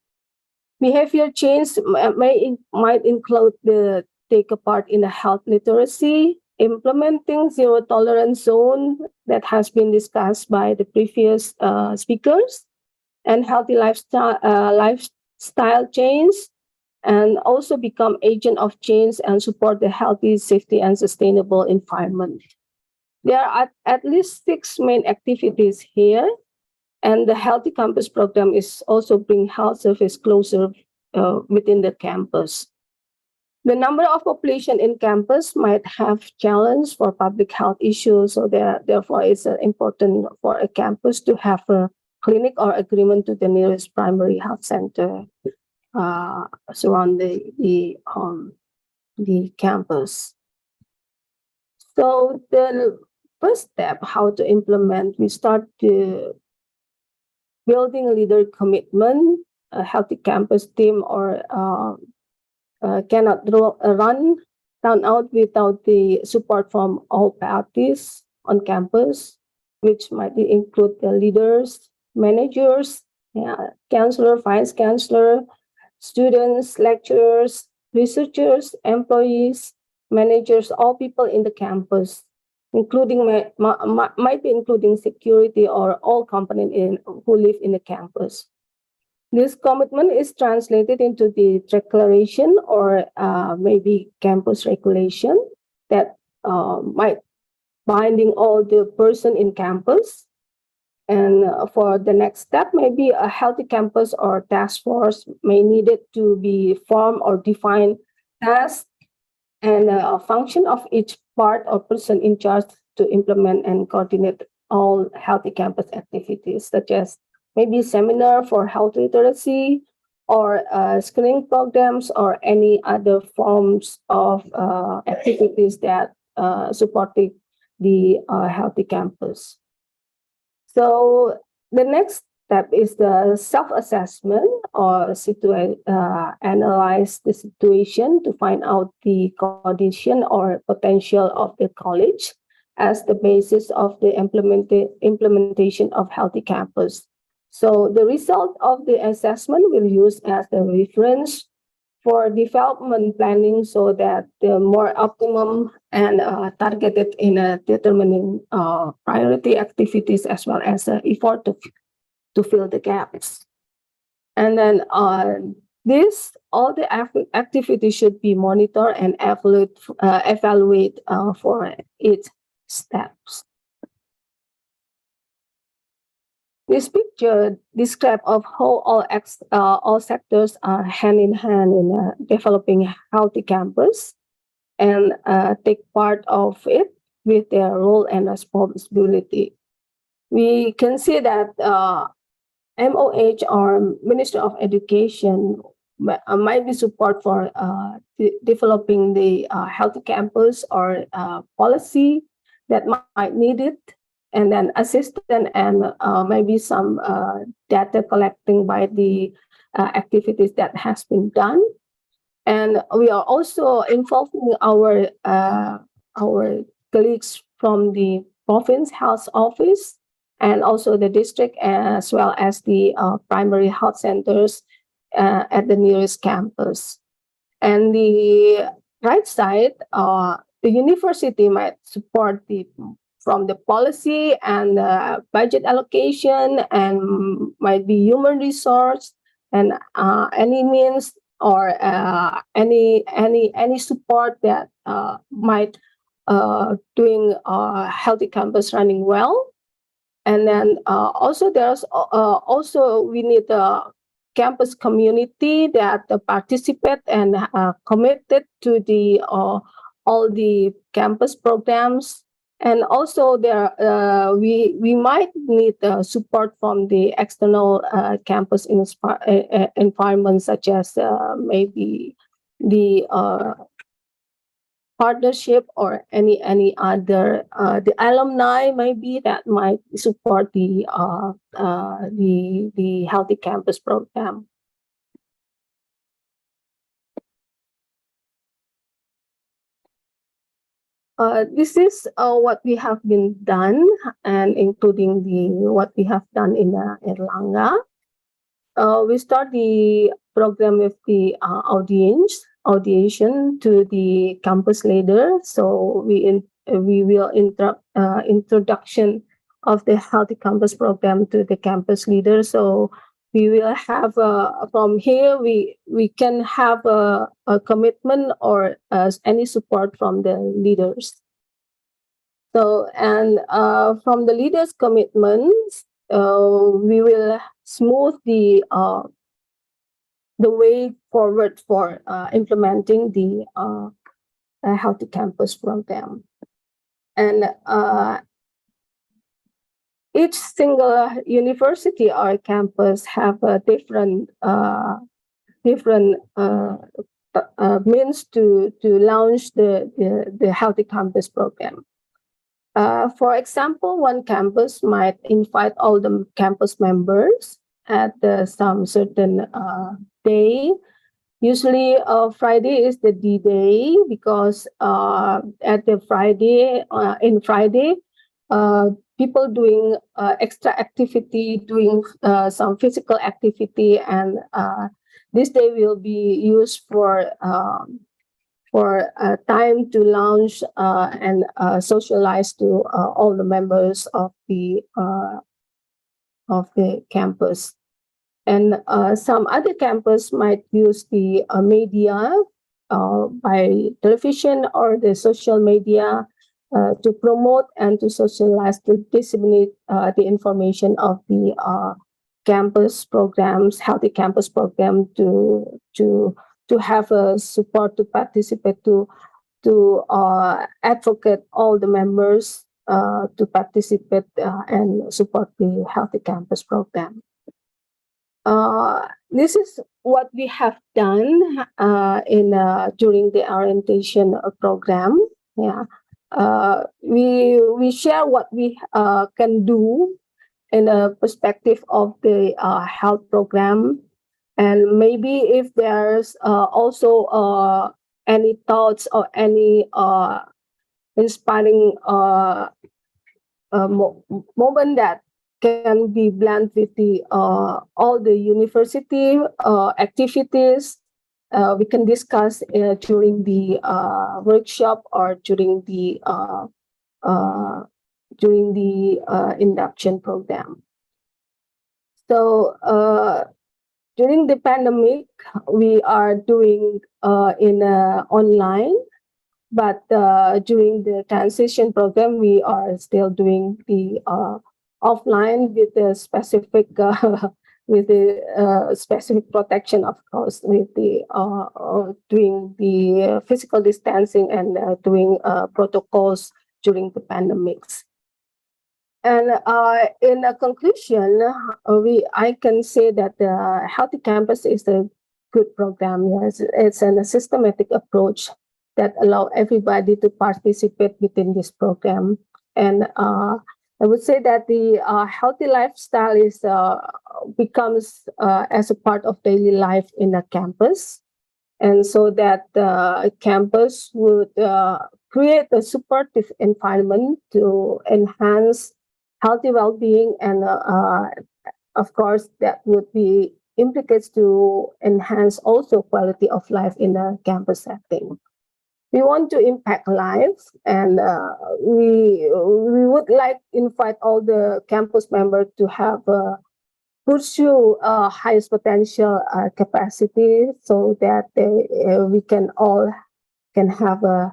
Behavior change might include the take a part in the health literacy, implementing zero tolerance zone that has been discussed by the previous speakers, and healthy lifestyle change, and also become agent of change and support the healthy, safety, and sustainable environment. There are at least 6 main activities here, and the Healthy Campus program is also bring health service closer within the campus. The number of population in campus might have challenge for public health issues, so therefore it's important for a campus to have a clinic or agreement to the nearest primary health center surround the campus. So the first step, how to implement, we start to building leader commitment. A healthy campus team or cannot run turn out without the support from all parties on campus, which might include the leaders, managers, counselor, vice counselor, students, lecturers, researchers, employees, managers, all people in the campus, including might be including security or all components who live in the campus. This commitment is translated into the declaration or maybe campus regulation that might binding all the person in campus. And for the next step, maybe a healthy campus or task force may needed to be formed or define tasks and a function of each part or person in charge to implement and coordinate all healthy campus activities, such as maybe seminar for health literacy or screening programs or any other forms of activities that supporting the healthy campus. So the next step is the self-assessment or analyze the situation to find out the condition or potential of the college as the basis of the implementation of healthy campus. So the result of the assessment will use as the reference for development planning so that the more optimum and targeted in determining priority activities as well as effort to fill the gaps. And then all the activities should be monitored and evaluate for its steps. This picture describes of how all sectors are hand in hand in developing a healthy campus and take part of it with their role and responsibility. We can see that MOH or Minister of Education might be support for developing the healthy campus or policy that might need it, and then assistance and maybe some data collecting by the activities that has been done. And we are also involving our colleagues from the province health office and also the district, as well as the primary health centers at the nearest campus. And the right side, the university might support from the policy and budget allocation, and might be human resource and any means or any support that might doing healthy campus running well. And then also there's also we need a campus community that participate and committed to the all the campus programs. And also there we might need support from the external campus environment, such as maybe the partnership or any other the alumni maybe that might support the healthy campus program. This is what we have been done, and including the what we have done in Erlangga. We start the program with the audition to the campus leader. So we will introduction of the healthy campus program to the campus leader. So we will have from here we can have a commitment or any support from the leaders. So, and from the leaders' commitments, we will smooth the way forward for implementing the healthy campus program. And each single university or campus have a different means to launch the healthy campus program. For example, one campus might invite all the campus members at some certain day. Usually, Friday is the D-Day, because at the Friday, people doing extra activity, doing some physical activity, and this day will be used for time to launch and socialize to all the members of the campus. And some other campus might use the media by television or the social media to promote and to socialize, to disseminate the information of the campus programs, healthy campus program, to have a support, to participate, to advocate all the members to participate and support the healthy campus program. This is what we have done in during the orientation program. Yeah, we share what we can do in a perspective of the health program, and maybe if there's also any thoughts or any inspiring moment that can be blended with the all the university activities, we can discuss during the workshop or during the induction program. So during the pandemic, we are doing in online, but during the transition program, we are still doing the offline with the specific specific protection, of course, with the doing the physical distancing and doing protocols during the pandemics. And in a conclusion, I can say that the Healthy Campus is a good program. Yes, it's a systematic approach that allow everybody to participate within this program. And I would say that the healthy lifestyle is becomes as a part of daily life in a campus. and so that the campus would create a supportive environment to enhance healthy well-being, and of course that would be implicates to enhance also quality of life in the campus setting. We want to impact lives, and we would like invite all the campus members to have pursue highest potential capacity, so that we can all can have a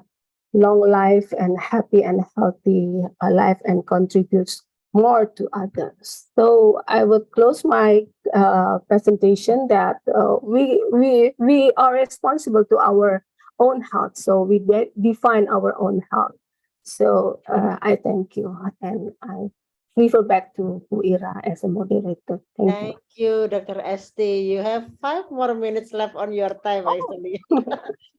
long life and happy and healthy life and contributes more to others. So I would close my presentation that we are responsible to our own health. So we define our own health. So I thank you, and I refer back to Ira as a moderator. Thank you. Thank you, Dr. ST. You have 5 more minutes left on your time, actually.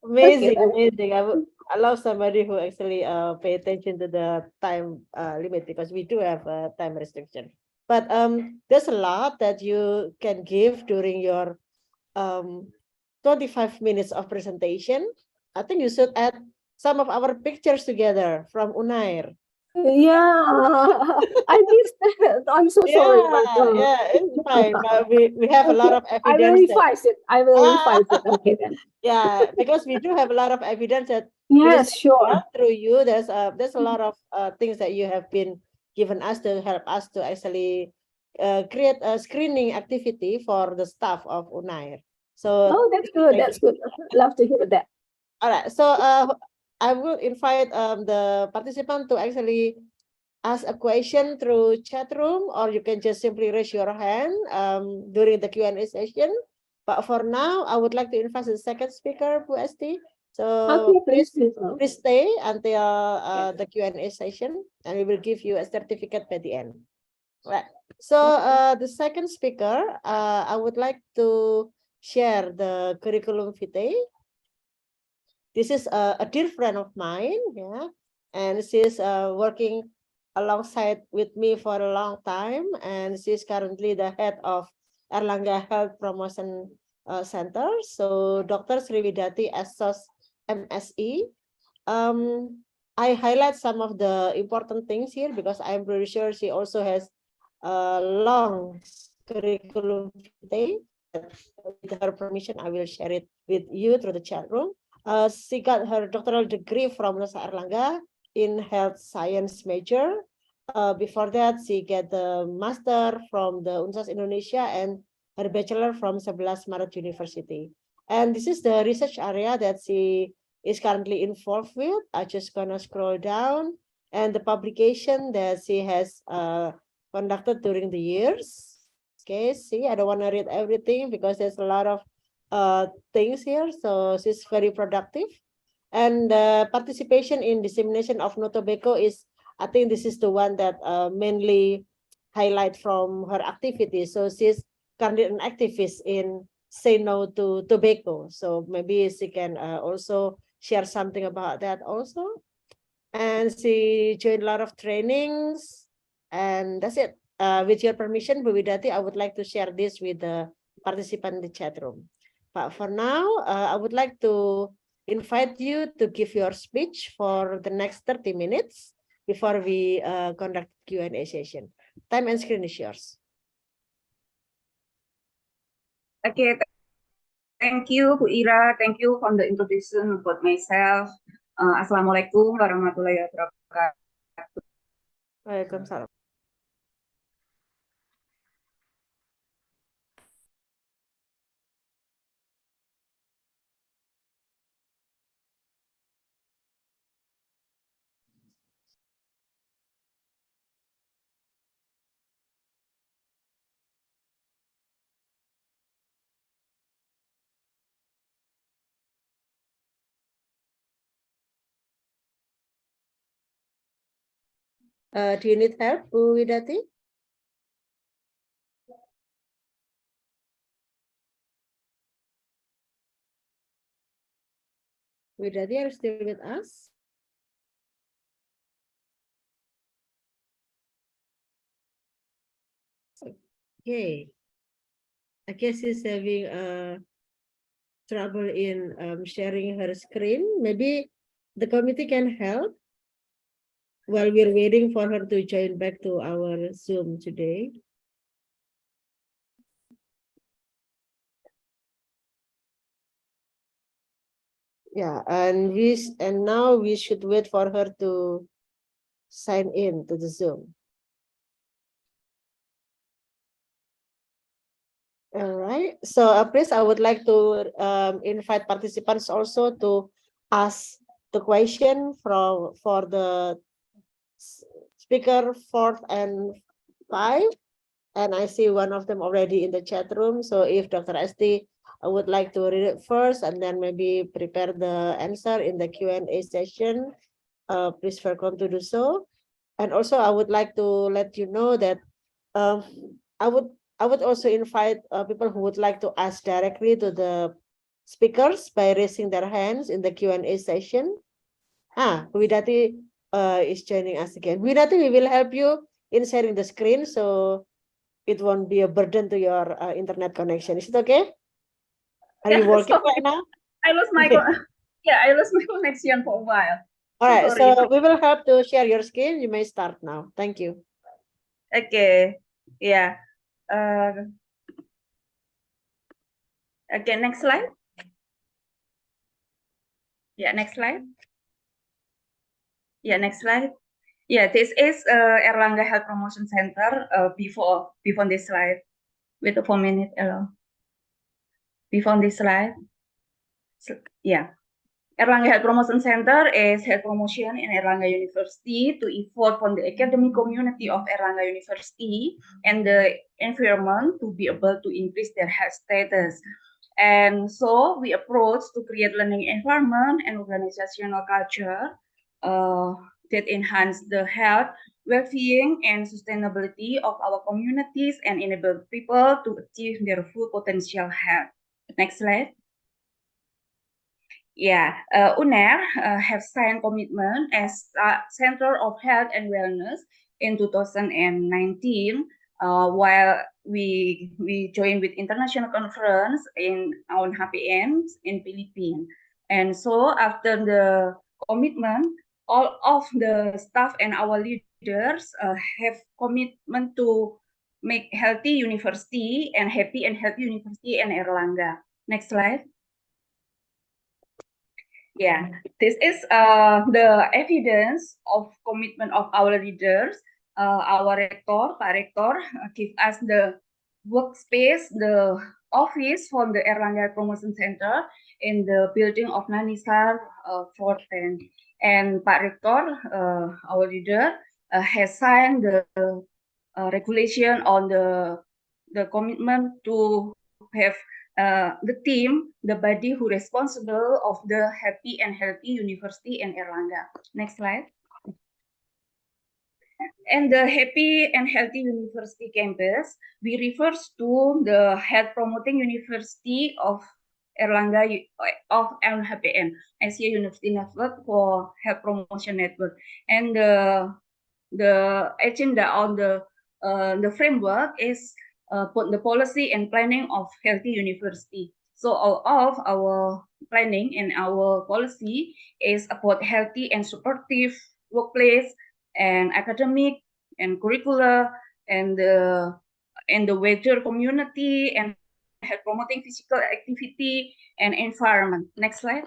Amazing, amazing. I would allow somebody who actually pay attention to the time limit, because we do have a time restriction. But there's a lot that you can give during your 25 minutes of presentation. I think you should add some of our pictures together from Unair. Yeah, I missed that. I'm so sorry, but Yeah, it's fine. But we have a lot okay, of I will evidence that revise it. I will ah, revise it. Okay then. yeah, because we do have a lot of evidence that because Yes, sure. through you, there's a lot of things that you have been given us to help us to actually create a screening activity for the staff of Unair. So Oh, that's good. thank That's you. good. Love to hear that. All right. So I will invite the participant to actually ask a question through chat room, or you can just simply raise your hand during the Q&A session. But for now, I would like to invite the second speaker, Bu Esti. So Okay, please, please. please stay until the Q&A session, and we will give you a certificate by the end. Right. So the second speaker, I would like to share the curriculum vitae. This is a dear friend of mine, yeah, and she's working alongside with me for a long time, and she's currently the head of Erlangga Health Promotion Center. So Dr. Sriwidati Esos MSE. I highlight some of the important things here because I'm pretty sure she also has a long curriculum vitae. With her permission, I will share it with you through the chat room. She got her doctoral degree from Nusa Erlangga in health science major. Before that, she get the master from the Universitas Indonesia and her bachelor from 11 Maret University. And this is the research area that she is currently involved with. I just gonna scroll down, and the publication that she has conducted during the years. Okay, see, I don't want to read everything because there's a lot of things here. So she's very productive. And participation in dissemination of no tobacco is, I think this is the one that mainly highlight from her activities. So she's currently an activist in Say No to Tobacco. So maybe she can also share something about that also. And she joined a lot of trainings, and that's it. With your permission, Bu Widati, I would like to share this with the participant in the chat room. But for now, I would like to invite you to give your speech for the next 30 minutes before we conduct Q&A session. Time and screen is yours. Okay, thank you, Bu Ira. Thank you for the introduction about myself. Assalamualaikum warahmatullahi wabarakatuh. Waalaikumsalam. Do you need help, Bu Widati? Widati, are you still with us? Okay. I guess he's having trouble in sharing her screen. Maybe the committee can help while we're waiting for her to join back to our Zoom today. Yeah, and now we should wait for her to sign in to the Zoom. All right. So please, I would like to invite participants also to ask the question for the speaker 4 and 5. And I see one of them already in the chat room. So if Dr. Esti, I would like to read it first and then maybe prepare the answer in the Q&A session. Please welcome to do so. And also I would like to let you know that I would also invite people who would like to ask directly to the speakers by raising their hands in the Q&A session. Widati is joining us again. Widati, we will help you in sharing the screen so it won't be a burden to your internet connection. Is it okay? Are you working right now? I lost my I lost my connection for a while. All right, Sorry. so we will help to share your screen. You may start now. Thank you. Okay, yeah. Okay, next slide. Yeah, next slide. Yeah, next slide. Yeah, this is Erlangga Health Promotion Center. Before this slide, wait 4 minutes. Before this slide. So, yeah. Erlangga Health Promotion Center is health promotion in Erlangga University to evolve from the academic community of Erlangga University and the environment to be able to increase their health status. And so we approach to create learning environment and organizational culture that enhance the health, well-being, and sustainability of our communities and enable people to achieve their full potential health. Next slide. Yeah, UNER have signed commitment as Center of Health and Wellness in 2019, while we joined with international conference on HPN in Philippines. And so after the commitment, all of the staff and our leaders have commitment to make healthy university and happy and healthy university in Erlangga. Next slide. Yeah, this is the evidence of commitment of our leaders. Our rector, Pak Rector, give us the workspace, the office from the Erlangga Promotion Center in the building of Nanisar 410. And Pak Rector, our leader, has signed the regulation on the commitment to have the team, the body who responsible of the happy and healthy university in Erlangga. Next slide. And the happy and healthy university campus, we refers to the health promoting university of Erlangga of LHPN, Asia University Network for Health Promotion Network. And the agenda on the framework is the policy and planning of healthy university. So all of our planning and our policy is about healthy and supportive workplace and academic and curricular and the wider community and health promoting physical activity and environment. Next slide.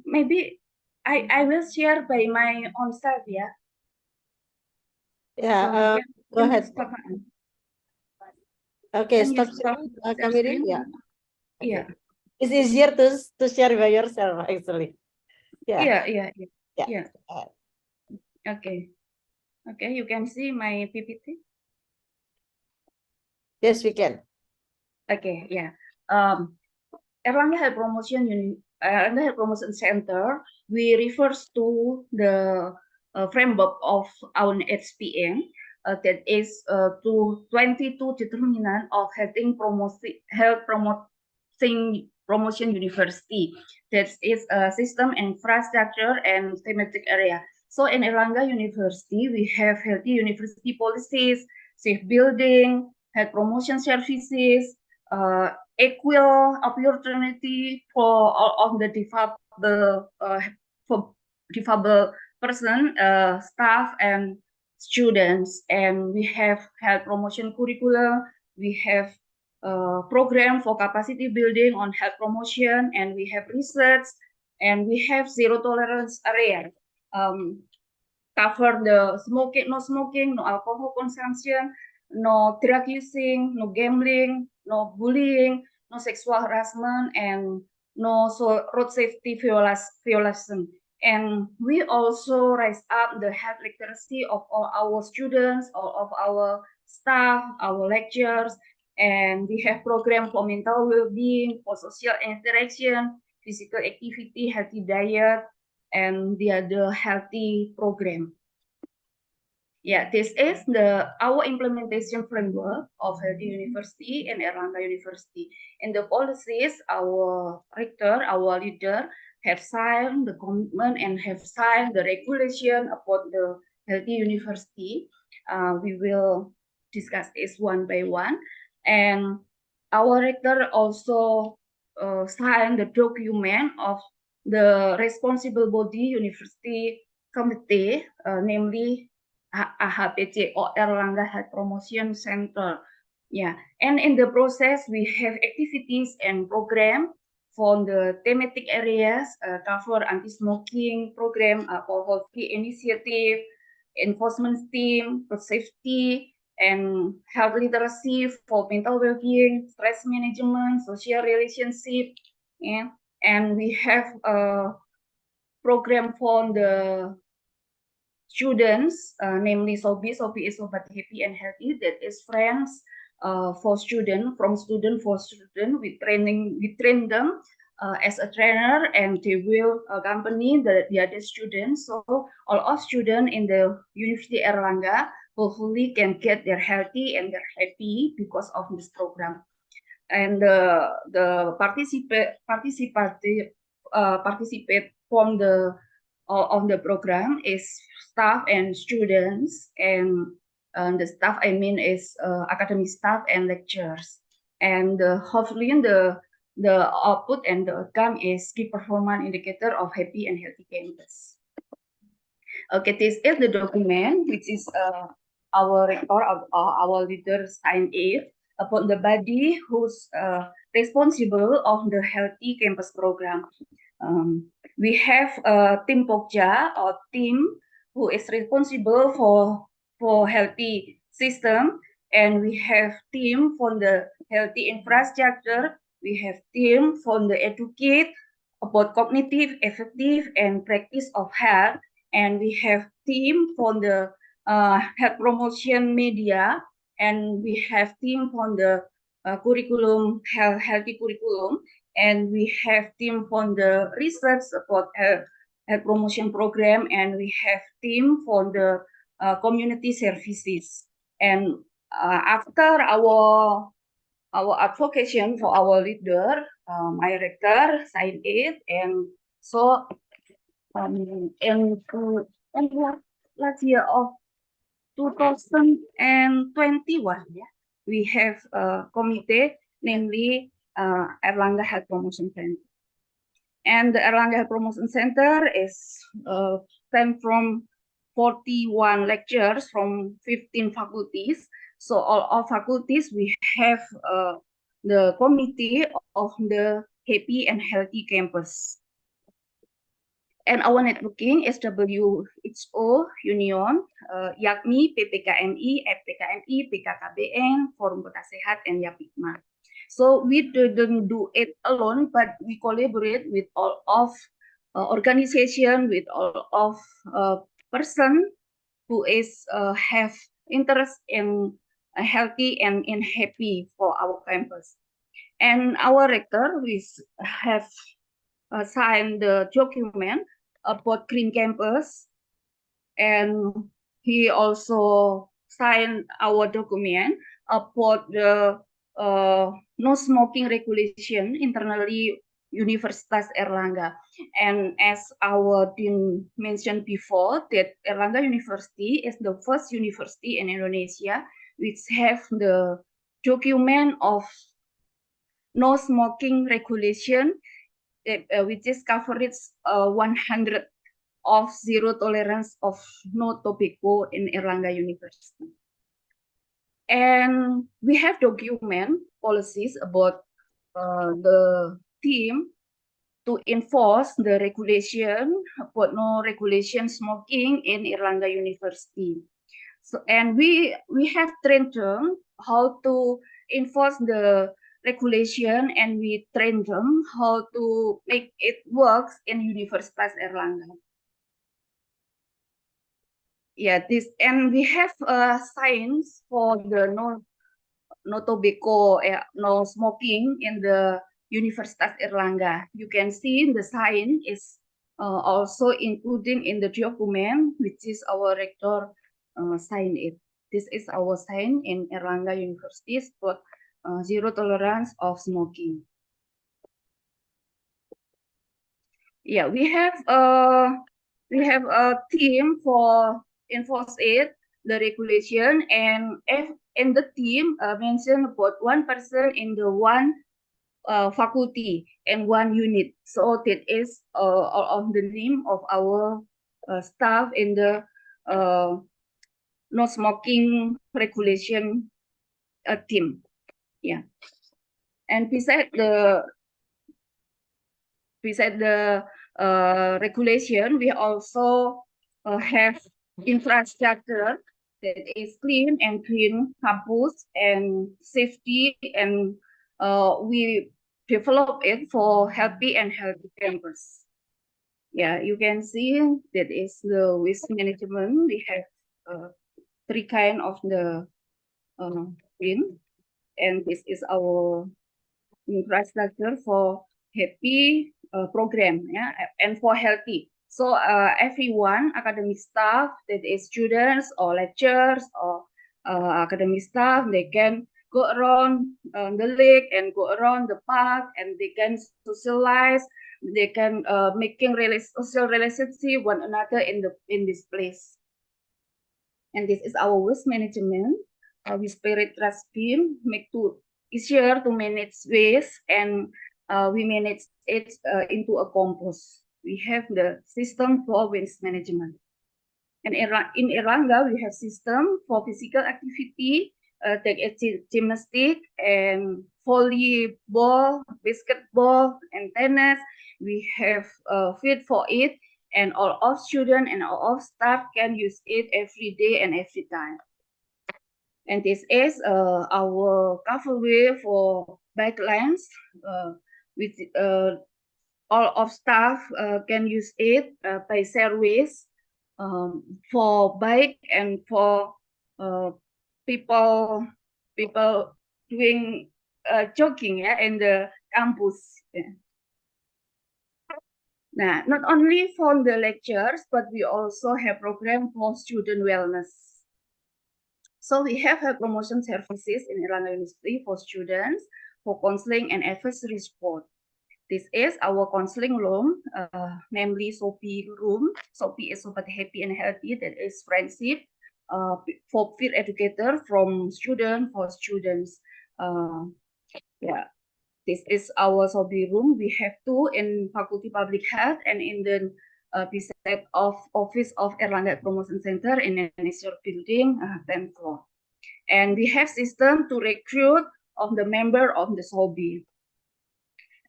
Maybe I will share by my own self, yeah. Yeah, go ahead. Okay, stop sharing. Yeah. Okay. Yeah. It's easier to share by yourself, actually. Yeah. Yeah. Okay. Okay, you can see my PPT. Yes, we can. Okay, yeah. Erlangga Health Promotion Center, we refers to the framework of our HPN that is to 22 determinant of health promotion university. That is a system, infrastructure, and thematic area. So in Erlangga University, we have healthy university policies, safe building, health promotion services, equal opportunity for all of the defable person, staff and students. And we have health promotion curriculum. We have program for capacity building on health promotion, and we have research, and we have zero tolerance area. Cover the smoking, no smoking, no alcohol consumption, no drug using, no gambling, no bullying, no sexual harassment, and no road safety violation. And we also raise up the health literacy of all our students, all of our staff, our lecturers, and we have program for mental well-being, for social interaction, physical activity, healthy diet, and the other healthy program. Yeah, this is our implementation framework of Healthy University and Erlangga University. In the policies, our rector, our leader, have signed the commitment and have signed the regulation about the Healthy University. We will discuss this one by one. And our rector also signed the document of the responsible body university committee, namely AHP or Erlangga Health Promotion Center. Yeah, and in the process, we have activities and program for the thematic areas, cover anti-smoking program, alcohol-free initiative, enforcement team, for safety, and health literacy for mental well-being, stress management, social relationship, yeah. And we have a program for the students, namely Sobi is Sobat Happy and Healthy, that is friends for student, from student for student. We train them as a trainer, and they will accompany the other students. So all of students in the University Erlangga hopefully can get their healthy and they're happy because of this program. And the participate from the of the program is staff and students, and the staff I mean is academic staff and lecturers. And hopefully the output and the outcome is key performance indicator of happy and healthy campus. Okay, this is the document which is our rector, our leader signed it about the body who's responsible of the healthy campus program. We have Tim Pokja, or team who is responsible for healthy system, and we have team for the healthy infrastructure. We have team for the educate about cognitive, effective, and practice of health, and we have team for the health promotion media, and we have team for the curriculum, healthy curriculum, and we have team for the research about health promotion program, and we have team for the community services. And after our advocation for our leader, my rector signed it, and so in last year of 2021, yeah, we have a committee, namely Erlangga Health Promotion Center. And the Erlangga Health Promotion Center is stem from 41 lectures from 15 faculties. So all of faculties, we have the committee of the Happy and Healthy Campus. And our networking is WHO Union, YAKMI, PPKMI, FPKMI, PKKBN, Forum Kota Sehat, and YAPIKMA. So we didn't do it alone, but we collaborate with all of organization, with all of person who is have interest in healthy and in happy for our campus. And our rector, we have signed the document about Green Campus, and he also signed our document about the no smoking regulation internally Universitas Erlangga. And as our dean mentioned before, that Erlangga University is the first university in Indonesia which have the document of no smoking regulation, which is coverage 100 of zero tolerance of no tobacco in Erlangga University. And we have document policies about the team to enforce the regulation about no regulation smoking in Erlangga University. So, and we have trained them how to enforce the regulation, and we train them how to make it works in Universitas Erlangga. Yeah, this, and we have signs for the no tobacco, no smoking in the Universitas Erlangga. You can see the sign is also including in the document, which is our rector sign it. This is our sign in Erlangga University for zero tolerance of smoking. Yeah, we have a team for enforce it, the regulation, and if in the team mentioned about one person in the one faculty and one unit. So that is of the name of our staff in the no smoking regulation team. Yeah, and beside the regulation, we also have infrastructure that is clean and green campus and safety, and we develop it for healthy campus. Yeah, you can see that is the waste management. We have three kind of the bin, and this is our infrastructure for happy program, yeah, and for healthy. So everyone, academic staff, that is students or lecturers or academic staff, they can go around the lake and go around the park, and they can socialize. They can making social relationship one another in this place. And this is our waste management. We spirit trust bin make to easier to manage waste, and we manage it into a compost. We have the system for waste management. And in Erlangga, we have system for physical activity, like gymnastic and volleyball, basketball, and tennis. We have field for it, and all of students and all of staff can use it every day and every time. And this is our coverway for bike lanes, with all of staff can use it by service for bike and for people doing jogging, yeah, in the campus. Yeah. Now, not only for the lectures, but we also have program for student wellness. So we have promotion services in Erlangga University for students, for counseling and advisory support. This is our counseling room, namely SOPI room. SOPI is Sobat Happy and Healthy, that is friendship for peer educator from student for students. Yeah, this is our SOPI room. We have two in Faculty Public Health and in the beside of Office of Erlangga Promotion Center in the National Building, 10th floor. And we have system to recruit of the member of the SOBI.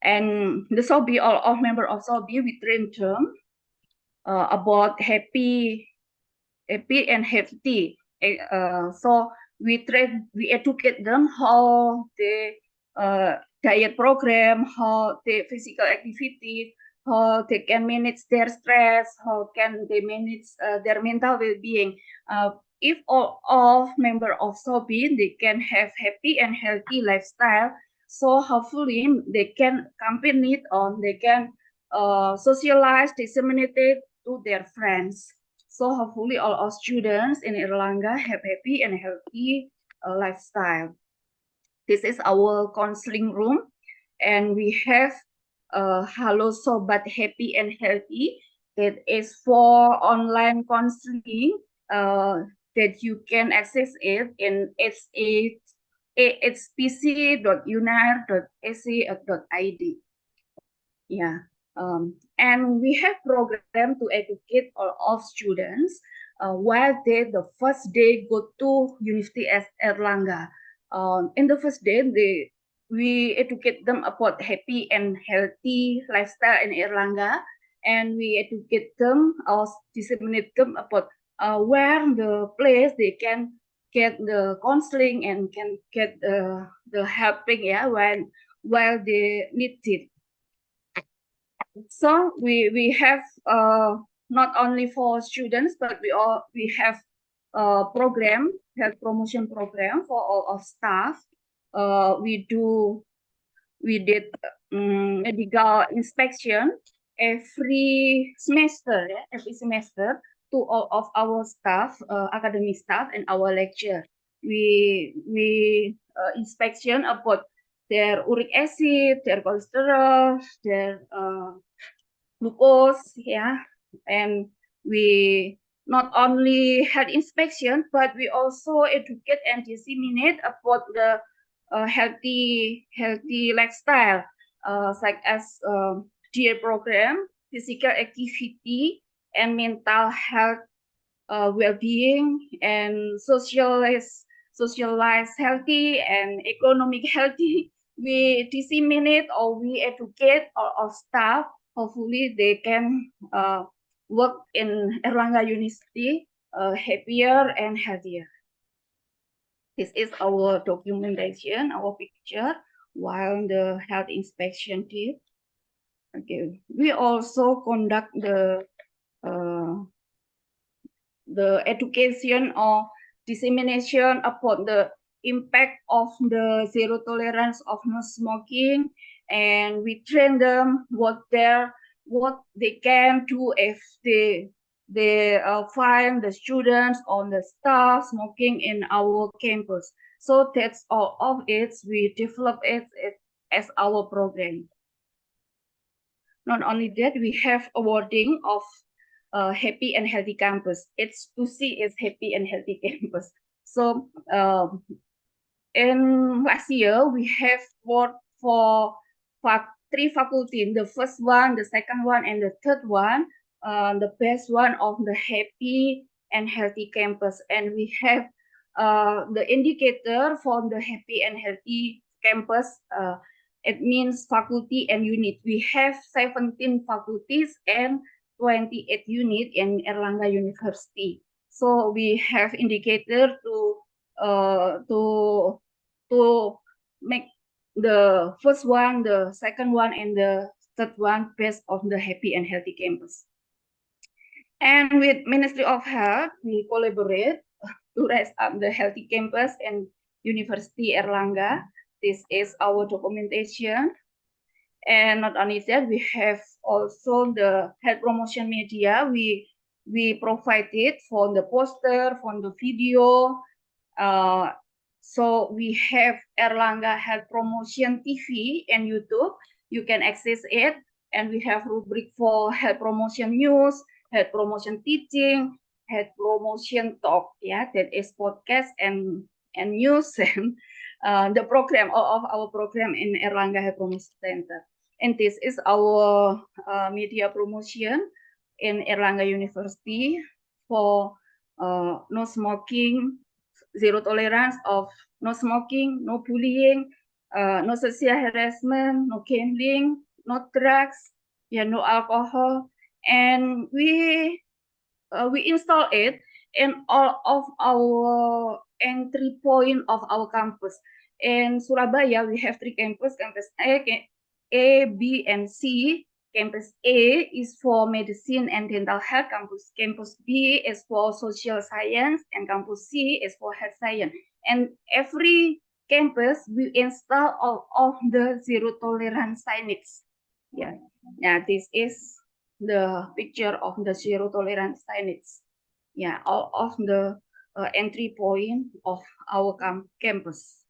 And the SOBI, all of member of SOBI, we train them about happy and healthy. So we educate them how the diet program, how the physical activity, how they can manage their stress, how can they manage their mental well-being. If all of member of SOBI, they can have happy and healthy lifestyle. So hopefully they can campaign it on, they can socialize, disseminate it to their friends. So hopefully all our students in Erlangga have happy and healthy lifestyle. This is our counseling room, and we have Halo Sobat Happy and Healthy, that is for online counseling that you can access it in ahpc.unair.ac.id. Yeah. And we have program to educate all of students while they the first day go to University Erlangga. In the first day, we educate them about happy and healthy lifestyle in Erlangga, and we educate them or disseminate them about where the place they can get the counseling and can get the helping, yeah, while they need it. So we have not only for students, but we have program, health promotion program for all of staff. We did medical inspection every semester, every semester to all of our staff, academic staff, and our lecture. We inspection about their uric acid, their cholesterol, their glucose, yeah, and we not only had inspection, but we also educate and disseminate about the healthy lifestyle, such as DA program, physical activity, and mental health, well-being, and socialize healthy and economic healthy. We disseminate or we educate our staff. Hopefully, they can work in Erlangga University happier and healthier. This is our documentation, our picture while the health inspection did. Okay, we also conduct the education or dissemination about the impact of the zero tolerance of no smoking, and we train them what they can do if they find the students or the staff smoking in our campus. So that's all of it. We develop it as our program. Not only that, we have awarding of happy and healthy campus. It's to see is happy and healthy campus. So in last year we have worked for 3 faculties. The first one, the second one, and the third one. The best one of the happy and healthy campus, and we have the indicator for the happy and healthy campus. It means faculty and unit. We have 17 faculties and 28 units in Erlangga University. So we have indicator to make the first one, the second one, and the third one based on the happy and healthy campus. And with Ministry of Health, we collaborate to raise up the healthy campus and University Erlangga. This is our documentation. And not only that, we have also the health promotion media. We provided for the poster, for the video. So we have Erlangga Health Promotion TV and YouTube. You can access it. And we have rubric for health promotion news, health promotion teaching, health promotion talk. Yeah, that is podcast and news and the program of our program in Erlangga Health Promotion Center. And this is our media promotion in Erlangga University for no smoking, zero tolerance of no smoking, no bullying, no sexual harassment, no gambling, no drugs, yeah, no alcohol, and we install it in all of our entry point of our campus. In Surabaya, we have 3 campus: campus A, B, and C. Campus A is for medicine and dental health. Campus B is for social science, and campus C is for health science. And every campus we install all of the zero tolerance signage. Yeah, this is the picture of the zero tolerance signage. Yeah, all of the entry point of our campus.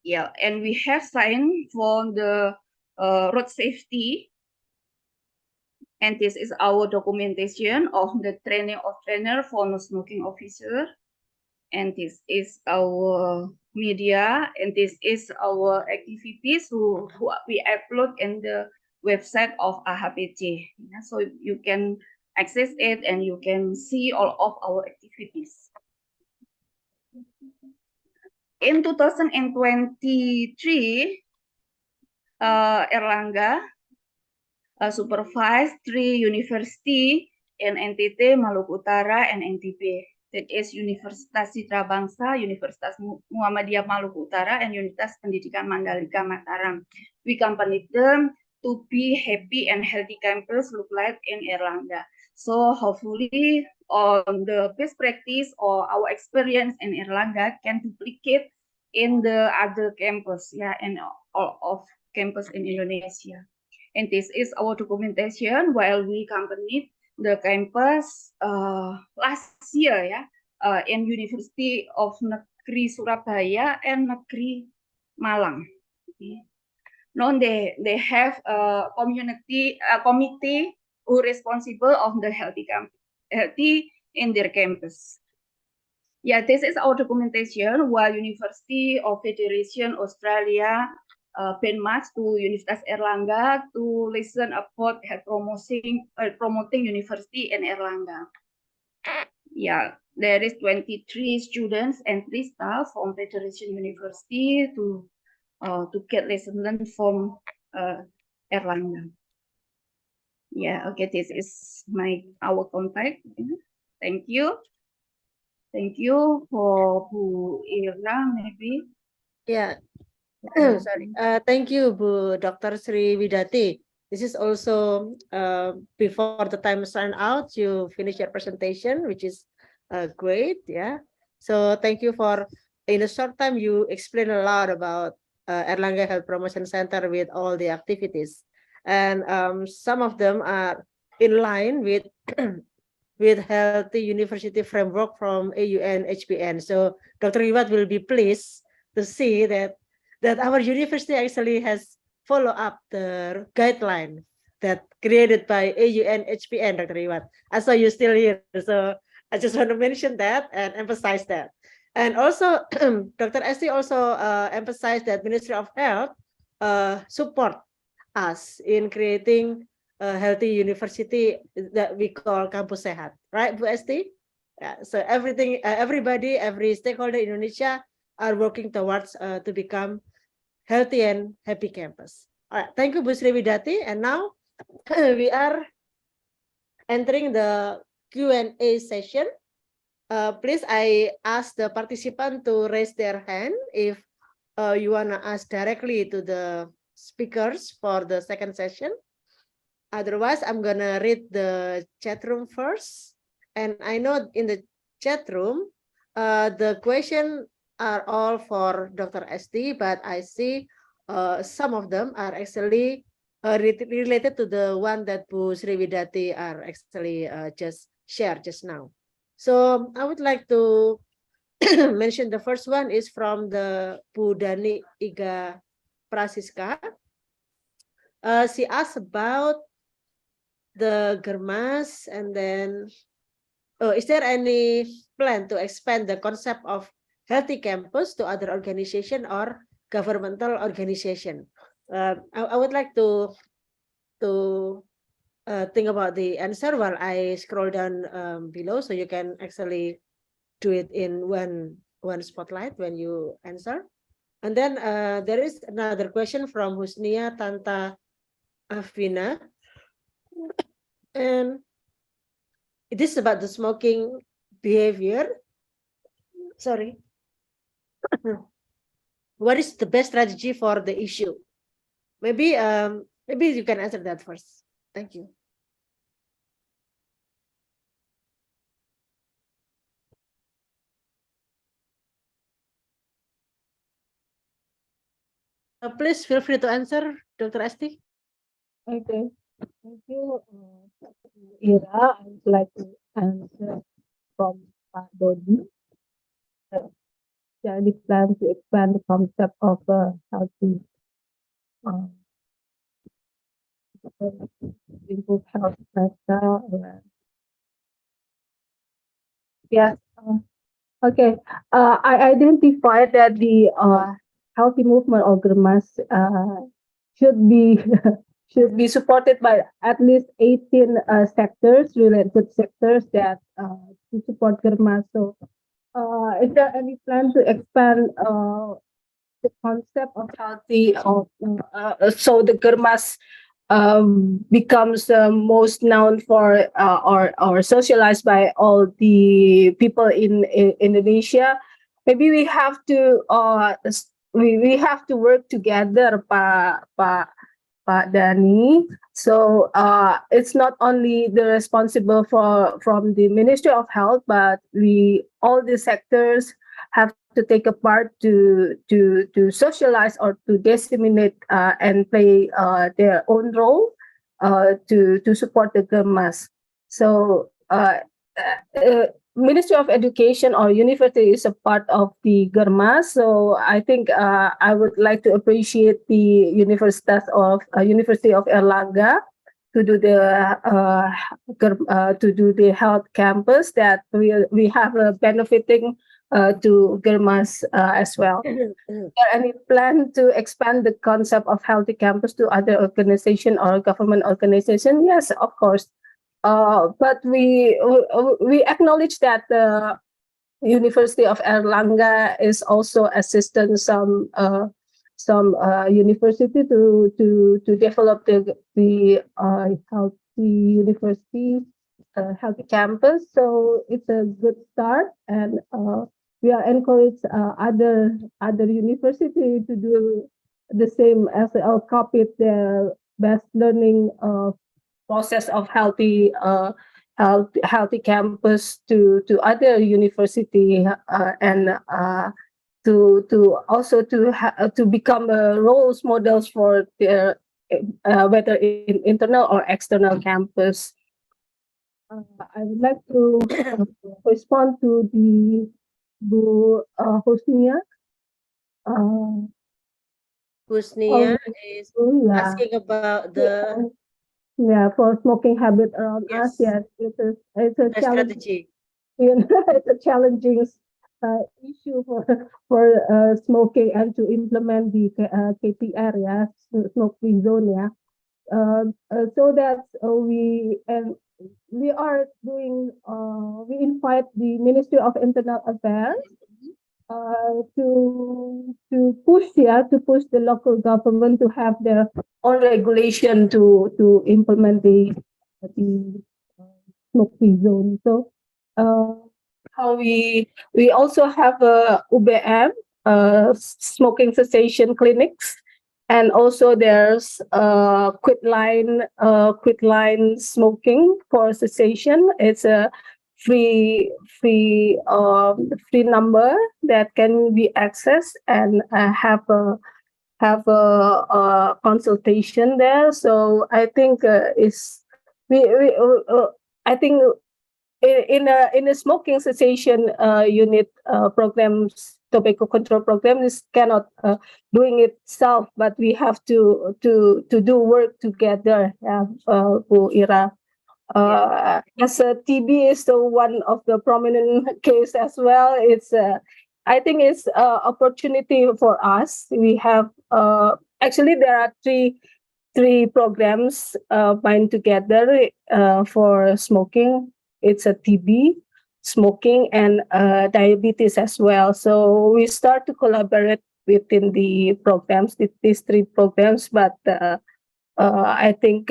Yeah, and we have sign for the road safety. And this is our documentation of the training of trainer for no smoking officer. And this is our media, and this is our activities who we upload in the website of AHPC. So you can access it and you can see all of our activities. In 2023, Erlangga supervised 3 university in NTT, Maluku Utara, and NTB. That is Universitas Citra Bangsa, Universitas Muhammadiyah Maluku Utara, and Universitas Pendidikan Mandalika Mataram. We accompanied them to be happy and healthy campus look like in Erlangga. So hopefully on the best practice or our experience in Erlangga can duplicate in the other campus, and all of campus in Indonesia. And this is our documentation while we accompanied the campus last year, in University of Negeri Surabaya and Negeri Malang. Okay. Now they have a committee who responsible of the healthy in their campus. Yeah, this is our documentation while University of Federation Australia benchmarks to Universitas Erlangga to listen about promoting university in Erlangga. Yeah, there is 23 students and 3 staff from Federation University to get lesson from Erlangga. Yeah, okay, this is our contact. Thank you. Thank you for Bu Ira, maybe. Yeah. Sorry. Thank you, Dr. Sri Widati. This is also before the time run out, you finish your presentation, which is great. Yeah. So thank you for, in a short time, you explain a lot about Erlangga Health Promotion Center with all the activities. And some of them are in line with with Healthy University Framework from AUN HPN. So Dr. Iwat will be pleased to see that our university actually has follow up the guideline that created by AUN HPN, Dr. Iwat. I saw you still here, so I just want to mention that and emphasize that. And also, Dr. Esti also emphasized that Ministry of Health support us in creating a healthy university that we call Kampus Sehat, right, Bu Esti? Yeah, so everything, everybody, every stakeholder in Indonesia are working towards to become healthy and happy campus. All right, thank you, Bu Sri Widati. And now we are entering the Q&A session. Please, I ask the participant to raise their hand if you want to ask directly to the speakers for the second session. Otherwise, I'm going to read the chat room first. And I know in the chat room, the question are all for Dr. SD, but I see some of them are actually related to the one that Bu Sri Widati are actually just shared just now. So I would like to mention the first one is from the Bu Dani Iga Prasiska. She asked about the Germas, and then is there any plan to expand the concept of healthy campus to other organization or governmental organization? I would like to think about the answer while I scroll down below, so you can actually do it in one spotlight when you answer. And then there is another question from Husnia Tanta Afina. And it is about the smoking behavior. Sorry. What is the best strategy for the issue? Maybe you can answer that first. Thank you. Please feel free to answer, Dr. Asti. Okay, thank you, Ira. I would like to answer from Pak Dodi. Jadi plan to expand the concept of healthy, improve health lifestyle. Yes, Okay. I identified that the healthy movement of Germas should be should be supported by at least 18 sectors, related sectors that to support Germas. So, is there any plan to expand the concept of healthy so the Germas becomes most known for or socialized by all the people in Indonesia? Maybe we have to we have to work together, Pak Dani. So it's not only the responsible for from the Ministry of Health, but we all the sectors have to take a part to socialize or to disseminate and play their own role to support the Germas. So Ministry of Education or university is a part of the Germas. So I think I would like to appreciate the University of Erlangga to do the to do the health campus that we have benefiting to Germas as well. Is there any plan to expand the concept of healthy campus to other organization or government organization? Yes, of course. But we acknowledge that the University of Erlangga is also assisting some university to develop the healthy university healthy campus. So it's a good start, and we are encourage other university to do the same as copy their best learning process of healthy campus to other university and to also to become roles models for their whether in internal or external campus. I would like to respond to the Bu Husnia. Uh, Husnia is yeah. asking about the Yeah, for smoking habit around us, yes, yes, it's a the challenge. strategy. It's a challenging issue for smoking and to implement the KP area, smoke-free zone, yeah. So that we are doing we invite the Ministry of Internal Affairs to push the local government to have their own regulation to implement the smoke-free zone. So uh, how we also have a UBM smoking cessation clinics, and also there's quit line smoking for cessation. It's a free free number that can be accessed and have a consultation there. So I think it's we I think in a smoking cessation unit programs, tobacco control program is cannot doing it itself, but we have to do work together, Bu Ira. As a TB is the one of the prominent case as well. It's I think it's opportunity for us. We have actually there are three programs bind together for smoking. It's a TB, smoking, and diabetes as well. So we start to collaborate within the programs, these three programs, but I think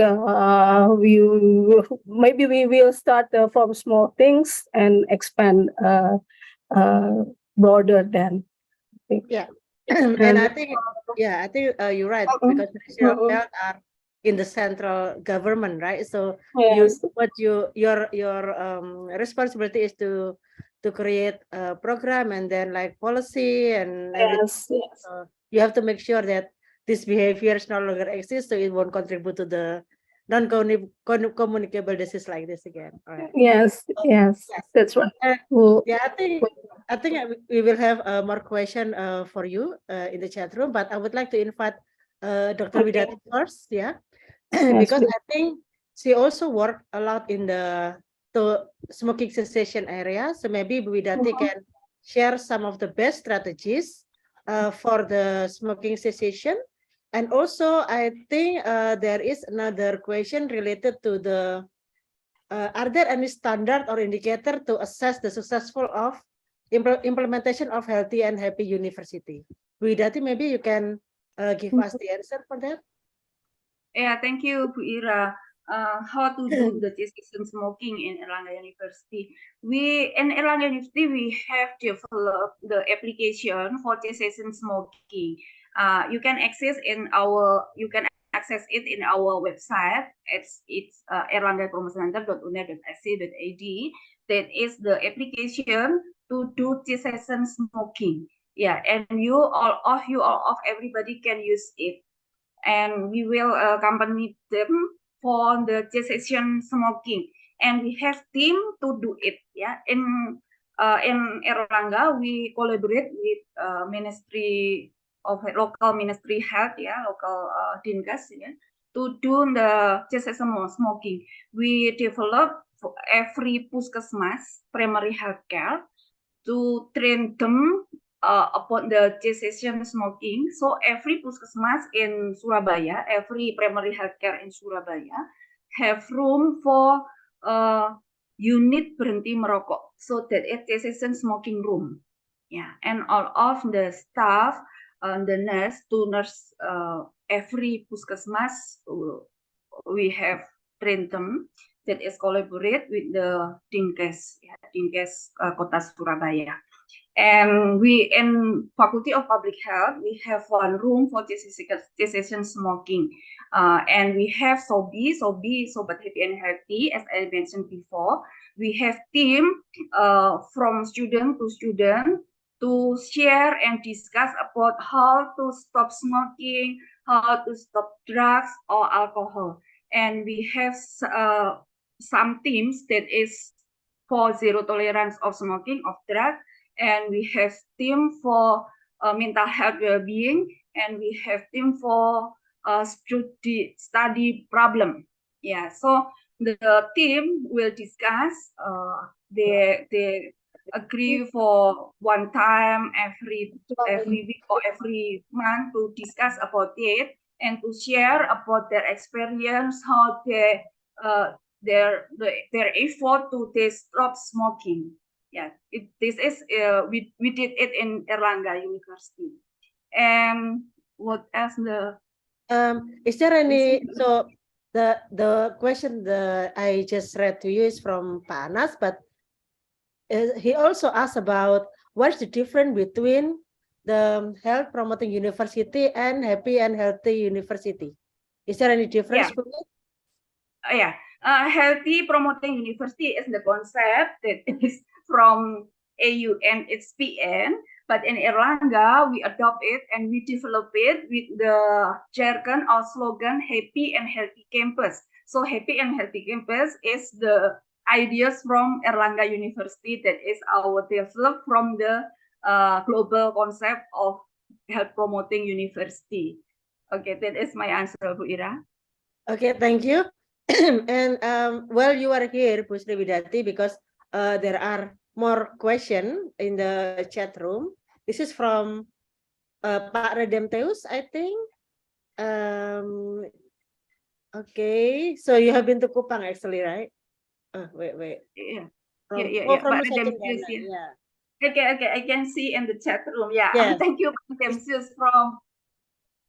maybe we will start from small things and expand broader than. Yeah. And I think you're right, because Ministry of Health are in the central government, right? So Yes. your responsibility is to create a program and then like policy and everything. Yes. So you have to make sure that these behaviors no longer exist, so it won't contribute to the non-communicable disease like this again. All right. Yes. Yes. That's right. Yeah, I think we will have more question for you in the chat room, but I would like to invite Dr. Okay. Widati first, yeah, Yes, because please. I think she also worked a lot in the smoking cessation area. So maybe Widati can share some of the best strategies for the smoking cessation. And also, I think there is another question related to the, are there any standard or indicator to assess the successful of implementation of healthy and happy university? Bu Idati, maybe you can give us the answer for that. Yeah, thank you, Bu Ira. How to do the cessation smoking in Erlangga University? In Erlangga University, we have developed the application for cessation smoking. You can access it in our website. It's erlanggapromocenter.uner.ac.id. That is the application to do cessation smoking. Yeah, and everybody can use it. And we will accompany them for the cessation smoking, and we have team to do it. Yeah, in Erlangga, we collaborate with Ministry of local Ministry Health, local Dinkes, to do the cessation smoking. We develop for every puskesmas primary health care to train them about the cessation smoking. So every puskesmas in Surabaya, every primary healthcare in Surabaya have room for unit berhenti merokok. So that is cessation smoking room. Yeah, and all of the staff, the nurse to nurse every puskesmas, we have trained them. That is collaborate with the Dinkes, Dinkes Kota Surabaya. And we in Faculty of Public Health, we have one room for cessation smoking. And we have Sobat Happy and Healthy, as I mentioned before. We have team from student to student to share and discuss about how to stop smoking, how to stop drugs or alcohol. And we have some teams that is for zero tolerance of smoking, of drugs, and we have team for mental health well-being, and we have team for study problem. Yeah, so the team will discuss. They agree for one time every week or every month to discuss about it and to share about their experience, how they their effort to stop smoking. Yeah, this is we did it in Erlangga University. And what else? Is there any, so the question that I just read to you is from Pak Anas, but he also asked about what's the difference between the health promoting university and happy and healthy university. Is there any difference? Yeah. Healthy promoting university is the concept that is from AUNHPN, but in Erlangga we adopt it and we develop it with the jargon or slogan Happy and Healthy Campus. So Happy and Healthy Campus is the ideas from Erlangga University that is our developed from the global concept of health promoting university. Okay, that is my answer, Bu Ira. Okay, thank you. And well, you are here, Bu Sri Widati, because there are more questions in the chat room. This is from Pak Redemteus, I think. Okay, so you have been to Kupang actually, right? Wait. Yeah. From, yeah. from Pak Redemteus, yeah. Okay, I can see in the chat room. Yeah, Yes. Thank you, Pak Redemteus from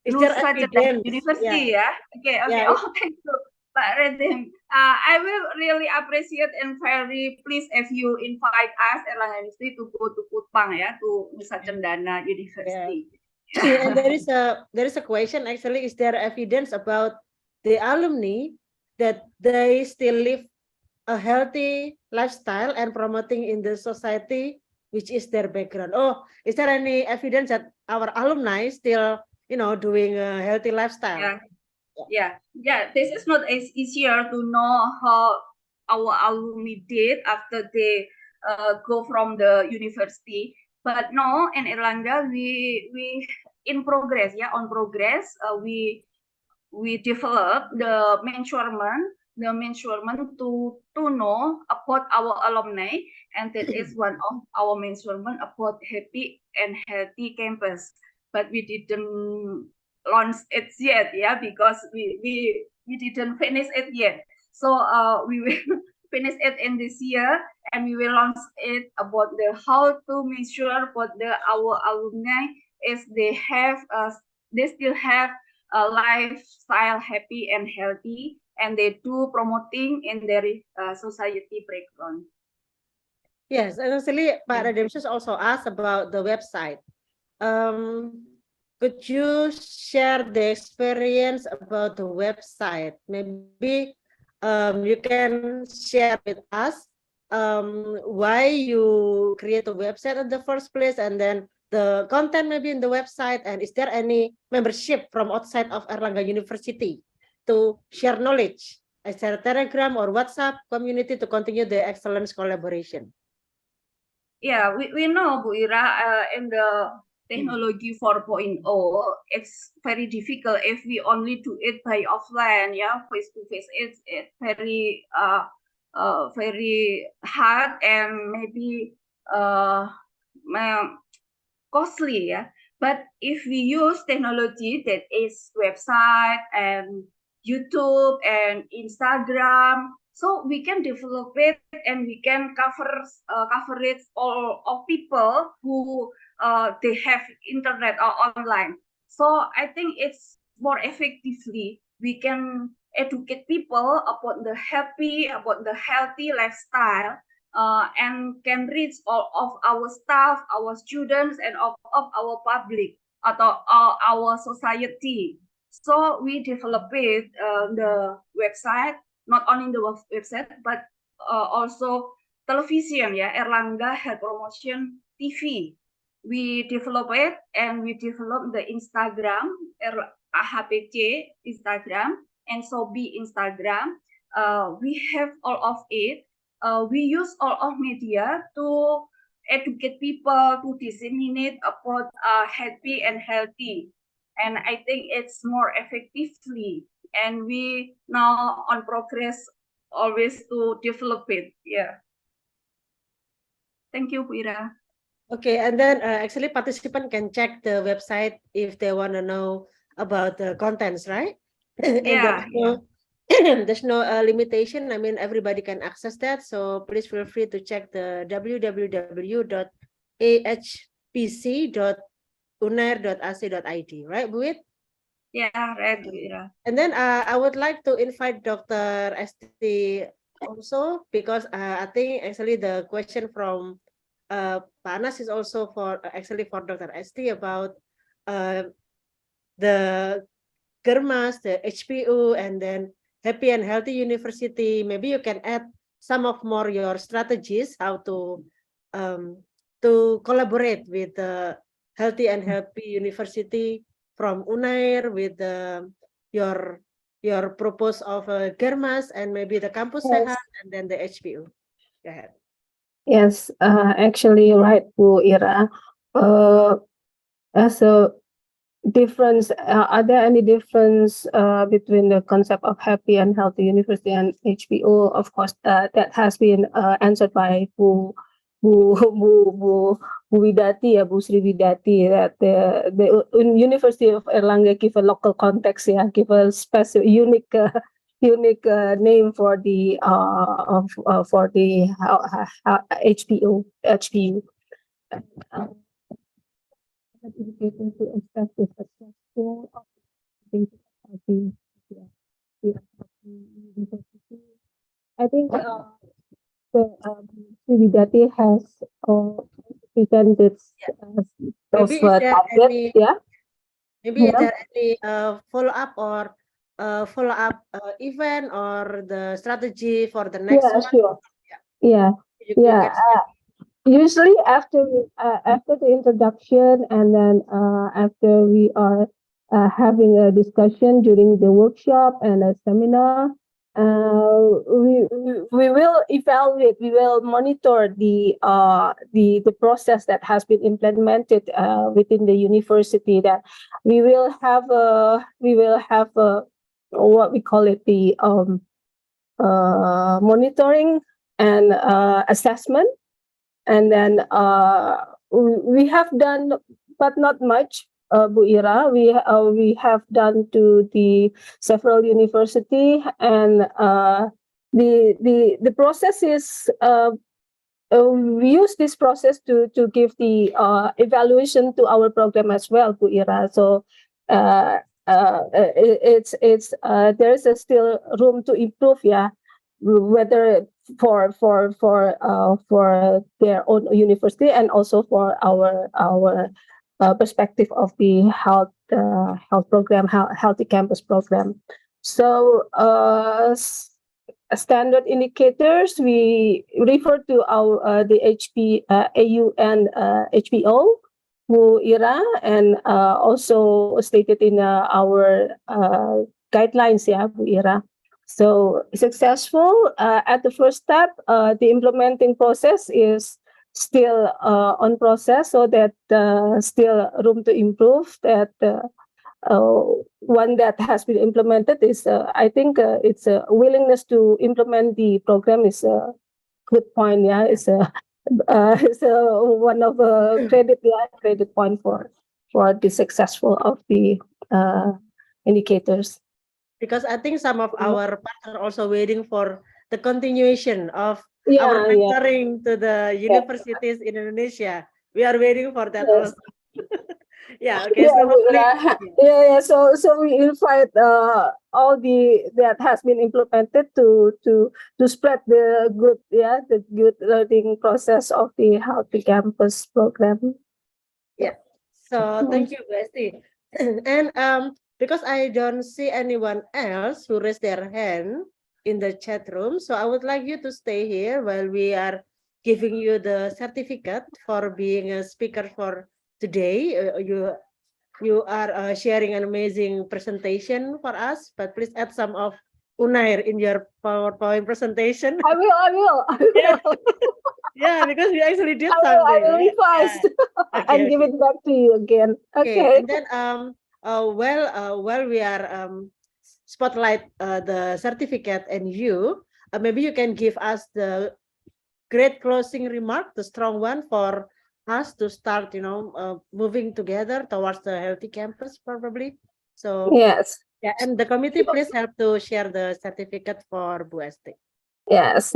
Is there Nusa Tenggara University. Yeah. Okay. Yeah, Oh, thank you, Pak Redem. I will really appreciate and very pleased if you invite us Erlangga University to go to Kupang, to Nusa Tenggara University. Yeah. And there is a question actually. Is there evidence about the alumni that they still live a healthy lifestyle and promoting in the society, which is their background? Oh, is there any evidence that our alumni still, doing a healthy lifestyle? Yeah. This is not as easier to know how our alumni did after they go from the university. But no, in Erlangga we in progress. On progress. We develop the measurement to know about our alumni, and that is one of our measurement about happy and healthy campus. But we didn't launch it yet, yeah, because we didn't finish it yet. So we will finish it in this year, and we will launch it about the how to make sure for our alumni is they still have a lifestyle happy and healthy, and they do promoting in their society background. Yes, and actually, Pak Yeah. Redemptions also asked about the website. Could you share the experience about the website? Maybe you can share with us why you create a website in the first place, and then the content maybe in the website, and is there any membership from outside of Erlangga University to share knowledge? Is there a Telegram or WhatsApp community to continue the excellence collaboration? Yeah, we know, Bu Ira, in the technology 4.0, it's very difficult if we only do it by offline, yeah, face to face. It's very very hard and maybe costly, yeah. But if we use technology that is website and YouTube and Instagram, so we can develop it and we can cover it all of people who they have internet or online. So I think it's more effectively we can educate people about the healthy lifestyle, and can reach all of our staff, our students, and of our public atau our society. So we developed the website, not only the website, but also television, yeah, Erlangga Health Promotion TV. We develop it and we develop the Instagram, AHPC Instagram, and Sobi Instagram. We have all of it. We use all of media to educate people, to disseminate about happy and healthy. And I think it's more effectively. And we now on progress always to develop it. Yeah. Thank you, Bu Ira. Okay, and then actually participant can check the website if they want to know about the contents, right? And Yeah, there's no limitation. I mean, everybody can access that. So please feel free to check the www.ahpc.unair.ac.id, right, Buit? yeah, right, Bu Ira. And then I would like to invite Dr. Esti also, because I think actually the question from Panas is also for actually for Dr. Esti about the Germas, the HPU, and then Happy and Healthy University. Maybe you can add some of more your strategies how to collaborate with the Healthy and Happy University from UNAIR with your propose of Germas and maybe the Campus Yes. Sehat and then the HPU. Go ahead. Yes, actually, right, Bu Ira. As a difference, are there any difference between the concept of happy and healthy university and HPO? Of course, that has been answered by Bu Widati, Bu Sri Widati, that the University of Erlangga give a local context, yeah, give a special unique name for the HPU. Education to assess the successful of the university. I think the Srividati has presented those Maybe is there targets. any Yeah. maybe is Yeah. there any follow up or event or the strategy for the next Yeah, one? sure. Yeah. You Yeah. can share. Usually after the introduction, and then after we are having a discussion during the workshop and a seminar, we will evaluate, we will monitor the process that has been implemented within the university. That we will have a what we call it, the monitoring and assessment And then we have done, but not much, Bu Ira. We have done to the several university, and the process is we use this process to give the evaluation to our program as well, Bu Ira. So it's there is still room to improve, yeah, whether for their own university and also for our perspective of the health program, healthy campus program. So standard indicators, we refer to our the HP AU and HPO, Bu Ira, and also stated in our guidelines, yeah, Bu Ira. So successful at the first step, the implementing process is still on process, so that still room to improve. That one that has been implemented is, I think, it's a willingness to implement the program is a good point. Yeah, it's one of a credit point for the successful of the indicators. Because I think some of our partners are also waiting for the continuation of our Yeah, mentoring to the universities in Indonesia. We are waiting for that yes. also. Yeah, okay. So hopefully, yeah. So we invite all the that has been implemented to spread the good, yeah, the good learning process of the Healthy Campus program. yeah. So thank you, Besti. And because I don't see anyone else who raised their hand in the chat room, so I would like you to stay here while we are giving you the certificate for being a speaker for today. You are sharing an amazing presentation for us, but please add some of Unair in your PowerPoint presentation. I will. Yeah. Yeah, because you actually did I something, will right? revise Yeah. and give it back to you again. Okay. Okay. And then while we are spotlight the certificate and you, maybe you can give us the great closing remark, the strong one for us to start, moving together towards the healthy campus, probably. So Yes. yeah, and the committee, please help to share the certificate for Bu Esti. Yes.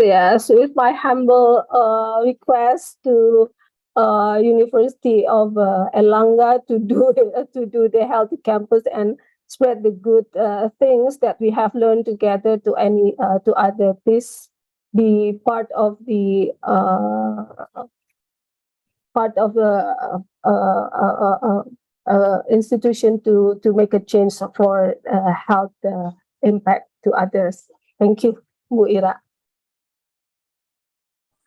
With my humble request to University of Erlangga to do the healthy campus and spread the good things that we have learned together to other. Please be part of the institution to make a change for health impact to others. Thank you, Bu Ira.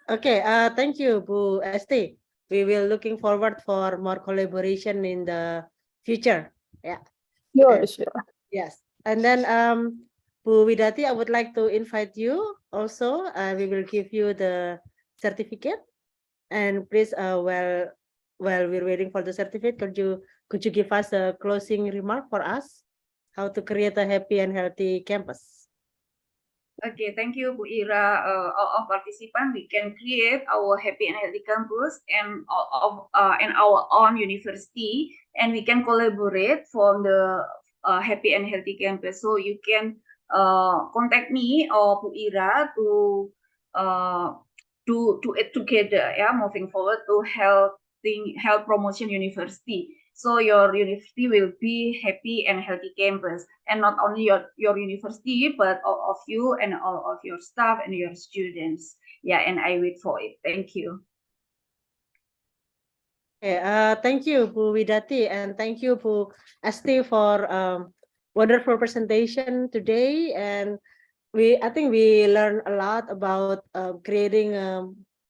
Okay, thank you, Bu Esti. We will looking forward for more collaboration in the future. Yeah. Sure. Yes. And then Bu Widati, I would like to invite you also. We will give you the certificate. And please, while we're waiting for the certificate, could you give us a closing remark for us? How to create a happy and healthy campus? Okay, thank you, Bu Ira. All participants, we can create our happy and healthy campus and our own university, and we can collaborate for the happy and healthy campus. So you can contact me or Bu Ira to it together. Yeah, moving forward to health promotion university. So your university will be happy and healthy campus, and not only your university, but all of you and all of your staff and your students. Yeah, and I wait for it. Thank you. Okay, thank you, Bu Widati, and thank you, Bu Esti, for wonderful presentation today. And I think we learned a lot about creating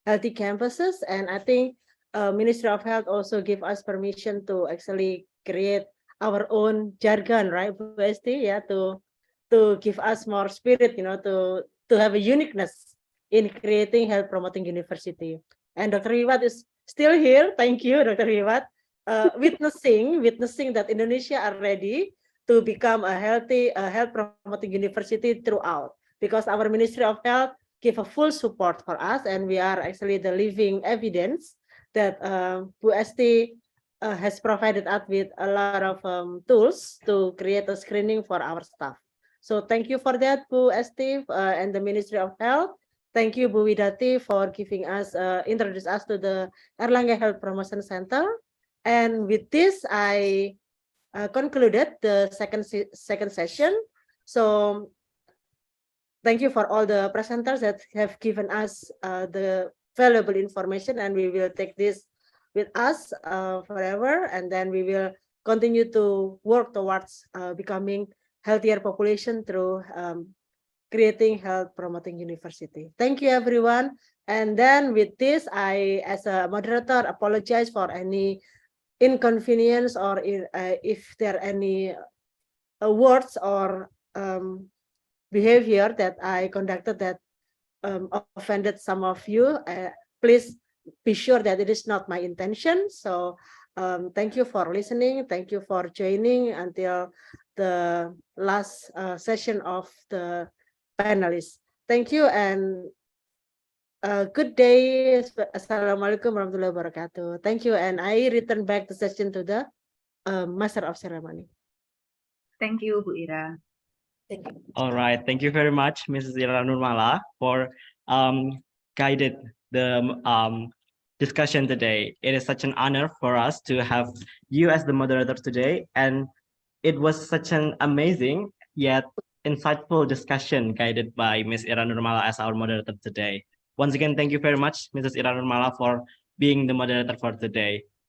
healthy campuses, and I think Ministry of Health also give us permission to actually create our own jargon, right, Bu Esti? Yeah, to give us more spirit, to have a uniqueness in creating health promoting university. And Dr. Wiwat is still here. Thank you, Dr. Wiwat. Witnessing that Indonesia are ready to become a health promoting university throughout, because our Ministry of Health give a full support for us, and we are actually the living evidence that Bu Esti has provided us with a lot of tools to create a screening for our staff. So thank you for that, Bu Esti and the Ministry of Health. Thank you, Bu Widati, for giving us, introduce us to the Erlangga Health Promotion Center. And with this, I concluded the second session. So thank you for all the presenters that have given us the valuable information, and we will take this with us forever, and then we will continue to work towards becoming healthier population through creating health promoting university. Thank you, everyone. And then with this, I, as a moderator, apologize for any inconvenience or if there are any words or behavior that I conducted that offended some of you. Please be sure that it is not my intention. So thank you for listening. Thank you for joining until the last session of the panelists. Thank you and good day. Assalamualaikum warahmatullahi wabarakatuh. Thank you, and I return back the session to the Master of Ceremony. Thank you, Bu Ira. Thank you. All right, thank you very much, Mrs. Ira Nurmala, for guided the discussion today. It is such an honor for us to have you as the moderator today, and it was such an amazing yet insightful discussion guided by Ms. Ira Nurmala as our moderator today. Once again, thank you very much, Mrs. Ira Nurmala, for being the moderator for today.